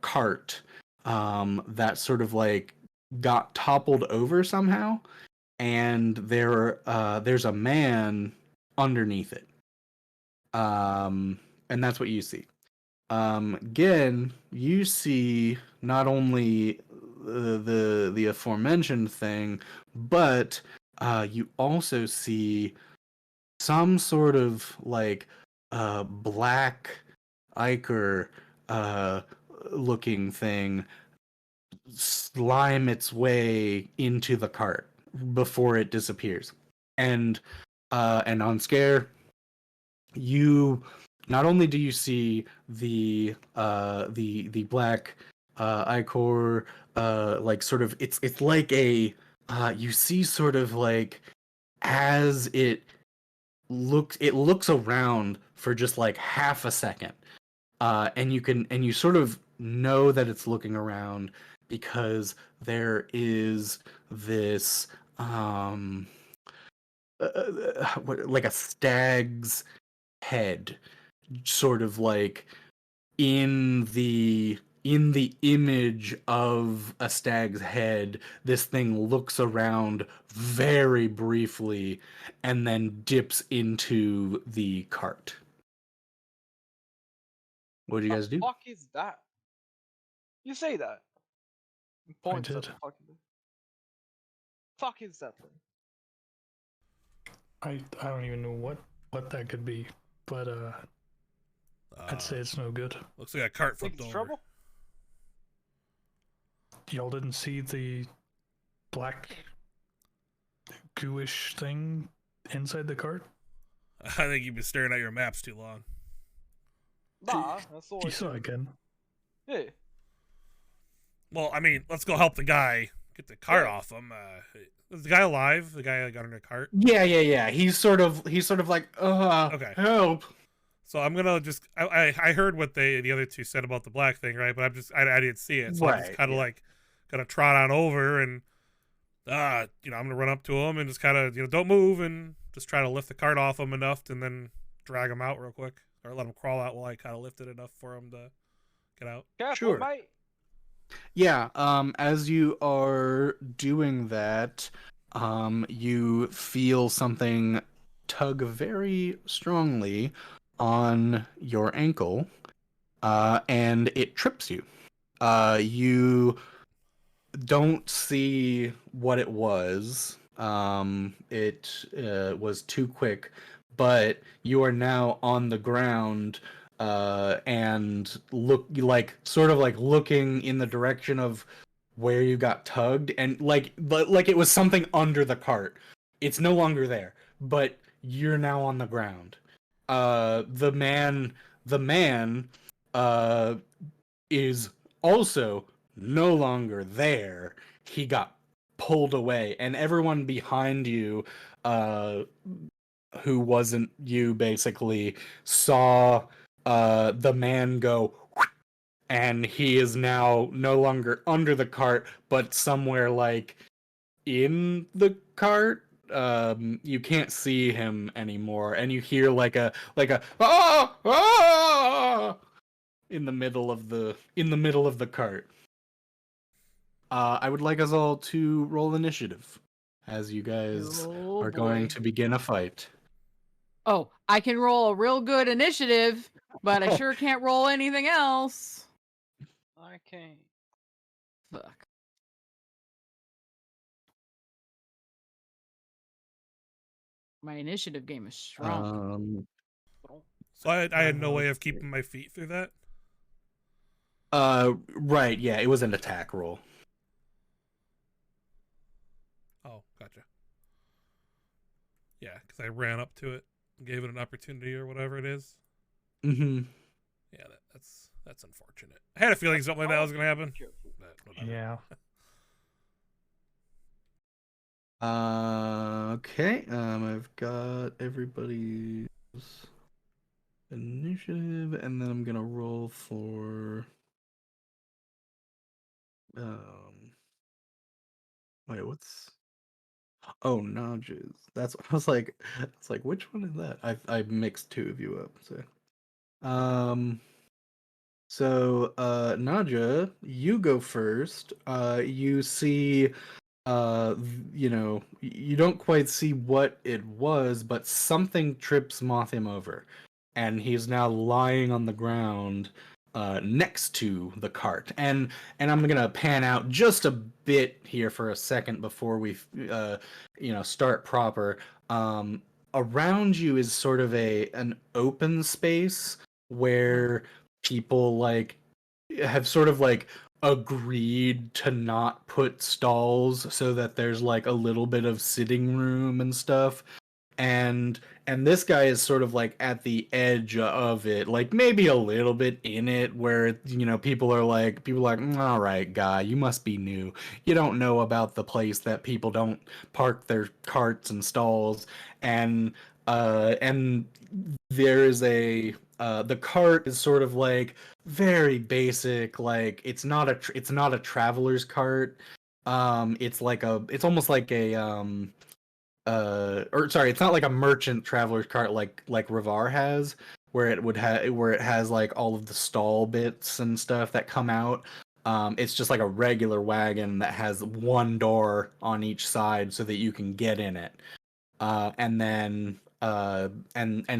cart that sort of like got toppled over somehow, and there's a man underneath it. And that's what you see. Again, you see not only the aforementioned thing, but you also see some sort of like black ichor looking thing slime its way into the cart before it disappears. And on scare, you not only do you see the black Icor, like sort of, it's like a, you see sort of like as it looks around for just like half a second, and you sort of know that it's looking around because there is this like a stag's head, sort of like in the image of a stag's head. This thing looks around very briefly and then dips into the cart. What do you guys do? Fuck is that? You say that. He points at did. the fucking. Fuck is that thing? I don't even know what that could be, but I'd say it's no good. Looks like a cart Think flipped it's over. trouble? Y'all didn't see the black gooish thing inside the cart? I think you've been staring at your maps too long. Nah, that's all. You saw it again. Yeah. Well, I mean, let's go help the guy get the cart Yeah. off him. Is the guy alive? The guy that got in the cart? Yeah. He's sort of like, Okay. help. So I'm gonna just I heard what the other two said about the black thing, right? But I didn't see it, so I'm just Right, kind of yeah. like gonna trot on over and I'm gonna run up to him and just kind of don't move and just try to lift the cart off him enough and then drag him out real quick or let him crawl out while I kind of lift it enough for him to get out. Careful, Sure. mate. Yeah, as you are doing that, you feel something tug very strongly on your ankle, and it trips you. You don't see what it was. It was too quick, but you are now on the ground, and sort of like looking in the direction of where you got tugged, and like it was something under the cart. It's no longer there, but you're now on the ground. The man is also no longer there. He got pulled away, and everyone behind you, who wasn't you, basically saw the man go, and he is now no longer under the cart, but somewhere like in the cart. You can't see him anymore, and you hear like a ah in the middle of the cart. I would like us all to roll initiative as you guys Oh, are going boy. to begin a fight. Oh, I can roll a real good initiative, but I sure can't roll anything else. I can't. Fuck. My initiative game is strong. So I had no way of keeping my feet through that. Right, yeah, it was an attack roll. Oh, gotcha. Yeah, because I ran up to it, and gave it an opportunity or whatever it is. Mm-hmm. Yeah, that's unfortunate. I had a feeling something like that was gonna happen. But whatever. Yeah. Okay. I've got everybody's initiative, and then I'm gonna roll for. Wait, what's? Oh, Nodges. That's. I was like, which one is that? I mixed two of you up. So, Nadja, you go first. You see, you don't quite see what it was, but something trips Mothim over, and he's now lying on the ground, next to the cart. And I'm gonna pan out just a bit here for a second before we, start proper. Around you is sort of an open space where people like have sort of like agreed to not put stalls so that there's like a little bit of sitting room and stuff, and and this guy is sort of like at the edge of it, like maybe a little bit in it, where people are like, all right, guy, you must be new. You don't know about the place that people don't park their carts and stalls, and there is the cart is sort of like very basic, like it's not a traveler's cart. It's almost like a or sorry, it's not like a merchant traveler's cart like Ravar has, where it has like all of the stall bits and stuff that come out. It's just like a regular wagon that has one door on each side so that you can get in it. And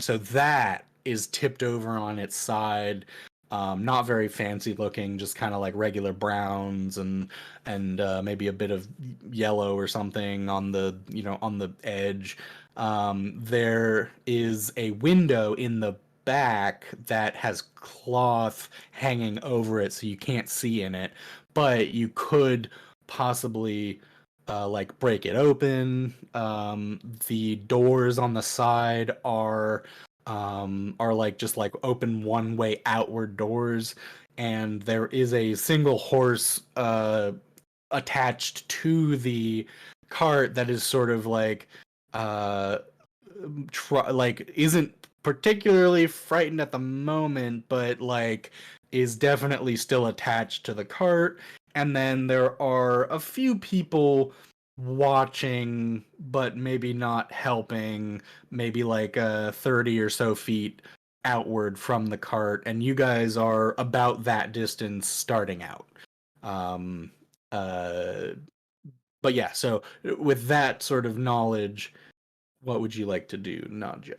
so that is tipped over on its side, not very fancy looking, just kind of like regular browns and maybe a bit of yellow or something on the edge. There is a window in the back that has cloth hanging over it, so you can't see in it, but you could possibly like break it open. The doors on the side are like just like open one way outward doors, and there is a single horse attached to the cart that is sort of like isn't particularly frightened at the moment, but like is definitely still attached to the cart. And then there are a few people watching, but maybe not helping, maybe like 30 or so feet outward from the cart, and you guys are about that distance starting out. Um, uh, but yeah, so with that sort of knowledge, what would you like to do, Nadja?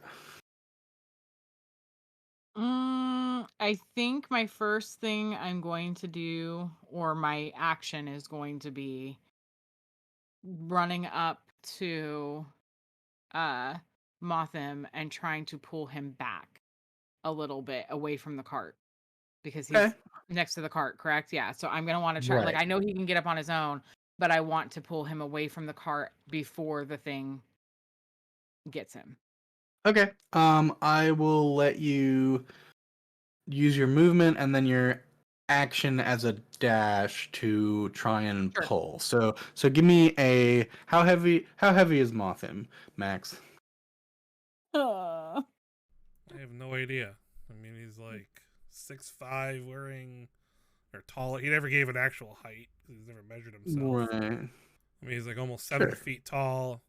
I think my first thing I'm going to do, or my action, is going to be running up to Motham and trying to pull him back a little bit away from the cart, because he's Okay. next to the cart, correct? Yeah. So I'm gonna want to try. Like, Right. I know he can get up on his own, but I want to pull him away from the cart before the thing gets him. Okay. I will let you use your movement and then your action as a dash to try and Sure. pull. So give me a how heavy is Mothim, Max? I have no idea. I mean, he's like 6'5", wearing or taller. He never gave an actual height because he's never measured himself. Right. I mean, he's like almost 7 Sure. feet tall,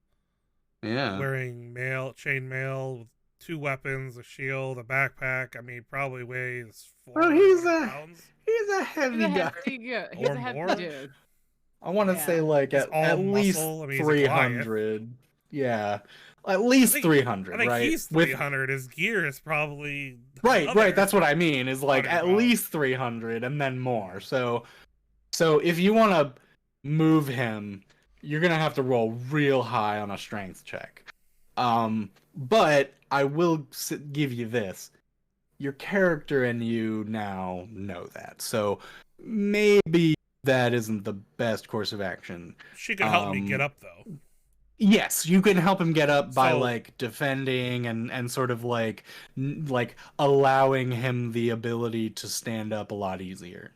Yeah. wearing chain mail with 2 weapons, a shield, a backpack. I mean, he probably weighs 400 pounds. He's a heavy He's a guy. hefty dude. He's Or a hefty more? dude. I want to Yeah. say like He's all at least muscle. I mean, he's a Goliath. 300. Yeah. At least 300, I think right? he's 300. His gear is probably Right. That's what I mean. Is like 100 at pounds. least 300 and then more. So if you want to move him, you're gonna have to roll real high on a strength check. But I will give you this: your character and you now know that. So maybe that isn't the best course of action. She could help me get up, though. Yes, you can help him get up by So- like defending and sort of like allowing him the ability to stand up a lot easier.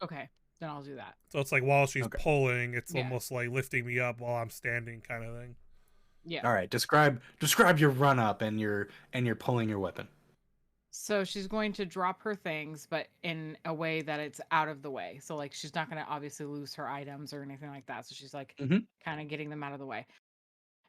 Okay, then I'll do that. So it's like while she's Okay. pulling, it's Yeah. almost like lifting me up while I'm standing, kind of thing. Yeah. All right, describe your run up and you're pulling your weapon. So she's going to drop her things, but in a way that it's out of the way. So like she's not going to obviously lose her items or anything like that. So she's like Mhm. kind of getting them out of the way.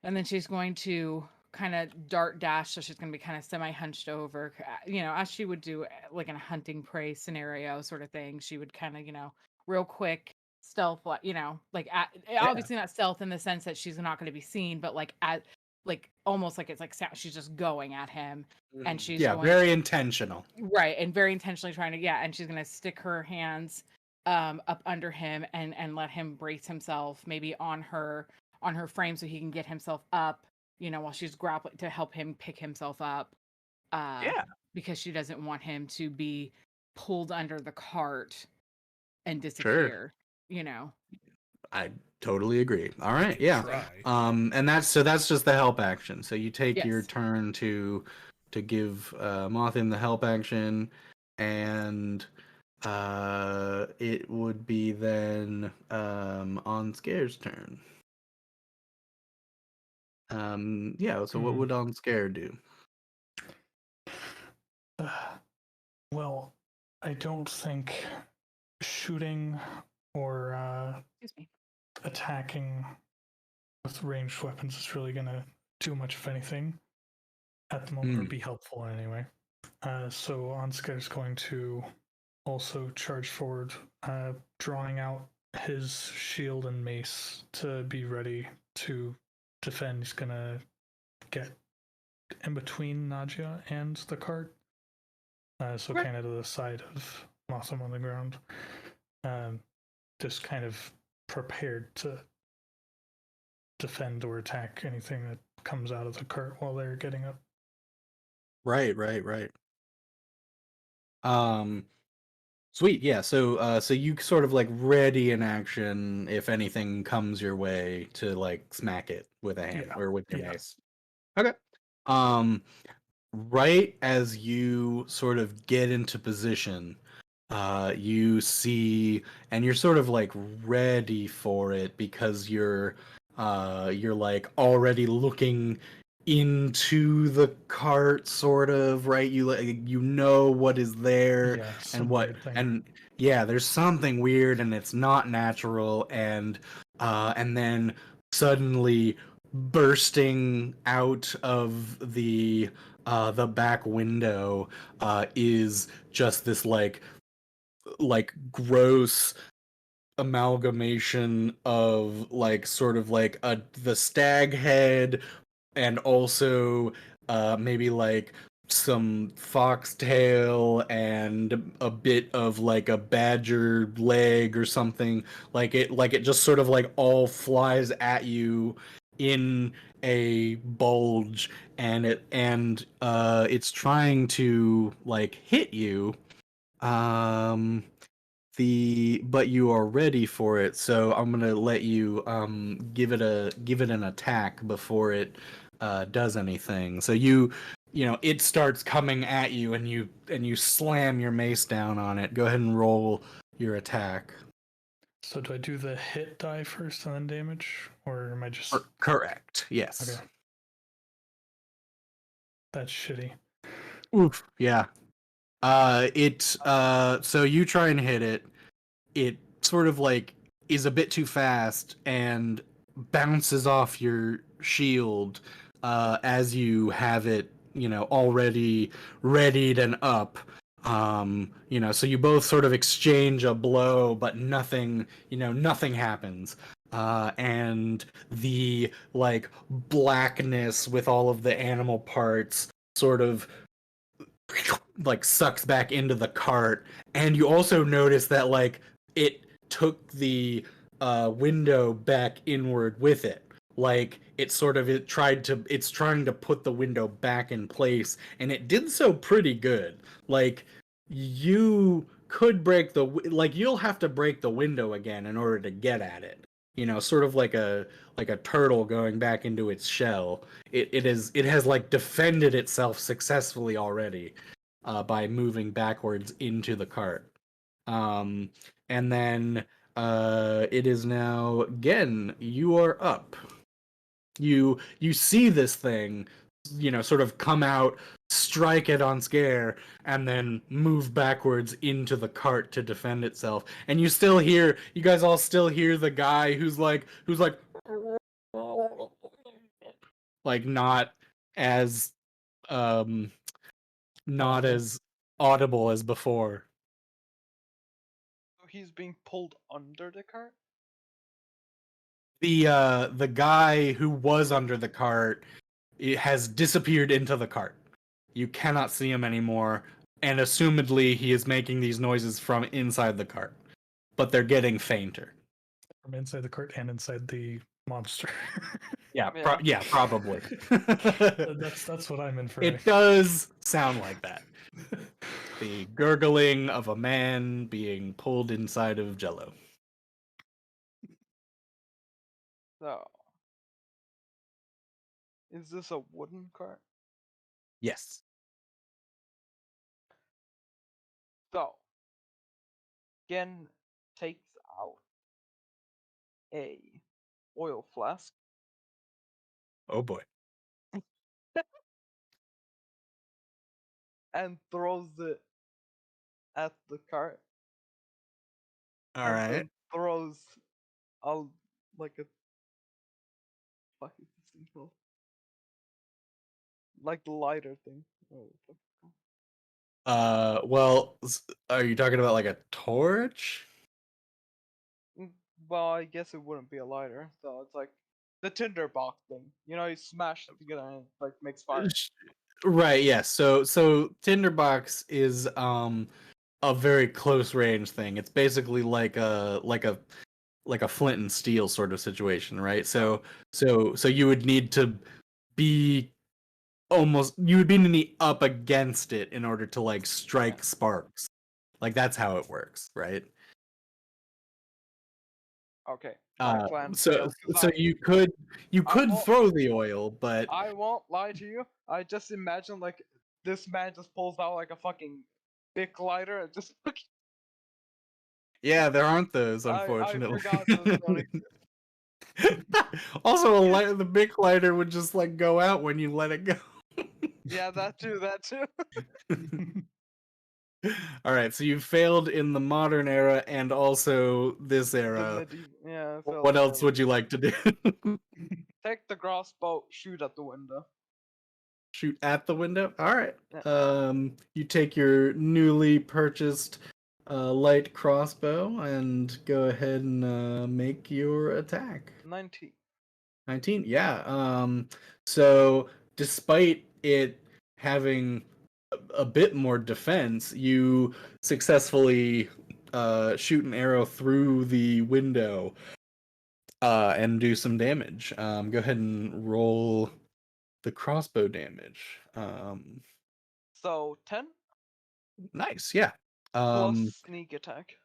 And then she's going to kind of dart dash. So she's going to be kind of semi hunched over, as she would do like in a hunting prey scenario sort of thing. She would kind of, real quick stealth, obviously not stealth in the sense that she's not going to be seen, but like almost like it's like she's just going at him, and she's going very intentional. right, and very intentionally trying to, and she's gonna stick her hands up under him and let him brace himself maybe on her frame so he can get himself up, while she's grappling to help him pick himself up, because she doesn't want him to be pulled under the cart and disappear. I totally agree. All right, yeah. Try. And that's just the help action. So you take your Yes. turn to give Mothin the help action, and it would be then on Scare's turn. Yeah. So what would on Scare do? Well, I don't think shooting or Excuse me. attacking with ranged weapons is really going to do much of anything at the moment, or be helpful anyway. So Onskar is going to also charge forward, drawing out his shield and mace to be ready to defend. He's going to get in between Nadia and the cart. So kind of to the side of Motham on the ground. Just kind of prepared to defend or attack anything that comes out of the cart while they're getting up. Right. Sweet. Yeah. So you sort of like ready in action if anything comes your way to like smack it with a hand or with your mace. Okay. Right as you sort of get into position, you see, and you're sort of like ready for it because you're like already looking into the cart, sort of, right? You know what is there, Yeah, and what, and yeah, there's something weird and it's not natural, and then suddenly bursting out of the back window is just this like gross amalgamation of like sort of like the stag head, and also maybe like some foxtail and a bit of like a badger leg or something. Like it just sort of like all flies at you in a bulge, and it's trying to like hit you. But you are ready for it, so I'm gonna let you give it an attack before it does anything. So you know it starts coming at you, and you slam your mace down on it. Go ahead and roll your attack. So do I do the hit die first and then damage, or am I just correct? Yes. Okay. That's shitty. Oof. Yeah. So you try and hit it. It sort of like is a bit too fast and bounces off your shield as you have it, already readied and up. So you both sort of exchange a blow, but nothing happens. And the like blackness with all of the animal parts sort of like sucks back into the cart, and you also notice that like it took the window back inward with it. Like it's trying to put the window back in place, and it did so pretty good. Like you could you'll have to break the window again in order to get at it. Sort of like a turtle going back into its shell. It has like defended itself successfully already by moving backwards into the cart. And then it is now again, you are up. You see this thing, sort of come out, strike it on Scare, and then move backwards into the cart to defend itself. And you guys all still hear the guy who's like not as not as audible as before. So he's being pulled under the cart? The guy who was under the cart has disappeared into the cart. You cannot see him anymore, and assumedly he is making these noises from inside the cart, but they're getting fainter. From inside the cart and inside the monster. Yeah, probably. That's what I'm in for. It does sound like that. The gurgling of a man being pulled inside of Jello. So, is this a wooden cart? Yes. So, Gen takes out a oil flask Oh boy. and throws it at the cart, All and right. then throws a like a fuck is this thing called? Like the lighter thing. Oh, fuck it's called. Well, are you talking about like a torch? Well, I guess it wouldn't be a lighter, so it's like the tinder box thing. You know, you smash it together and it like makes fire. Right, yes. So tinderbox is a very close range thing. It's basically like a flint and steel sort of situation, right? So you would need to be you would be needing up against it in order to like strike sparks. Like that's how it works, right? Okay, my plan failed. 'Cause So you could won't- throw the oil, but I won't lie to you. I just imagine like this man just pulls out like a fucking big lighter and just fucking. yeah, there aren't those, I unfortunately. forgot those don't exist. Also, the big lighter would just like go out when you let it go. Yeah, that too. That too. All right, so you failed in the modern era and also this The era. medieval. Yeah. I failed What in else everything. would you like to do? Take the crossbow, shoot at the window. Shoot at the window. All right. Yeah. You take your newly purchased light crossbow and go ahead and make your attack. 19. 19. Yeah. So despite it having a bit more defense, you successfully shoot an arrow through the window and do some damage. Go ahead and roll the crossbow damage. So 10 Nice, yeah. plus sneak attack.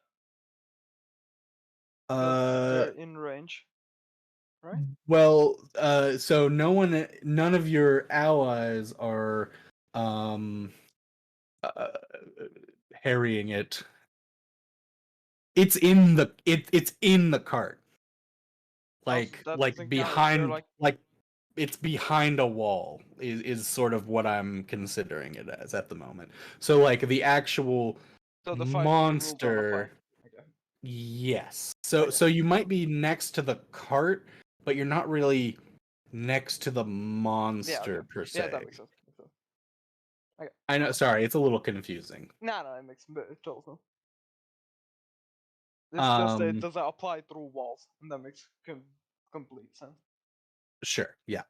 They're in range, right? Well, so none of your allies are uh, harrying it. It's in the cart. Like that doesn't count if they're, behind like it's behind a wall is sort of what I'm considering it as at the moment. So like the actual so the fight is ruled on a monster. fight. Okay. Yes. So Okay. so you might be next to the cart, but you're not really next to the monster per se. Yeah, that makes sense. Okay. I know. Sorry, it's a little confusing. No, it makes total sense. It's just it doesn't apply through walls, and that makes complete sense. Sure. Yeah.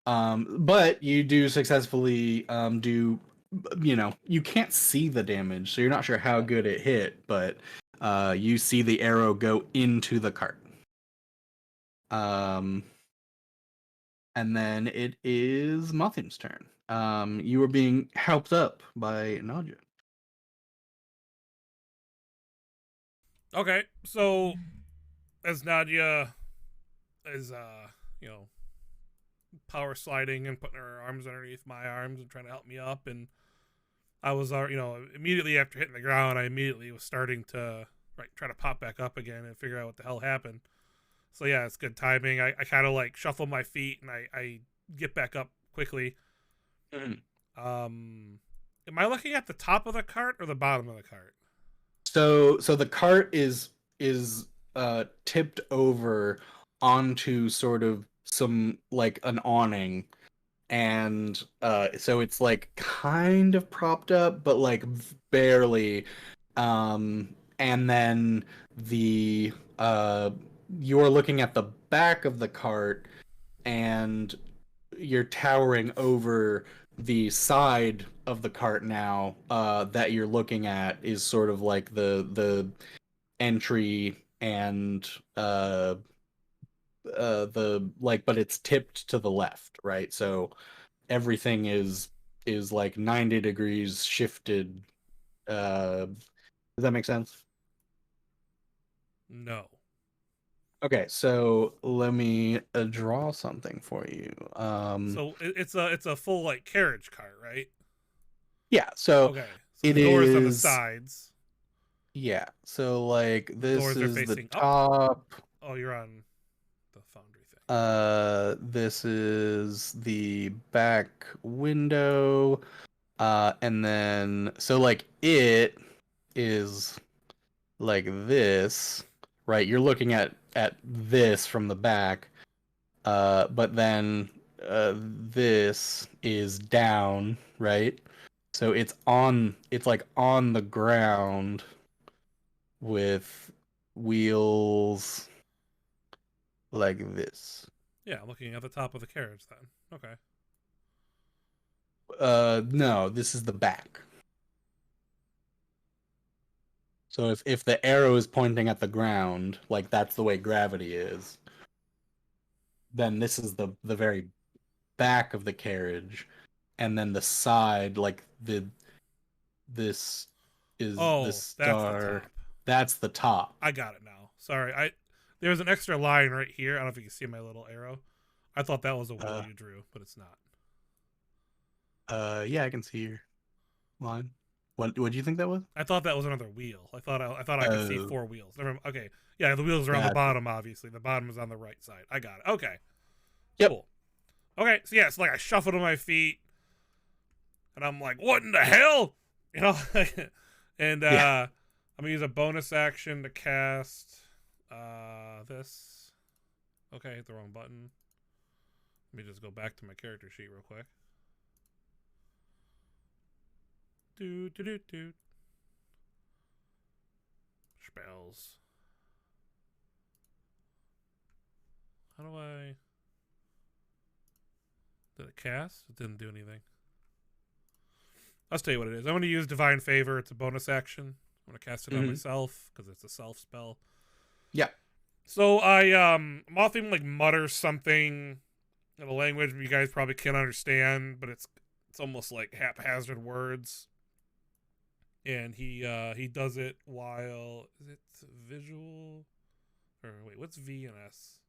But you do successfully do. You can't see the damage, so you're not sure how good it hit, but you see the arrow go into the cart. And then it is Muffin's turn. You are being helped up by Nadia. Okay, so as Nadia is power sliding and putting her arms underneath my arms and trying to help me up, and I was immediately after hitting the ground, I immediately was starting to try to pop back up again and figure out what the hell happened. So yeah, it's good timing. I kind of like shuffle my feet and I get back up quickly. Mm-hmm. Am I looking at the top of the cart or the bottom of the cart? So the cart is tipped over onto sort of some like an awning, and so it's like kind of propped up, but like barely. And then you're looking at the back of the cart, and you're towering over the side of the cart now that you're looking at is sort of like the entry and the like, but it's tipped to the left, right? So everything is like 90 degrees shifted. Does that make sense? No. Okay, so let me draw something for you. So it's a full like carriage cart, right? Yeah, so Okay. So it the doors on the is. sides. Yeah, so like The this doors are is the facing up. top. Oh, you're on the foundry thing. This is the back window. And then so like it is like this, right? You're looking at this from the back. But then this is down, right? So it's like on the ground with wheels like this. Yeah, looking at the top of the carriage then. Okay. No, this is the back. So if the arrow is pointing at the ground, like that's the way gravity is, then this is the very back of the carriage, and then the side, like this is the Oh, that's the star. top. That's the top. I got it now. Sorry, there's an extra line right here. I don't know if you can see my little arrow. I thought that was a wheel you drew, but it's not. Yeah, I can see your line. What do you think that was? I thought that was another wheel. I thought I could see Oh. 4 wheels. Okay. Yeah, the wheels are on the Gotcha. bottom, obviously. The bottom is on the right side. I got it. Okay. Yep. Cool. Okay, so yeah, it's like I shuffle to my feet and I'm like, what in the hell? You know? And Yeah. I'm gonna use a bonus action to cast this. Okay, hit the wrong button. Let me just go back to my character sheet real quick. Do. Spells. How do I... Did it cast? It didn't do anything. I'll tell you what it is. I'm going to use Divine Favor. It's a bonus action. I'm going to cast it on myself because it's a self spell. Yeah. So I'm often like mutter something in a language you guys probably can't understand, but it's almost like haphazard words. And he does it while is it visual or wait, what's V and S?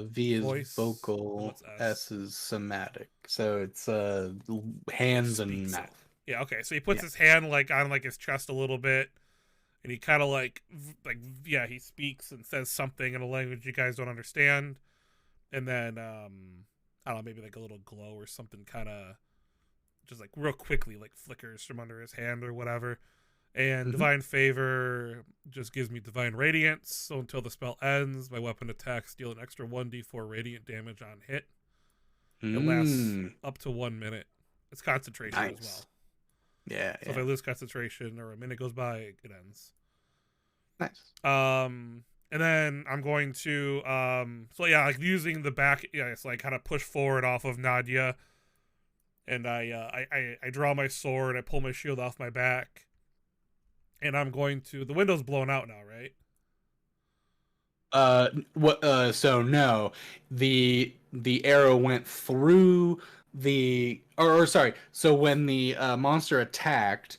V is Voice. vocal, What's S? S is somatic. So it's hands and Speaks it. mouth. Yeah, okay. So he puts his hand like on like his chest a little bit, and he kind of like he speaks and says something in a language you guys don't understand, and then I don't know, maybe like a little glow or something kind of just like real quickly like flickers from under his hand or whatever. And Divine Favor just gives me Divine Radiance, so until the spell ends, my weapon attacks deal an extra 1d4 radiant damage on hit. It lasts up to 1 minute. It's concentration as well. Yeah. So if I lose concentration or a minute goes by, it ends. Nice. And then I'm going to so yeah, like using the back, yeah, it's like kind of push forward off of Nadia, and I draw my sword, I pull my shield off my back, and I'm going to, the window's blown out now, right? So no, the arrow went through or sorry. So when the monster attacked,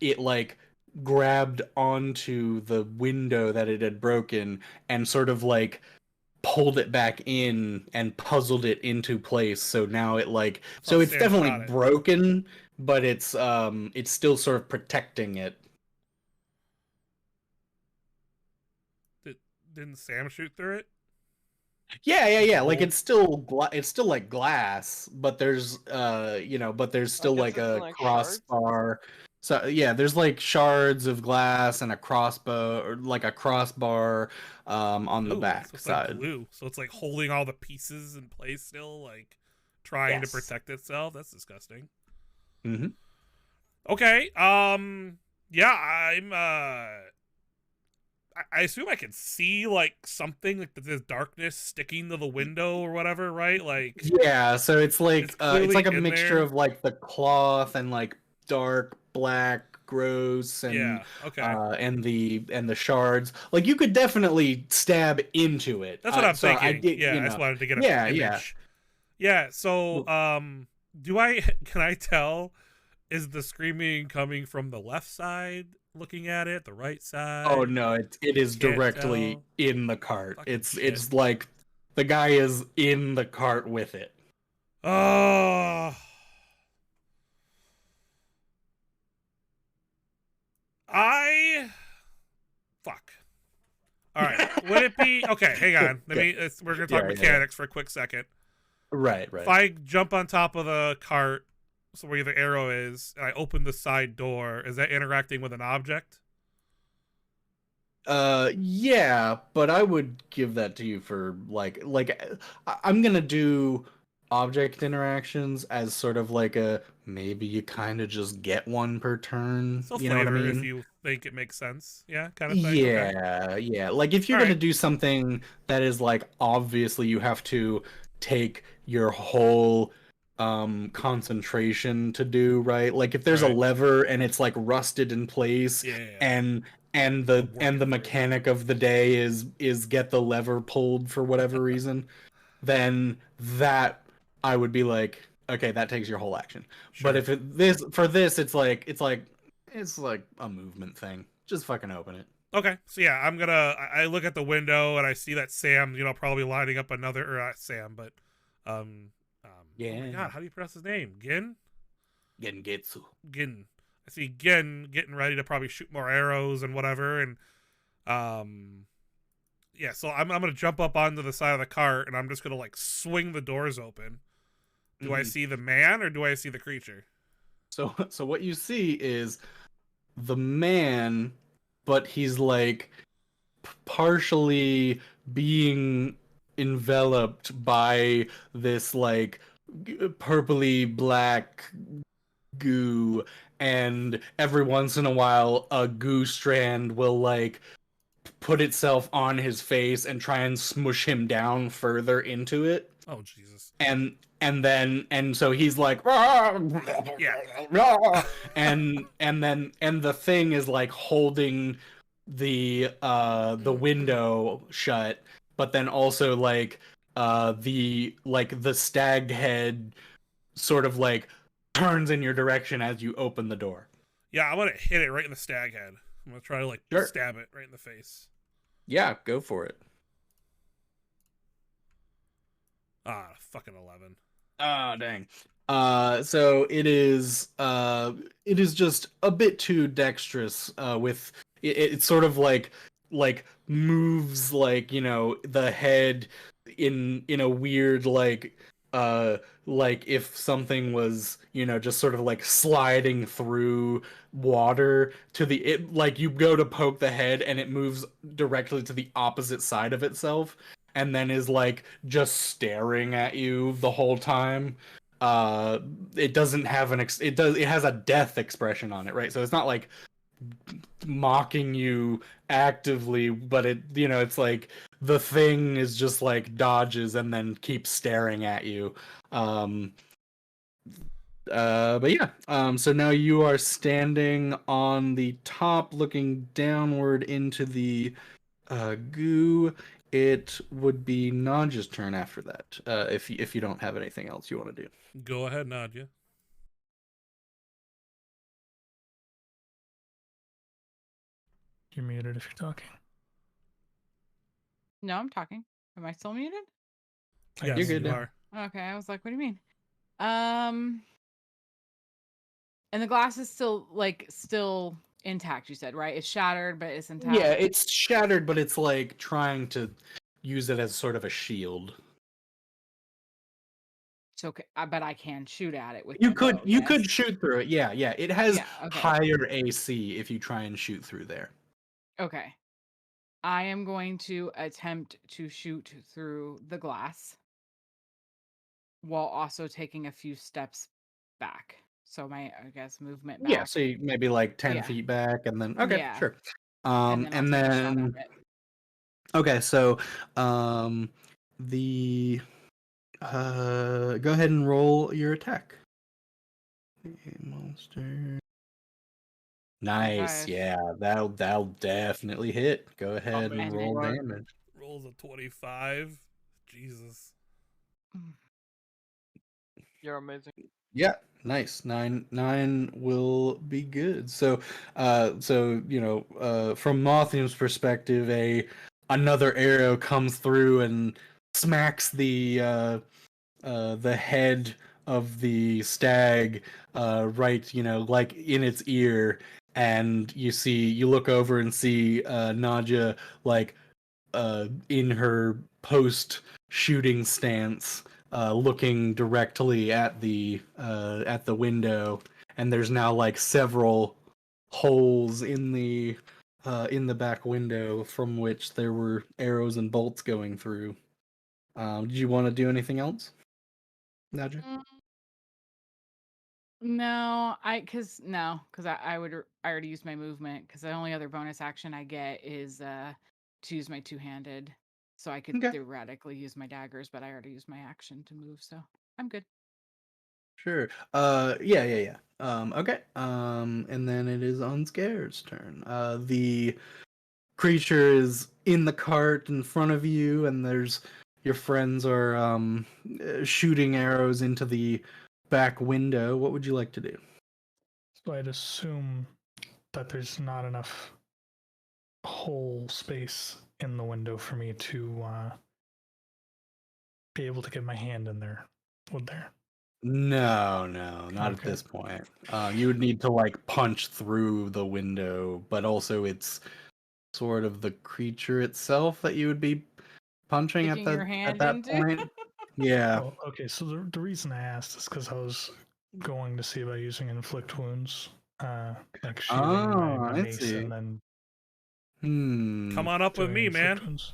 it like grabbed onto the window that it had broken and sort of like pulled it back in and puzzled it into place. So now it like, so it's definitely broken, but it's still sort of protecting it. Didn't Sam shoot through it? Yeah. Like it's still like glass, but there's there's still like a crossbar. Shards? So yeah, there's like shards of glass and a crossbow or like a crossbar on the back side. Like glue. So it's like holding all the pieces in place still, like trying to protect itself. That's disgusting. Okay. Yeah, I assume I can see like something like this darkness sticking to the window or whatever, right? Like yeah, so it's like a mixture of like the cloth and like dark black gross and and the shards. Like you could definitely stab into it. That's what I'm thinking. I just wanted to get a image. Yeah. So can I tell is the screaming coming from the left side, looking at it, the right side? Oh no, it is Can't directly tell. in the cart. Fucking It's shit. like the guy is in the cart with it. Oh. Fuck. All right. Would it be okay? Hang on. We're gonna talk mechanics for a quick second. Right. If I jump on top of the cart, so where the arrow is, and I open the side door, is that interacting with an object? Yeah, but I would give that to you for I'm gonna do object interactions as sort of like a maybe you kind of just get one per turn. So You know what I flavor, if mean? you think it makes sense. Yeah, kind of thing. Okay. Yeah. Like if you're All gonna right. do something that is like obviously you have to take your whole concentration to do, right? Like if there's a Right. lever and it's like rusted in place Yeah. and Working the through. mechanic of the day is get the lever pulled for whatever reason, then that I would be like, okay, that takes your whole action. Sure. But if it's like a movement thing. Just fucking open it. Okay, so yeah, I look at the window and I see that Sam, probably lining up another, or not Sam, but, Yeah. oh my god, how do you pronounce his name? Gin? Gengetsu. Gin. I see Gin getting ready to probably shoot more arrows and whatever, and, yeah, so I'm gonna jump up onto the side of the cart and I'm just gonna, like, swing the doors open. Do I see the man or do I see the creature? So what you see is the man, but he's like partially being enveloped by this like purpley black goo, and every once in a while a goo strand will like put itself on his face and try and smush him down further into it. Oh, Jesus. And so he's like Yeah. and the thing is like holding the window shut, but then also like the stag head sort of like turns in your direction as you open the door. Yeah, I want to hit it right in the stag head. I'm gonna try to like Sure. stab it right in the face. Yeah, go for it. Ah, fucking 11. Ah, dang. So it is just a bit too dexterous with it sort of like moves like, the head in a weird like if something was, just sort of like sliding through water to like you go to poke the head and it moves directly to the opposite side of itself and then is like just staring at you the whole time. It doesn't have it has a death expression on it, right? So it's not like mocking you actively, but it's like the thing is just like dodges and then keeps staring at you. But yeah, so now you are standing on the top looking downward into the goo. It would be Nadja's turn after that, if you don't have anything else you want to do. Go ahead, Nadja. You're muted if you're talking. No, I'm talking. Am I still muted? Yes, You're good you now. are. Okay, I was like, what do you mean? And the glass is still intact, you said, right? It's shattered, but it's intact. Yeah, it's shattered, but it's like trying to use it as sort of a shield. It's okay, but I can shoot at it with You my could bow, you yes? could shoot through it. Yeah. It has Yeah, okay. higher AC if you try and shoot through there. Okay. I am going to attempt to shoot through the glass while also taking a few steps back. So I guess, movement back. Yeah, so maybe like 10 Yeah. feet back and then okay, Yeah. sure. and then, I'll and take a shot then at it. okay, so the go ahead and roll your attack. Monster. Nice. 25. Yeah, that'll definitely hit. Go ahead and Amazing roll work. damage. Rolls a 25. Jesus. You're amazing. Yeah. Nice. Nine will be good. So from Mothium's perspective, another arrow comes through and smacks the head of the stag right, like in its ear, and you look over and see Nadia like in her post shooting stance, looking directly at the window, and there's now like several holes in the back window from which there were arrows and bolts going through. Did you want to do anything else, Nadja? Mm, No, I already used my movement because the only other bonus action I get is to use my two-handed. So I could Okay. theoretically use my daggers, but I already used my action to move, so I'm good. Sure. Yeah. Okay. And then it is Unscared's turn. The creature is in the cart in front of you, and your friends are shooting arrows into the back window. What would you like to do? So I'd assume that there's not enough hole space in the window for me to be able to get my hand in there. Would there? No, not at Okay. this point. You would need to like punch through the window, but also it's sort of the creature itself that you would be punching Sticking your at hand that into. point. Yeah. Oh, okay. So the reason I asked is because I was going to see about using inflict wounds, like shielding my I mace, see. and then Come on up with doing me, inflict man. wounds.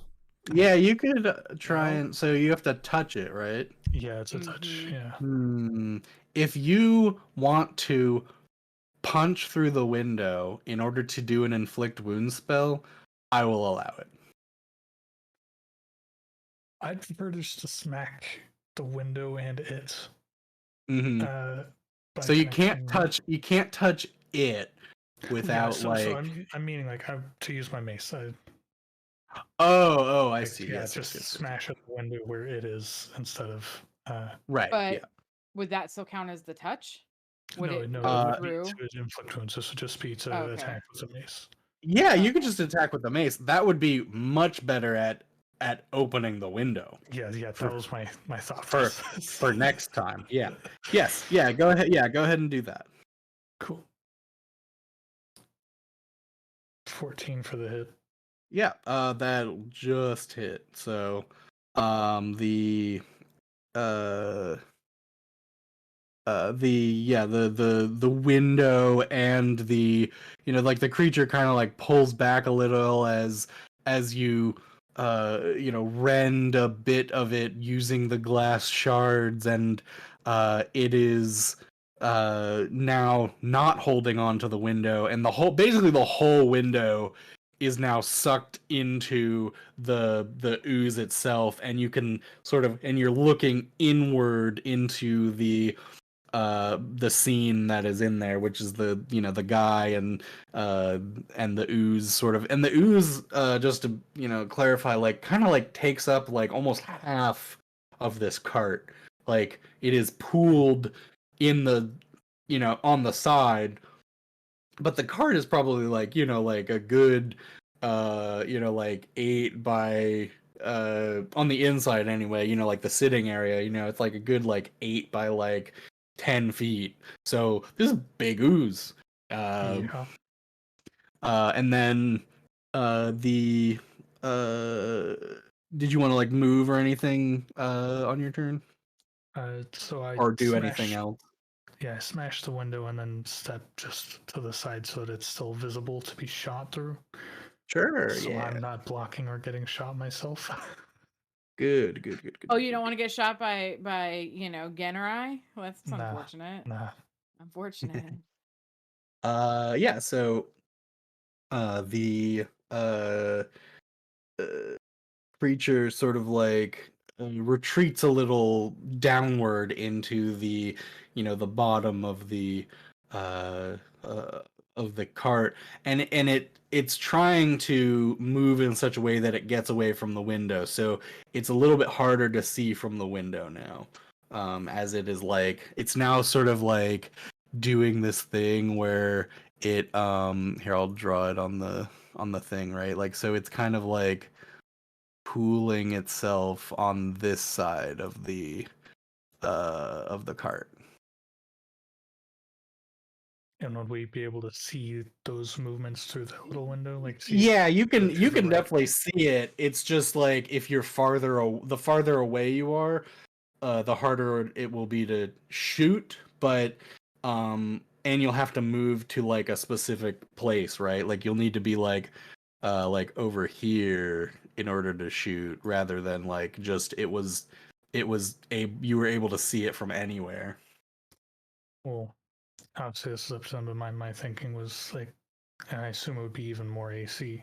Yeah, you could try No. and so you have to touch it, right? Yeah, it's a touch. Mhm. Yeah. If you want to punch through the window in order to do an inflict wound spell, I will allow it. I'd prefer just to smack the window and it. Mm-hmm. By So you connecting. can't touch it without so I'm meaning like to use my mace. I Like, see. yeah, Yes. just smash at the window where it is instead of. Right. But Yeah. would that still count as the touch? Would No, it it go would be through? to inflict wounds. This would just be to Okay. attack with a mace. Yeah, you could Okay. just attack with the mace. That would be much better at opening the window. Yeah, that was my thought for process. for next time. Yeah. Yes. Yeah. Go ahead. Yeah. Go ahead and do that. Cool. 14 for the hit. Yeah. That'll just hit. So, the the window and like the creature kind of like pulls back a little as you rend a bit of it using the glass shards, and it is now not holding on to the window, and basically the whole window is now sucked into the ooze itself, and you can and you're looking inward into the scene that is in there, which is the guy and the ooze and the ooze, just to clarify, like kind of like takes up like almost half of this cart. Like it is pooled in the on the side, but the cart is probably like like a good like 8 by on the inside anyway, like the sitting area, it's like a good like 8 by like 10 feet. So this is big ooze. Yeah. And then the did you want to like move or anything on your turn, So I or do anything else? Yeah, I smash the window and then step just to the side so that it's still visible to be shot through. Sure. So Yeah. I'm not blocking or getting shot myself. Good. Oh, you don't want to get shot by Genrai? Well, that's Nah. unfortunate. Nah. Unfortunate. Yeah. So the creature sort of like retreats a little downward into the the bottom uh, uh of the cart, and it's trying to move in such a way that it gets away from the window, so it's a little bit harder to see from the window now. as it is like it's now sort of like doing this thing where it here I'll draw it on the thing, right? Like so it's kind of like pooling itself on this side of the cart. And would we be able to see those movements through the little window? Like, see Yeah, you go can through the right- definitely see it. It's just like if you're the farther away you are, the harder it will be to shoot, but and you'll have to move to like a specific place, right? Like you'll need to be like over here in order to shoot rather than like just you were able to see it from anywhere. Well, obviously this is up to them, but my thinking was like, and I assume it would be even more AC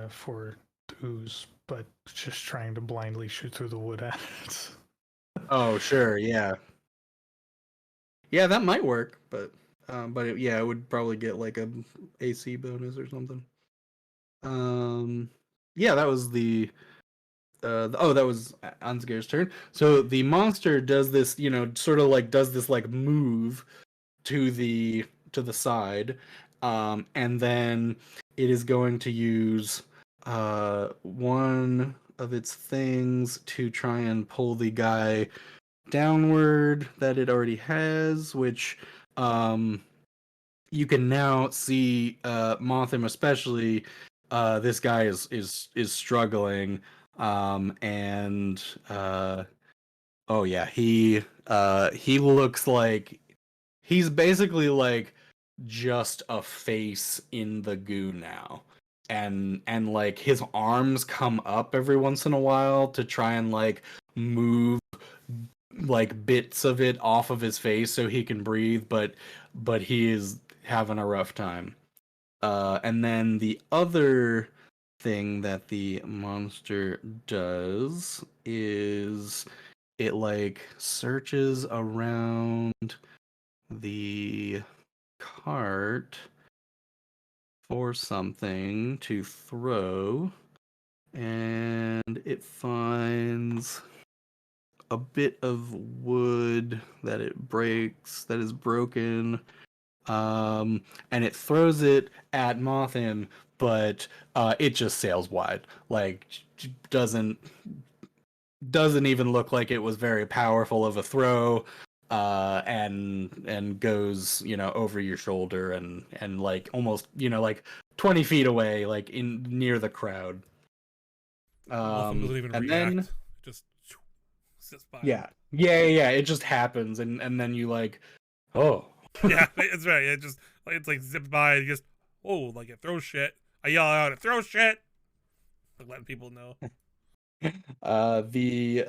for the ooze, but just trying to blindly shoot through the wood at it. Oh, sure, yeah. Yeah, that might work, but it would probably get like a AC bonus or something. Yeah, that was that was Ansgar's turn. So the monster does this, sort of like does this like move to the side, and then it is going to use one of its things to try and pull the guy downward that it already has, which you can now see Mothim especially. This guy is struggling, and oh yeah, he looks like he's basically like just a face in the goo now. And like his arms come up every once in a while to try and like move like bits of it off of his face so he can breathe, but he is having a rough time. And then the other thing that the monster does is it like searches around the cart for something to throw, and it finds a bit of wood that is broken, and it throws it at Mothim, but it just sails wide. Like doesn't even look like it was very powerful of a throw, and goes over your shoulder and like almost like 20 feet away, like in near the crowd. Nothing doesn't even And react. then Just sits by. yeah, it just happens, and then you like, oh. Yeah, that's right. It just it's like zips by and just like it throws shit. I yell out, it throws shit. Like letting people know. And then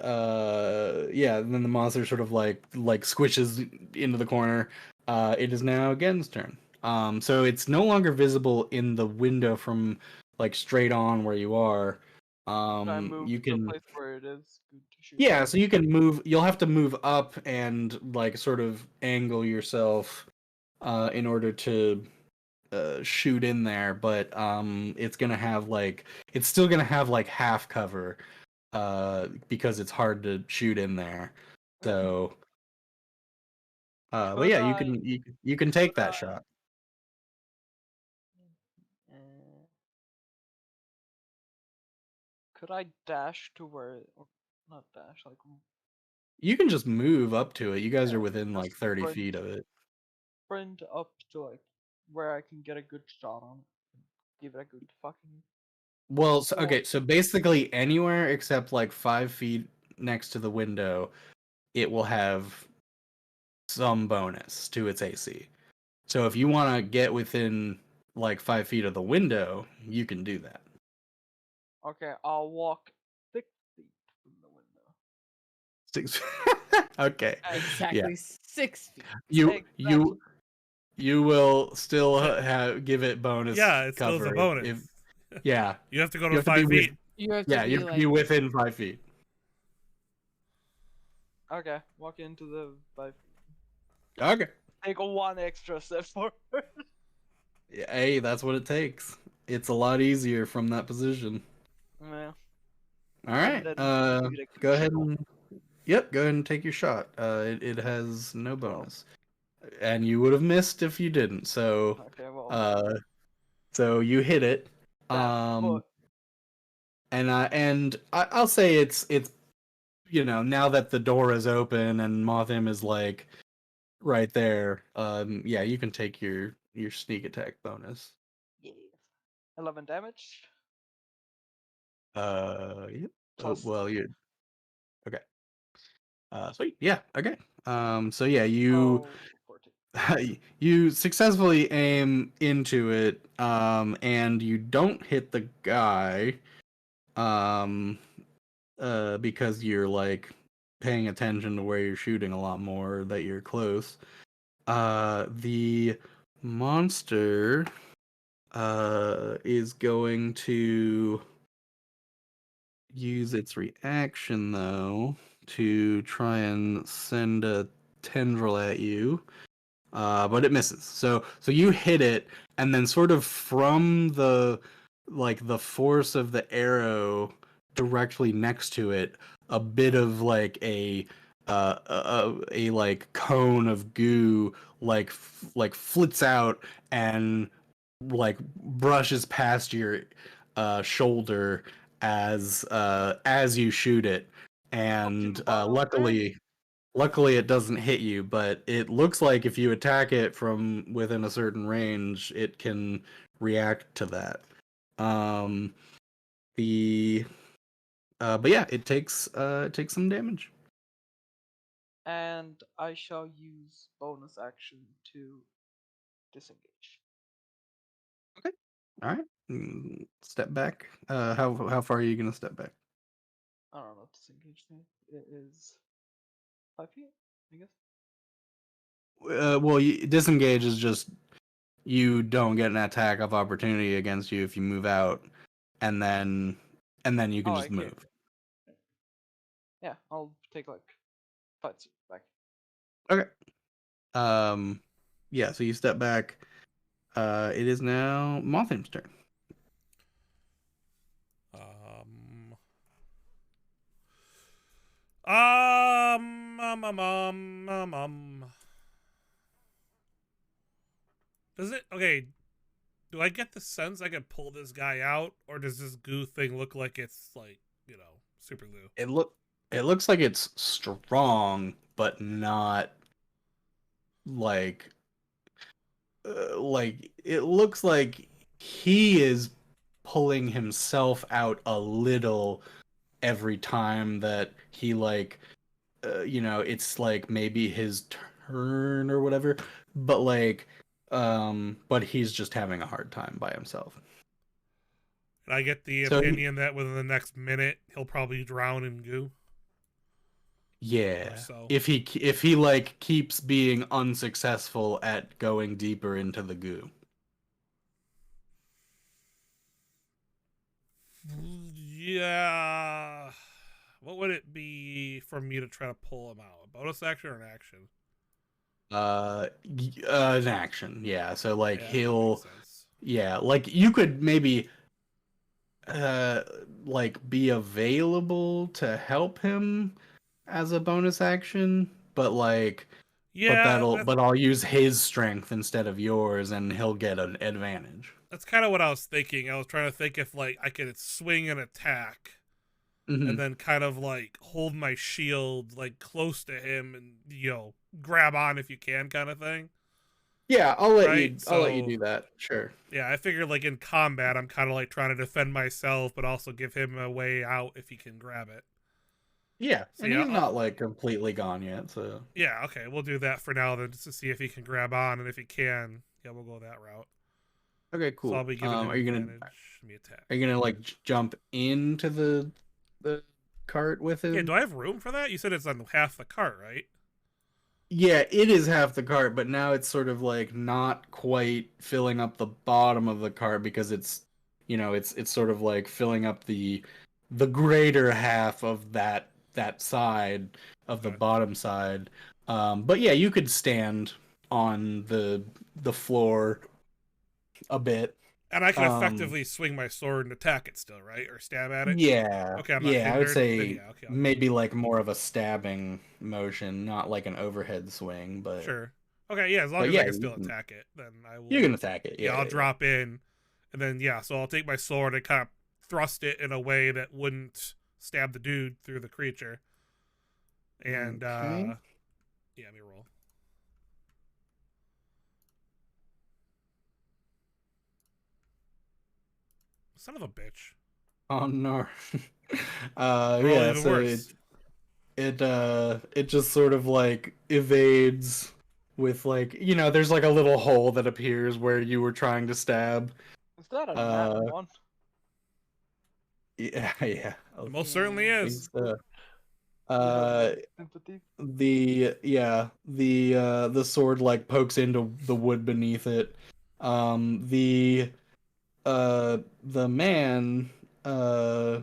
the monster sort of like squishes into the corner. It is now Gen's turn. So it's no longer visible in the window from like straight on where you are. I move You to the can place where it is good to shoot. Yeah, so you can move. You'll have to move up and like sort of angle yourself in order to shoot in there, but it's still gonna have like half cover because it's hard to shoot in there. So but yeah, you can take that shot. Could I dash to where, or not dash, like You can just move up to it. You guys Yeah, are within like just 30 sprint. feet of it. sprint up to like where I can get a good shot on it? Give it a good fucking. Well, Cool. okay, so basically anywhere except like 5 feet next to the window, it will have some bonus to its AC. So if you want to get within like 5 feet of the window, you can do that. Okay, I'll walk 6 feet from the window. 6 Okay. Exactly 6 feet. You will still give it bonus Yeah, it still is a cover bonus. yeah. You have to go to You have to 5 be feet. You have to Yeah, be you have to like be within 5 feet. Okay, walk into the 5 feet. Okay. Take a 1 extra step forward. Yeah, hey, that's what it takes. It's a lot easier from that position. Yeah. All right. then give it a good Go ahead shot. and Yep, go ahead and take your shot. It has no bonus, and you would have missed if you didn't. So, Okay, well, so you hit it. that foot. I'll say it's now that the door is open and Mothim is like right there. Yeah, you can take your sneak attack bonus. Yeah. 11 damage. Yep. Oh, Plus. well, you okay. Sweet. Yeah. Okay. So yeah, you Oh, 14. you successfully aim into it, and you don't hit the guy, because you're like paying attention to where you're shooting a lot more, that you're close. The monster, is going to use its reaction though to try and send a tendril at you, but it misses. So you hit it, and then sort of from the force of the arrow directly next to it, a bit of like a like cone of goo like flits out and like brushes past your shoulder as you shoot it, and Fucking bottom, luckily it doesn't hit you, but it looks like if you attack it from within a certain range, it can react to that. The But yeah, it takes some damage. and I shall use bonus action to disengage. All right, step back. How far are you gonna step back? I don't know, disengage thing. It is 5 feet, I guess. Well, disengage is just you don't get an attack of opportunity against you if you move out, and then you can Oh, just I can't. move. Yeah, I'll take like 5 feet back. Okay. Yeah. So you step back. It is now Mothim's turn. Um, um, um, um, um, um. Does it okay? Do I get the sense I can pull this guy out, or does this goo thing look like it's like super glue? It looks like it's strong, but not like it looks like he is pulling himself out a little every time that he it's like maybe his turn or whatever, but but he's just having a hard time by himself. And I get the opinion that within the next minute he'll probably drown in goo. Yeah. So. If he like keeps being unsuccessful at going deeper into the goo. Yeah. What would it be for me to try to pull him out? A bonus action or an action? An action. Yeah. So like he'll yeah, like you could maybe like be available to help him as a bonus action, but but I'll use his strength instead of yours, and he'll get an advantage. That's kind of what I was thinking. I was trying to think if like I could swing an attack, and then kind of like hold my shield like close to him and grab on if you can, kind of thing. Yeah, I'll let you do that. Sure. Yeah, I figured like in combat, I'm kind of like trying to defend myself, but also give him a way out if he can grab it. Yeah, so and he's not like completely gone yet, so yeah, okay, we'll do that for now then, just to see if he can grab on, and if he can, yeah, we'll go that route. Okay, cool. So I'll be giving him advantage. Me attack. Are you gonna like jump into the cart with him? Yeah, do I have room for that? You said it's on half the cart, right? Yeah, it is half the cart, but now it's sort of like not quite filling up the bottom of the cart because it's it's sort of like filling up the greater half of that side of the bottom side. But yeah, you could stand on the floor a bit And I can effectively swing my sword and attack it still, right? Or stab at it? Yeah. Okay, I'm not yeah, I would hindered. say Then yeah, okay. maybe like more of a stabbing motion, not like an overhead swing, but Sure. Okay, yeah, as long as I yeah, can still attack it, then I will. you can attack it. Yeah, Yeah, I'll drop in, and then yeah, so I'll take my sword and kind of thrust it in a way that wouldn't stab the dude through the creature. And Okay. yeah, let me roll. Son of a bitch. Oh no. Roll Yeah, even so worse. it just sort of like evades with like, there's like a little hole that appears where you were trying to stab. Is that a nat Uh, one? yeah, yeah. I It most certainly think is. so. You have Uh, sympathy. the sword like pokes into the wood beneath it. The man uh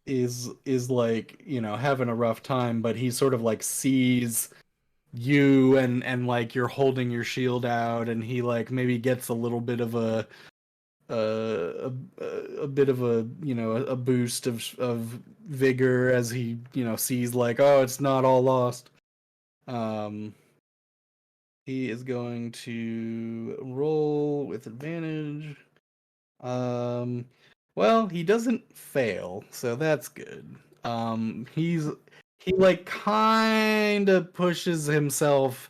is like, having a rough time, but he sort of like sees you and like you're holding your shield out, and he like maybe gets a little bit of a bit of a boost of vigor as he sees like, oh, it's not all lost. um he is going to roll with advantage. Well, he doesn't fail, so that's good. He like kind of pushes himself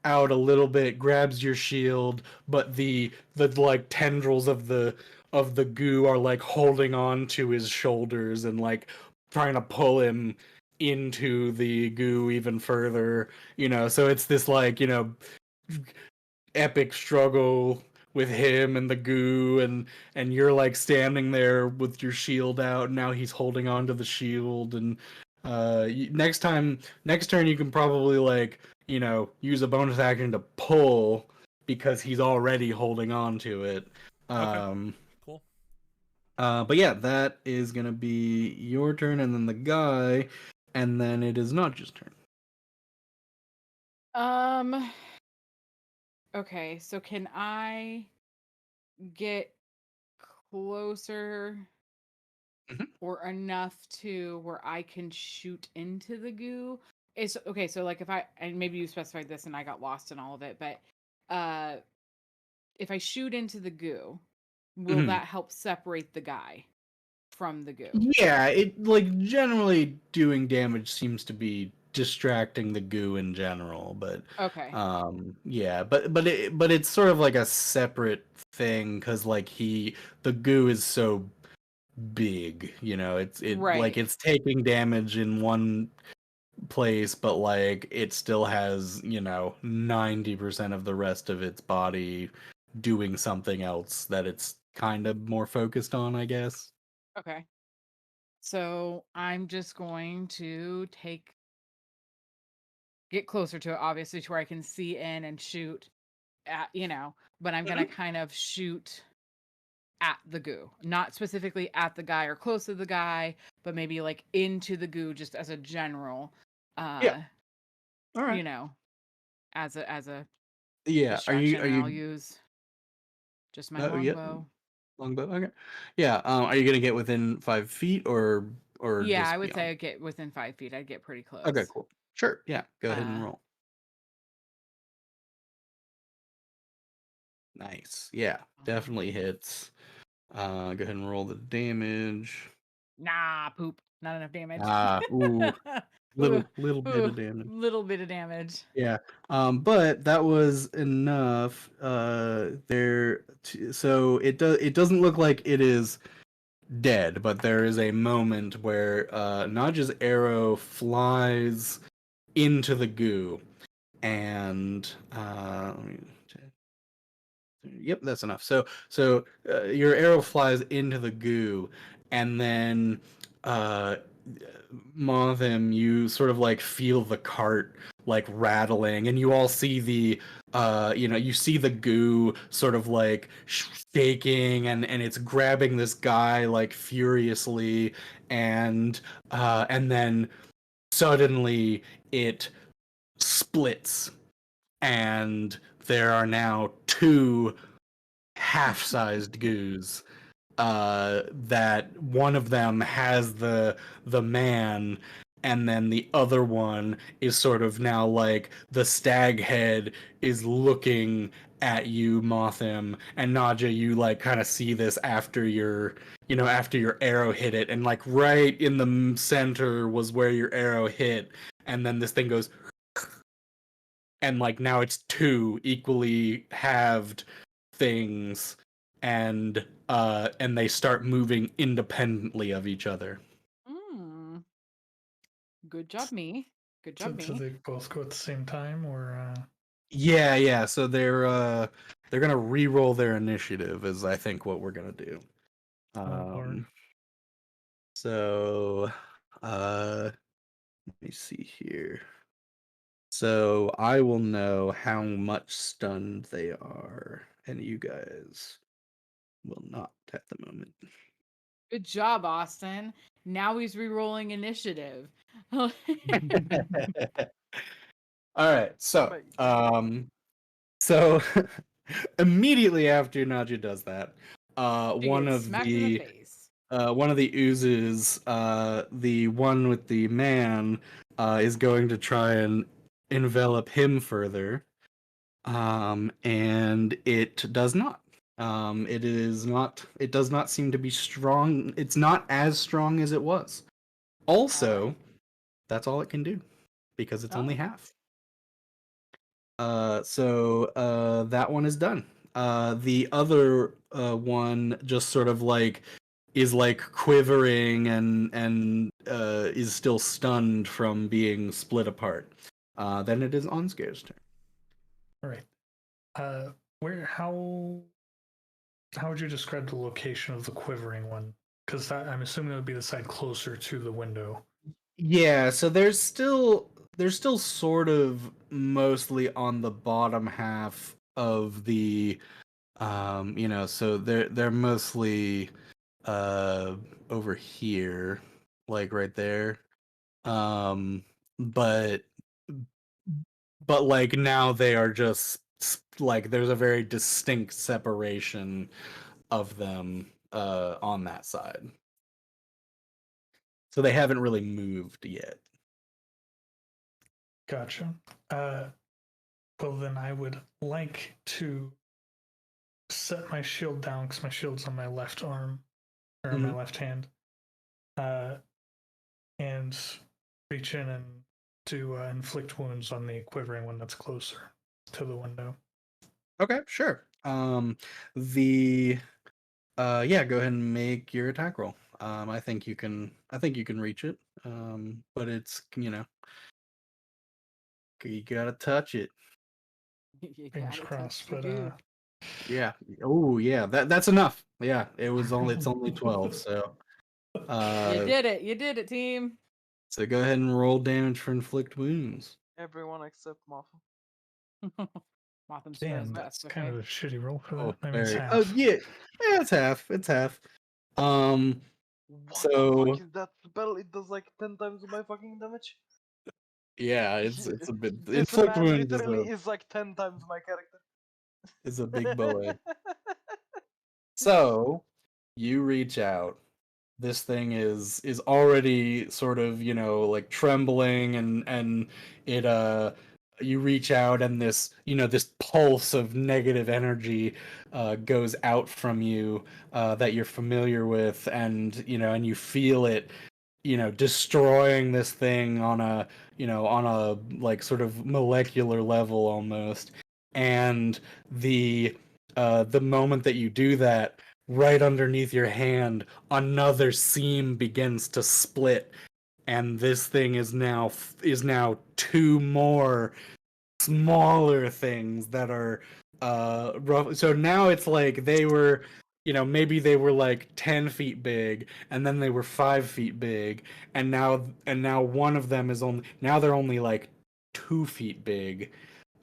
out a little bit, grabs your shield, but the like tendrils of the goo are like holding on to his shoulders and like trying to pull him into the goo even further, so it's this like, epic struggle with him and the goo, and you're like standing there with your shield out, and now he's holding on to the shield. And next turn you can probably like, use a bonus action to pull because he's already holding on to it. Okay, cool. But yeah, that is gonna be your turn, and then the guy, and then it is not just turn. Okay, so can I get closer Mhm. or enough to where I can shoot into the goo? It's okay, so like if I, and maybe you specified this and I got lost in all of it, but if I shoot into the goo, will Mhm. that help separate the guy from the goo? Yeah, it like generally doing damage seems to be distracting the goo in general, but Okay. yeah, but it's sort of like a separate thing because like the goo is so big, Right. it's taking damage in one place, but like it still has 90% of the rest of its body doing something else that it's kind of more focused on, I guess. Okay. So I'm just going to get closer to it, obviously, to where I can see in and shoot at, but I'm gonna kind of shoot at the goo, not specifically at the guy or close to the guy, but maybe like into the goo just as a general, Yeah. All right. you know, as a Yeah. Are distraction, and I'll you? use just my Oh, yeah. longbow. Longbow. Okay. Yeah. Are you gonna get within 5 feet or Yeah, I just would say beyond? I'd get within 5 feet. I'd get pretty Okay. close. Cool. Sure. Yeah. Go ahead and Uh, roll. Nice. Yeah. Definitely hits. Go ahead and roll the damage. nah, poop. Not enough damage. Ooh, Ooh, little bit ooh, of damage. little bit of damage. Yeah. But that was enough. So it doesn't look like it is dead, but there is a moment where Naj's arrow flies into the goo, and yep, that's enough. So your arrow flies into the goo, and then uh, Montham, you sort of like feel the cart like rattling, and you all see you see the goo sort of like shaking, and it's grabbing this guy like furiously, and then suddenly it splits, and there are now two half-sized goos. That one of them has the man, and then the other one is sort of now like the stag head is looking at you, Mothim, and Naja. You like kind of see this after after your arrow hit it, and like right in the center was where your arrow hit, and then this thing goes, and like now it's two equally halved things, and they start moving independently of each other. Mm. Good job, me. Good job, Do me. they both go at the same time, or? Yeah. So they're gonna re-roll their initiative, is I think what we're gonna do. Lord. So let me see here. So I will know how much stunned they are, and you guys will not at the moment. Good job, Austin. Now he's re-rolling initiative. All right, so Amazing. so immediately after Naja does that, She gets smacked in the face. one of the oozes, the one with the man, is going to try and envelop him further, and it does not. It is not. It does not seem to be strong. It's not as strong as it was. Also, Alright. that's all it can do because it's only Oh. half. So that one is done. The other one just sort of like is like quivering and is still stunned from being split apart. Then it is Onscare's turn. All right. How would you describe the location of the quivering one? Because I'm assuming that would be the side closer to the window. Yeah, so they're still sort of mostly on the bottom half of the so they're mostly over here, like right there. But like now they are just like there's a very distinct separation of them on that side. So they haven't really moved yet. Gotcha. Well, then I would like to set my shield down because my shield's on my left arm or my left hand, and reach in and do inflict wounds on the quivering one that's closer to the window. Okay, sure. The yeah, go ahead and make your attack roll. I think you can reach it. But it's, you gotta touch it. You Fingers gotta crossed, touch the but goo. Yeah. Oh yeah, that's enough. Yeah, it's only 12, so You did it. You did it, team. so go ahead and roll damage for inflict wounds. Everyone except Mothim. Motham's damn, first that's death, kind okay? of a shitty roll for that. Oh, I mean, it's half. oh yeah. Yeah, it's half. It's half. What the So fuck is that spell? It does like 10 times my fucking damage. yeah, it's a bit This inflict man wounds literally is like 10 times my character. is a big boy. So you reach out. This thing is already sort of, like trembling, and it you reach out, and this, this pulse of negative energy goes out from you, that you're familiar with, and and you feel it, destroying this thing on a, like sort of molecular level almost. And the moment that you do that, right underneath your hand, another seam begins to split, and this thing is now two more smaller things that are rough. So now it's like they were, maybe they were like 10 feet big, and then they were 5 feet big, and now one of them is only, now they're only like 2 feet big.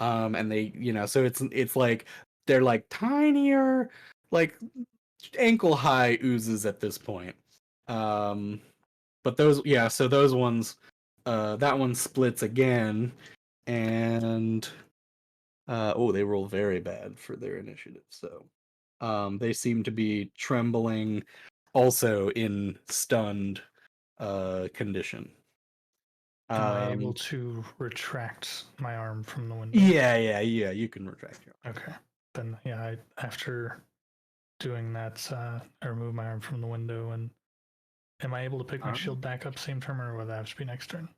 And they, so it's like they're like tinier, like ankle high oozes at this point. But those, yeah, so those ones, that one splits again, and oh, they roll very bad for their initiative. So They seem to be trembling, also in stunned condition. Am I able to retract my arm from the window? Yeah, you can retract your arm. Okay. Then, yeah, after doing that, I remove my arm from the window, and am I able to pick my shield back up same turn, or will that have to be next turn?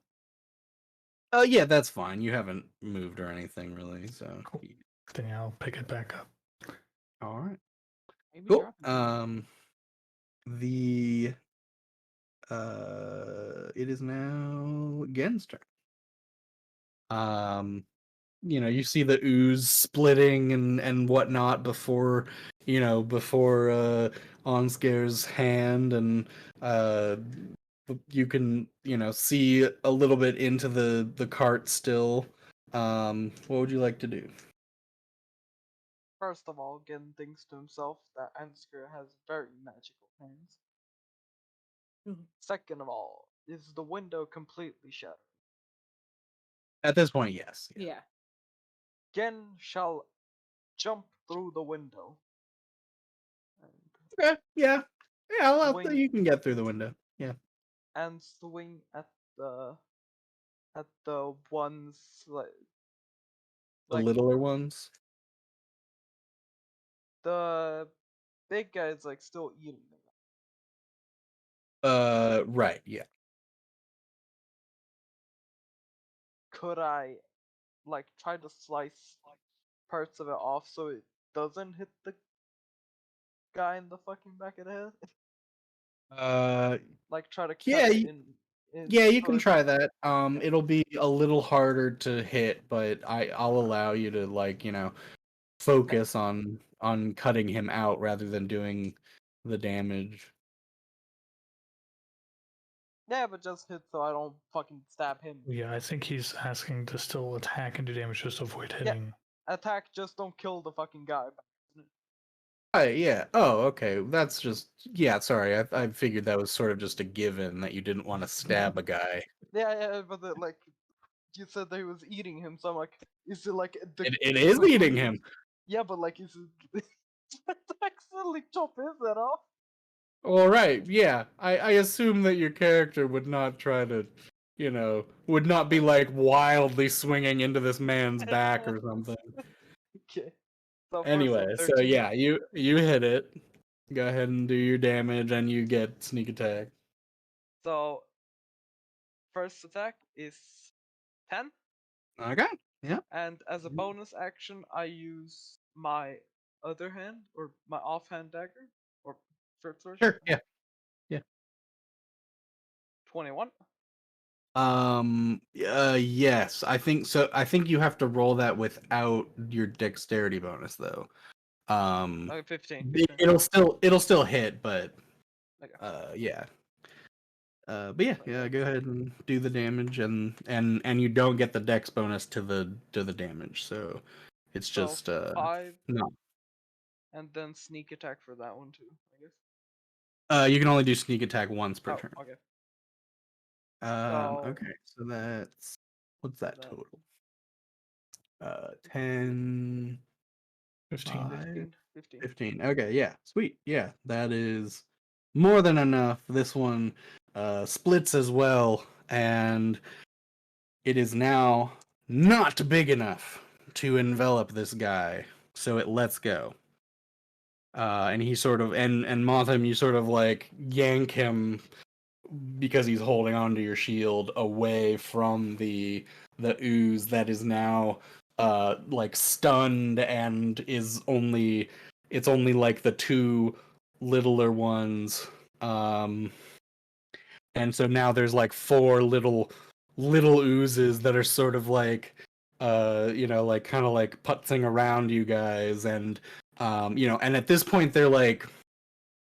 Yeah, that's fine. You haven't moved or anything really, so. Cool. Then yeah, I'll pick it back up. All right. Maybe Cool. drop it. It is now Gen's turn. You see the ooze splitting and whatnot before Onscare's hand, and you can see a little bit into the cart still. What would you like to do? First of all, Gen thinks to himself that Ansgar has very magical hands. Second of all, is the window completely shattered? At this point, yes. Yeah. Gen shall jump through the window. Okay. Yeah. Swing. You can get through the window. Yeah. And swing at the ones The littler ones. the big guy's like still eating them. Right. Yeah. Could I like try to slice parts of it off so it doesn't hit the guy in the fucking back of the head? Like try to cut it in. Yeah, you so can it's- try that. It'll be a little harder to hit, but I'll allow you to focus on cutting him out rather than doing the damage. Yeah, but just hit so I don't fucking stab him. Yeah, I think he's asking to still attack and do damage, just avoid hitting. Attack, just don't kill the fucking guy. Yeah. Oh, okay. That's just sorry. I figured that was sort of just a given that you didn't want to stab a guy. Yeah, but like you said that he was eating him, so I'm like, is it like It is eating him. Yeah, but like, is it accidentally chop his head off? All right. Yeah. I assume that your character would not try to, would not be like wildly swinging into this man's back or something. Okay. So Anyway, first so 13. yeah, you hit it. Go ahead and do your damage, and you get sneak attack. So first attack is 10. Okay. Yeah. And as a bonus action, I use my other hand or my offhand dagger or short sword. Sure. Yeah. 21. Yes, I think so. I think you have to roll that without your dexterity bonus, though. 15. It'll still hit, but Okay. yeah. But yeah. Go ahead and do the damage, and you don't get the dex bonus to the damage, so it's just 5. no. And then sneak attack for that one too, I guess. You can only do sneak attack once per turn. Okay. Okay, so that's what's that total? 10, 15. 15. Okay, yeah, sweet. Yeah, that is more than enough. This one splits as well, and it is now not big enough to envelop this guy, so it lets go. And he sort of and Motham, you sort of like yank him because he's holding onto your shield away from the ooze that is now like stunned and it's only like the two littler ones, and so now there's like four little oozes that are sort of like like kind of like putzing around you guys, and and at this point they're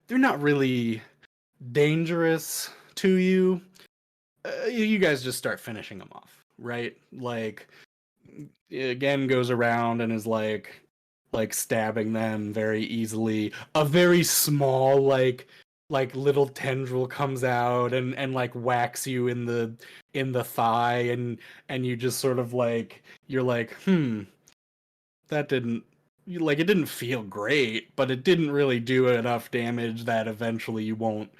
not really dangerous to you. You guys just start finishing them off, right? Like, again, goes around and is like stabbing them very easily. A very small like little tendril comes out and like whacks you in the thigh, and you just sort of like, you're like, that didn't like it didn't feel great, but it didn't really do enough damage that eventually you won't,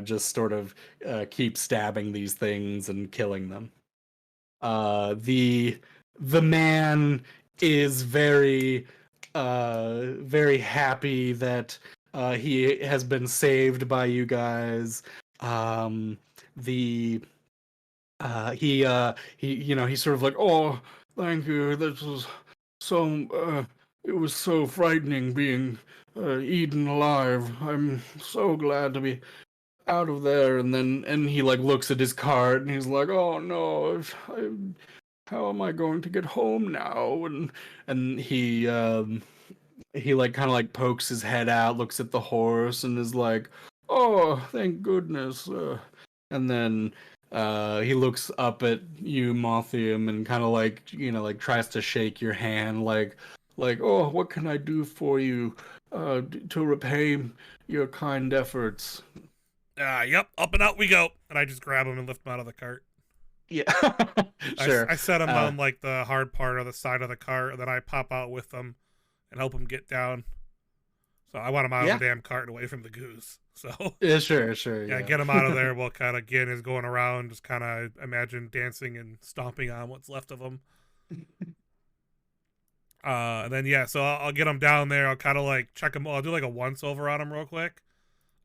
just sort of keep stabbing these things and killing them. The man is very happy that he has been saved by you guys. The he's sort of like, oh, thank you. This was it was so frightening being eaten alive. I'm so glad to be out of there. And he like looks at his cart and he's like, oh no, how am I going to get home now? And he like kind of like pokes his head out, looks at the horse, and is like, "Oh, thank goodness." And then he looks up at you, Mothium, and kind of like like tries to shake your hand, like, "Oh, what can I do for you to repay your kind efforts?" Yep, up and out we go. And I just grab him and lift him out of the cart. Yeah, sure. I set him on like the hard part of the side of the cart, and then I pop out with them and help him get down. So I want him out of the damn cart and away from the goose. So yeah, sure. Yeah, get him out of there while kind of Gin is going around, just kind of imagine dancing and stomping on what's left of him. And then so I'll get him down there. I'll kind of like check him. I'll do like a once over on him real quick.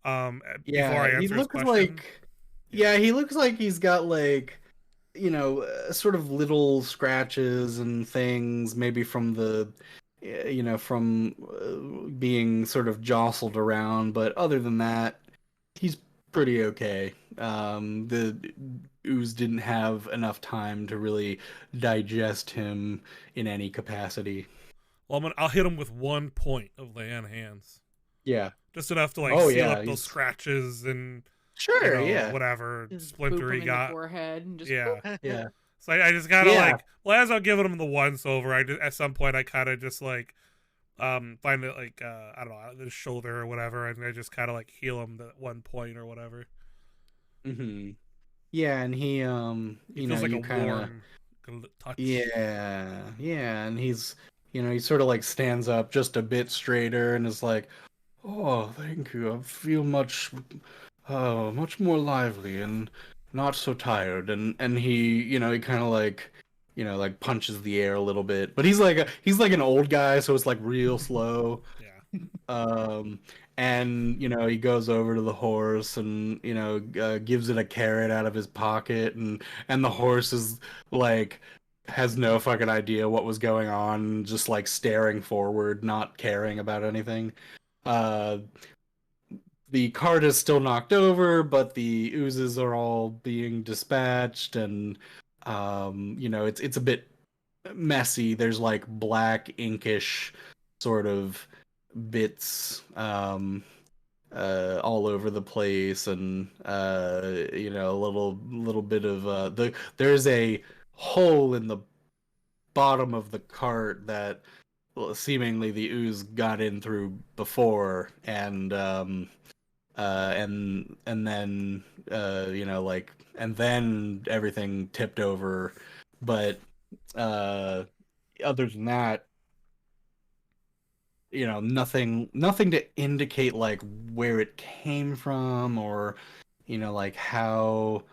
Before I answer his question. He looks like he's got like sort of little scratches and things, maybe from the from being sort of jostled around, but other than that, he's pretty okay. The ooze didn't have enough time to really digest him in any capacity. Well, I'll hit him with 1 point of lay on hands. Yeah, just enough to like seal up those scratches and whatever just splinter he got. In the forehead and just yeah. So I just gotta like, well, as I'm giving him the once over, at some point I kind of just like find it like I don't know, his shoulder or whatever, and I just kind of like heal him the 1 point or whatever. Mm-hmm. Yeah, and he feels like a warm touch. Yeah, and he's he sort of like stands up just a bit straighter and is like, oh, thank you. I feel much more lively and not so tired. And he he kind of like like punches the air a little bit, but he's like an old guy, so it's like real slow. And he goes over to the horse and gives it a carrot out of his pocket, and the horse is like has no fucking idea what was going on, just like staring forward, not caring about anything. The cart is still knocked over, but the oozes are all being dispatched, and it's a bit messy. There's like black inkish sort of bits all over the place, and a little bit of there's a hole in the bottom of the cart that seemingly the ooze got in through before, and then and then everything tipped over, but other than that, nothing to indicate like where it came from, or like how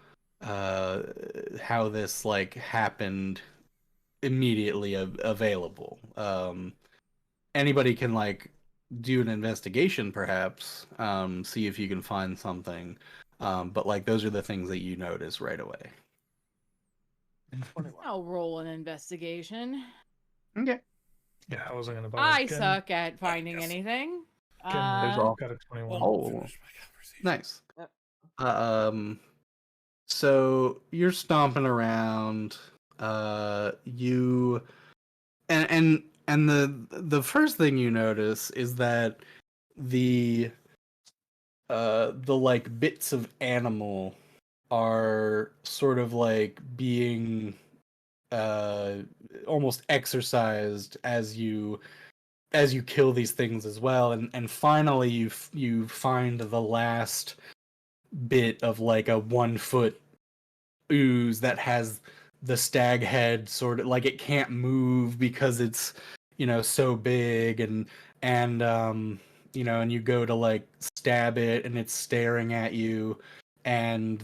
this like happened immediately available. Anybody can like do an investigation, perhaps, see if you can find something, but like those are the things that you notice right away. I'll roll an investigation. Okay. Yeah, I wasn't gonna bother. I suck at finding anything. There's all got a 21. Oh, nice. So you're stomping around. You and the first thing you notice is that the like bits of animal are sort of like being almost exercised as you kill these things as well, and finally you find the last bit of like a 1 foot ooze that has the stag head, sort of like it can't move because it's so big, and and you go to like stab it, and it's staring at you, and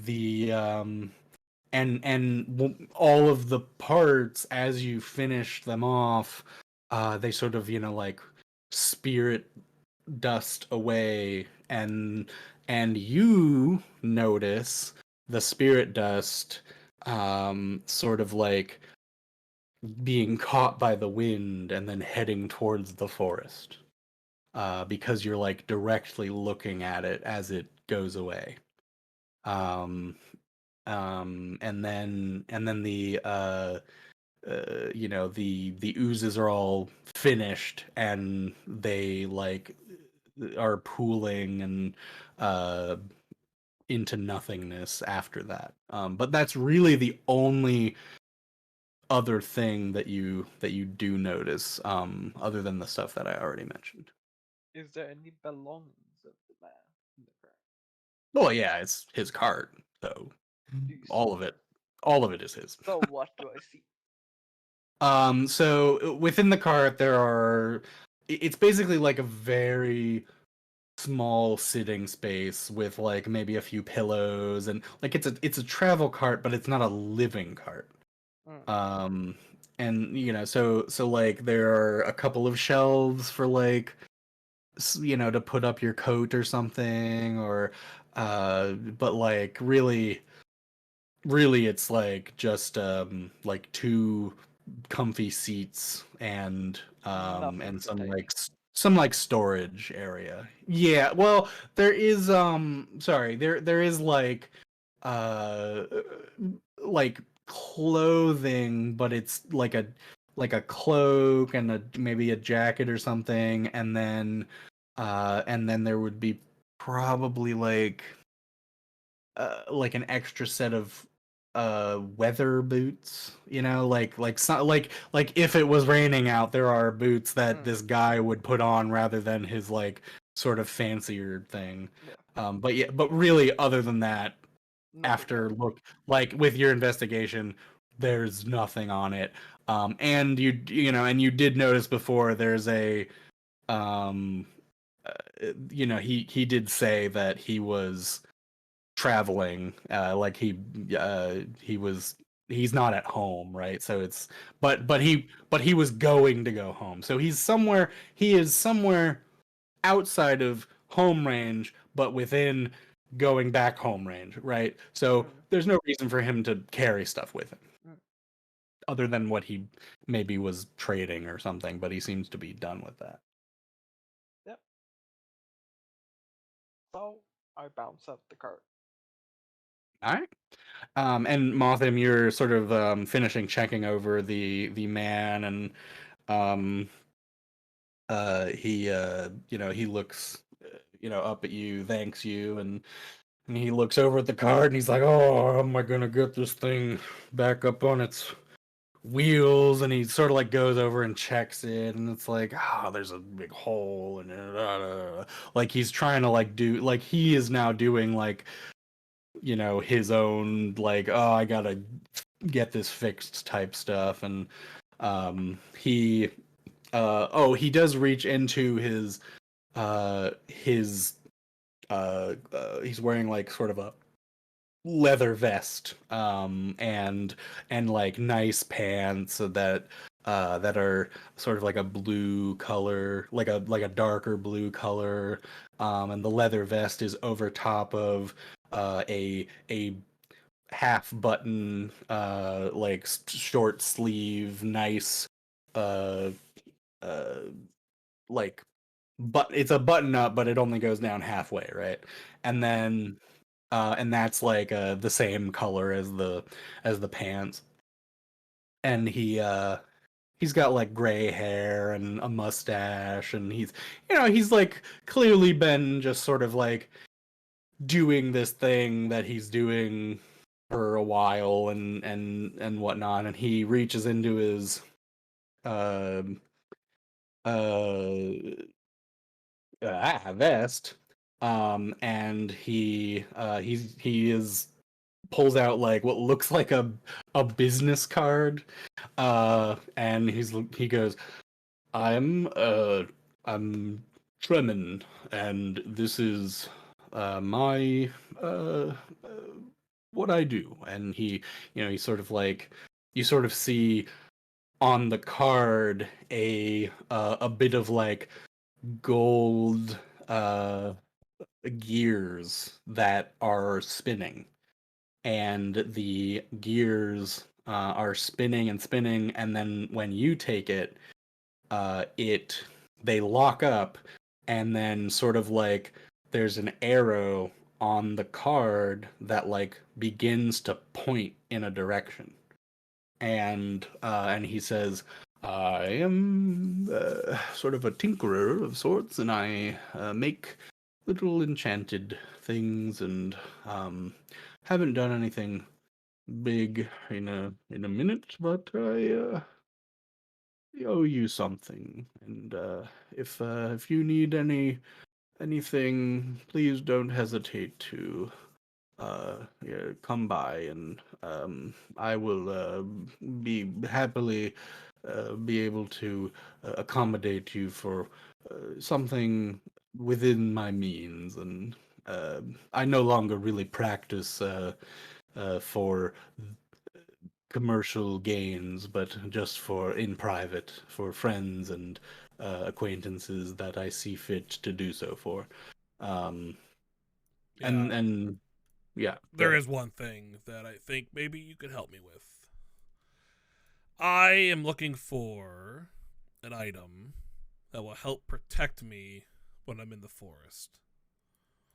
all of the parts, as you finish them off, they sort of like spirit dust away, and you notice the spirit dust sort of like being caught by the wind and then heading towards the forest, because you're like directly looking at it as it goes away. um and then the oozes are all finished, and they like are pooling and uh into nothingness after that. But that's really the only other thing that you do notice, other than the stuff that I already mentioned. Is there any belongings of the man in the cart? Well, yeah, it's his cart, so Do you all see? of it is his. So what do I see? So within the cart there are, it's basically like a very small sitting space with like maybe a few pillows, and like it's a travel cart, but it's not a living cart. Mm. And so like there are a couple of shelves for like to put up your coat or something, or but like really it's like just like two comfy seats and Nothing to take. some like storage area. Yeah, well, there is sorry, there is uh like clothing, but it's like a cloak and maybe a jacket or something, and then there would be probably like an extra set of weather boots, like if it was raining out, there are boots that this guy would put on rather than his like sort of fancier thing. Yeah. But really, other than that, Nothing after else. look like with your investigation, there's nothing on it. And you did notice before there's a um he did say that he was traveling, like he's not at home, right? So it's but he was going to go home, so he is somewhere outside of home range, but within going back home range, right? So there's no reason for him to carry stuff with him, other than what he maybe was trading or something, but he seems to be done with that. Yep. So I bounce up the cart. All right. And Mothim, you're sort of finishing checking over the man, and um, he looks up at you, thanks you, and he looks over at the card, and he's like, "Oh, how am I gonna get this thing back up on its wheels?" And he sort of like goes over and checks it, and it's like, there's a big hole in it. Like he's trying to like do like he is now doing like his own like, oh, I gotta get this fixed type stuff. And he he does reach into his he's wearing like sort of a leather vest, and like nice pants that are sort of like a blue color, like a darker blue color, and the leather vest is over top of a half button, like short sleeve, nice, uh, uh, like, but it's a button up, but it only goes down halfway, right? And then, and that's like the same color as the pants. And he's got like gray hair and a mustache, and he's like clearly been just sort of like doing this thing that he's doing for a while, and whatnot. And he reaches into his um vest, and he is pulls out like what looks like a business card, and he goes, I'm Tremin, and this is my uh, uh, what I do. And he sort of like you sort of see on the card a bit of like gold gears that are spinning, and the gears are spinning and spinning, and then when you take it, it they lock up, and then sort of like there's an arrow on the card that like begins to point in a direction, and he says, I am sort of a tinkerer of sorts, and I make little enchanted things, and haven't done anything big in a minute, but I owe you something, and if you need anything, please don't hesitate to yeah, come by, and I will be happily be able to accommodate you for something within my means. And I no longer really practice for commercial gains, but just for in private, for friends and acquaintances that I see fit to do so for. Um, Yeah, and yeah, go there ahead. is one thing that I think maybe you could help me with. I am looking for an item that will help protect me when I'm in the forest.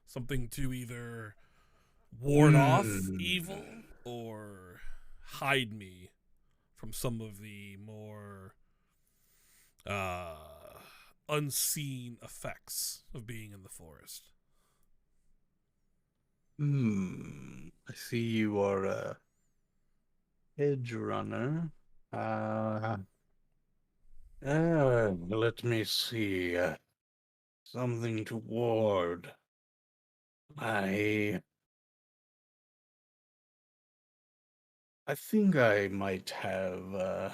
Something to either ward off evil Hmm. or hide me from some of the more uh, unseen effects of being in the forest. I see you are a hedge runner. Uh, let me see. Something to ward. I I think I might have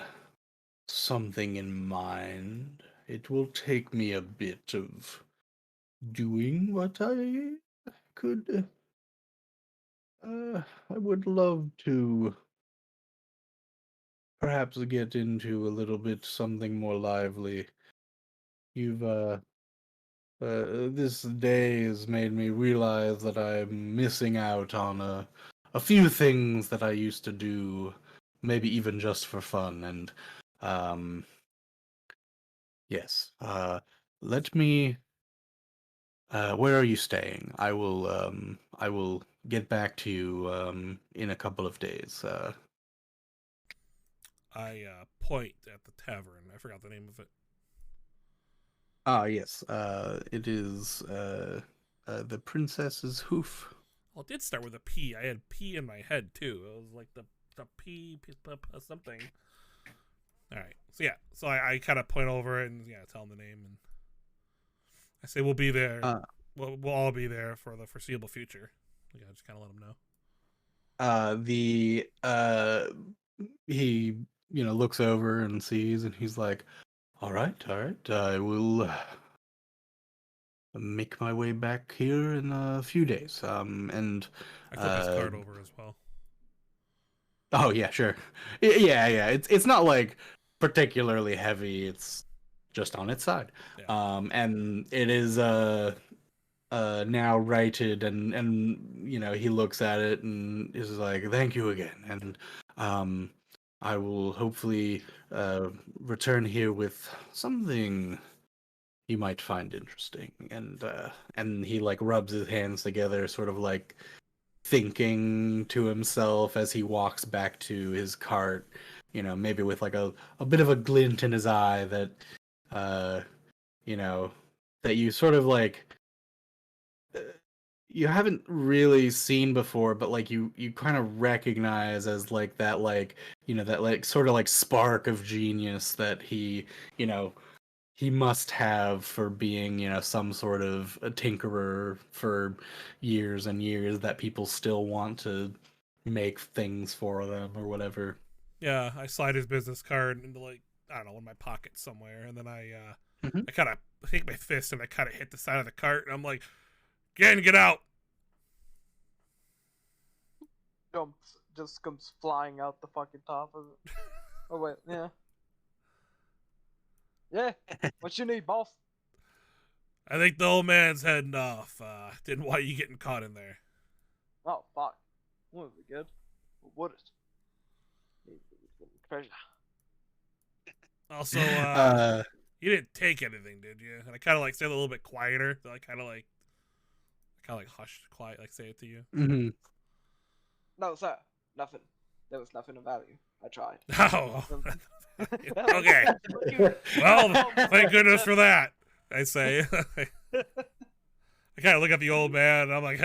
something in mind. It will take me a bit of doing, but could. I would love to perhaps get into a little bit something more lively. You've this day has made me realize that I'm missing out on a few things that I used to do, maybe even just for fun. And um, yes, let me. Where are you staying? I will get back to you in a couple of days. I point at the tavern. I forgot the name of it. Yes. It is the Princess's Hoof. Well, it did start with a P. I had P in my head too. It was like the something. All right. So yeah. So I kind of point over it and yeah, tell him the name, and I say we'll be there. Uh, We'll all be there for the foreseeable future. Yeah, just kind of let him know. the he looks over and sees, and he's like, all right, I will make my way back here in a few days. And I flip his card over as well. oh yeah, sure. Yeah. It's not like particularly heavy. It's just on its side. Yeah. And it is now righted, and he looks at it and is like, thank you again. And I will hopefully return here with something you might find interesting. And he like rubs his hands together, sort of like thinking to himself as he walks back to his cart, maybe with like a bit of a glint in his eye that uh you know that you sort of like you haven't really seen before, but like you kind of recognize as like that, like that like sort of like spark of genius that you know he must have for being some sort of a tinkerer for years and years, that people still want to make things for them or whatever. Yeah, I slide his business card into like I don't know, in my pocket somewhere, and then I Mhm. I kind of take my fist and I kind of hit the side of the cart, and I'm like, get out. Just comes flying out the fucking top of it. Oh wait, yeah. Yeah. What you need, boss? I think the old man's heading off. Didn't want you getting caught in there. Oh fuck. Wouldn't be good. Would it? Treasure. Also, Uh, you didn't take anything, did you? And I kind of like say it a little bit quieter. So I kind of like hushed, quiet, like say it to you. mhm. No, sir. Nothing. There was nothing of value. I tried. Oh, okay. Well, thank goodness for that. I say. I kind of look at the old man, and I'm like,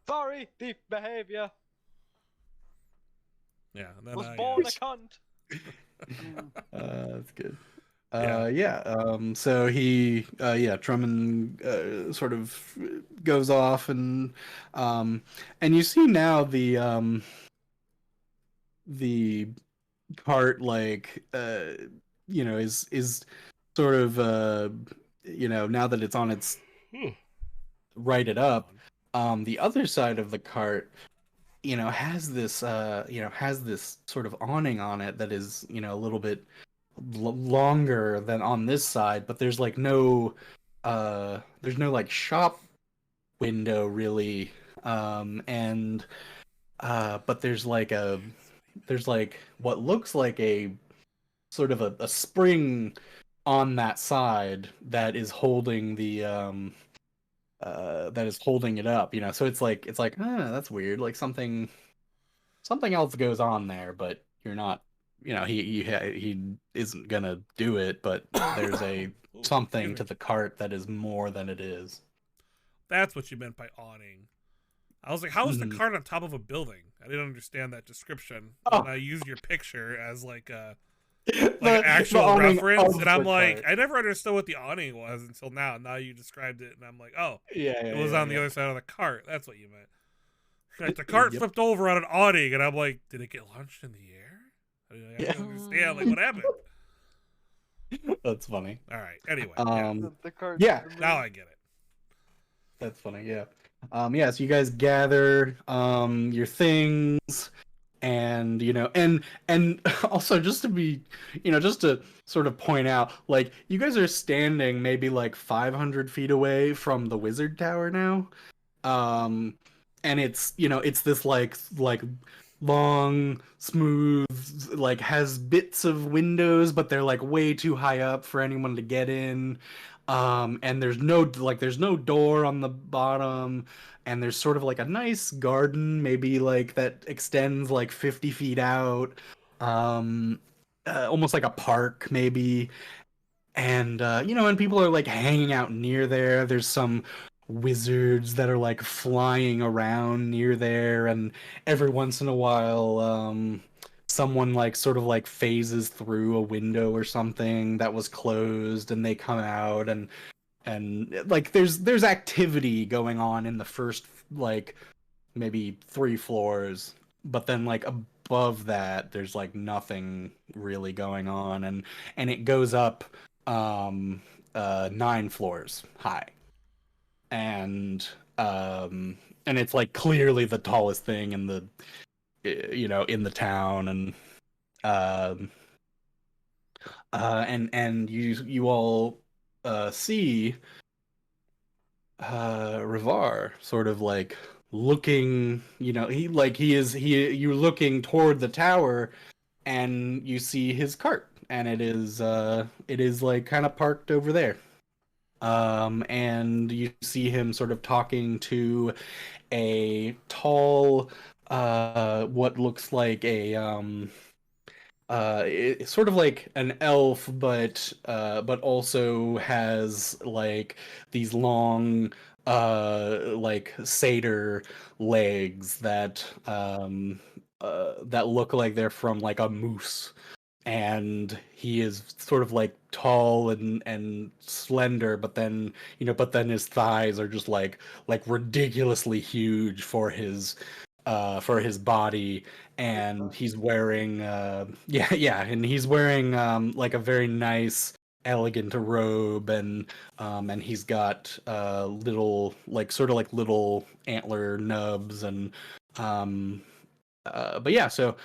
Sorry, thief behavior. yeah. And then Was I, born a cunt. That's good. Yeah. So he, Drummond sort of goes off, and you see now the cart, like, is sort of, now that it's on its righted up, the other side of the cart, has this sort of awning on it that is, a little bit longer than on this side, but there's like there's no like shop window really, and but there's like what looks like a sort of a spring on that side that is holding the that is holding it up, so it's like that's weird, like something else goes on there, but you're not, he isn't gonna do it, but there's a Ooh, something excuse to me. the cart that is more than it is. That's what you meant by awning. I was like, how is the Mhm. cart on top of a building? I didn't understand that description. Oh. And I used your picture as like an The actual awning reference, of and I'm the like, cart. I never understood what the awning was until now. Now you described it, and I'm like, oh, Yeah, it was on the other side of the cart. That's what you meant. Like the cart Yep. flipped over on an awning, and I'm like, did it get launched in the air? I Yeah. don't understand. Like, what happened? That's funny. All right. Anyway, The cart. Yeah. now I get it. That's funny. Yeah. So you guys gather your things, and and also, just to be, just to sort of point out, like, you guys are standing maybe like 500 feet away from the wizard tower now, and it's this like long, smooth, like, has bits of windows, but they're like way too high up for anyone to get in, and there's no door on the bottom, and there's sort of like a nice garden, maybe like that extends like 50 feet out, almost like a park maybe, and and people are like hanging out near there. There's some wizards that are like flying around near there, and every once in a while someone like sort of like phases through a window or something that was closed, and they come out, and like there's activity going on in the first like maybe 3 floors, but then like above that there's like nothing really going on, and it goes up 9 floors high, and it's like clearly the tallest thing in the in the town, and um and you all see Rivar sort of like looking, you're looking toward the tower, and you see his cart, and it is like kind of parked over there. And you see him sort of talking to a tall, what looks like a it's sort of like an elf, but also has like these long like satyr legs that look like they're from like a moose, and he is sort of like tall and slender, but then his thighs are just like ridiculously huge for his for his body, and he's wearing and he's wearing like a very nice elegant robe, and he's got little like sort of like little antler nubs, and but yeah, so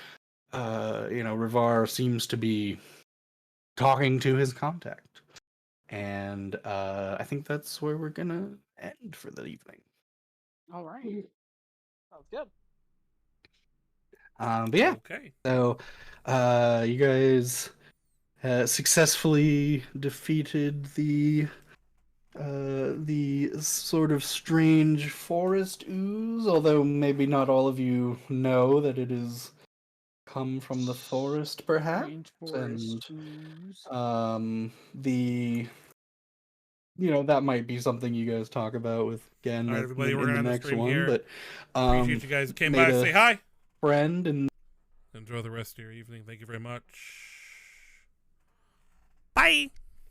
Rivar seems to be talking to his contact, and I think that's where we're gonna end for the evening. All right. Sounds good. But yeah, Okay. so you guys successfully defeated the sort of strange forest ooze, although maybe not all of you know that it is come from the forest, perhaps. Strange forest And ooze. the that might be something you guys talk about with again All right, everybody, we're in gonna the end the next stream one. here. But Appreciate you guys who came made by to a say hi. friend, and Enjoy the rest of your evening. Thank you very much. Bye.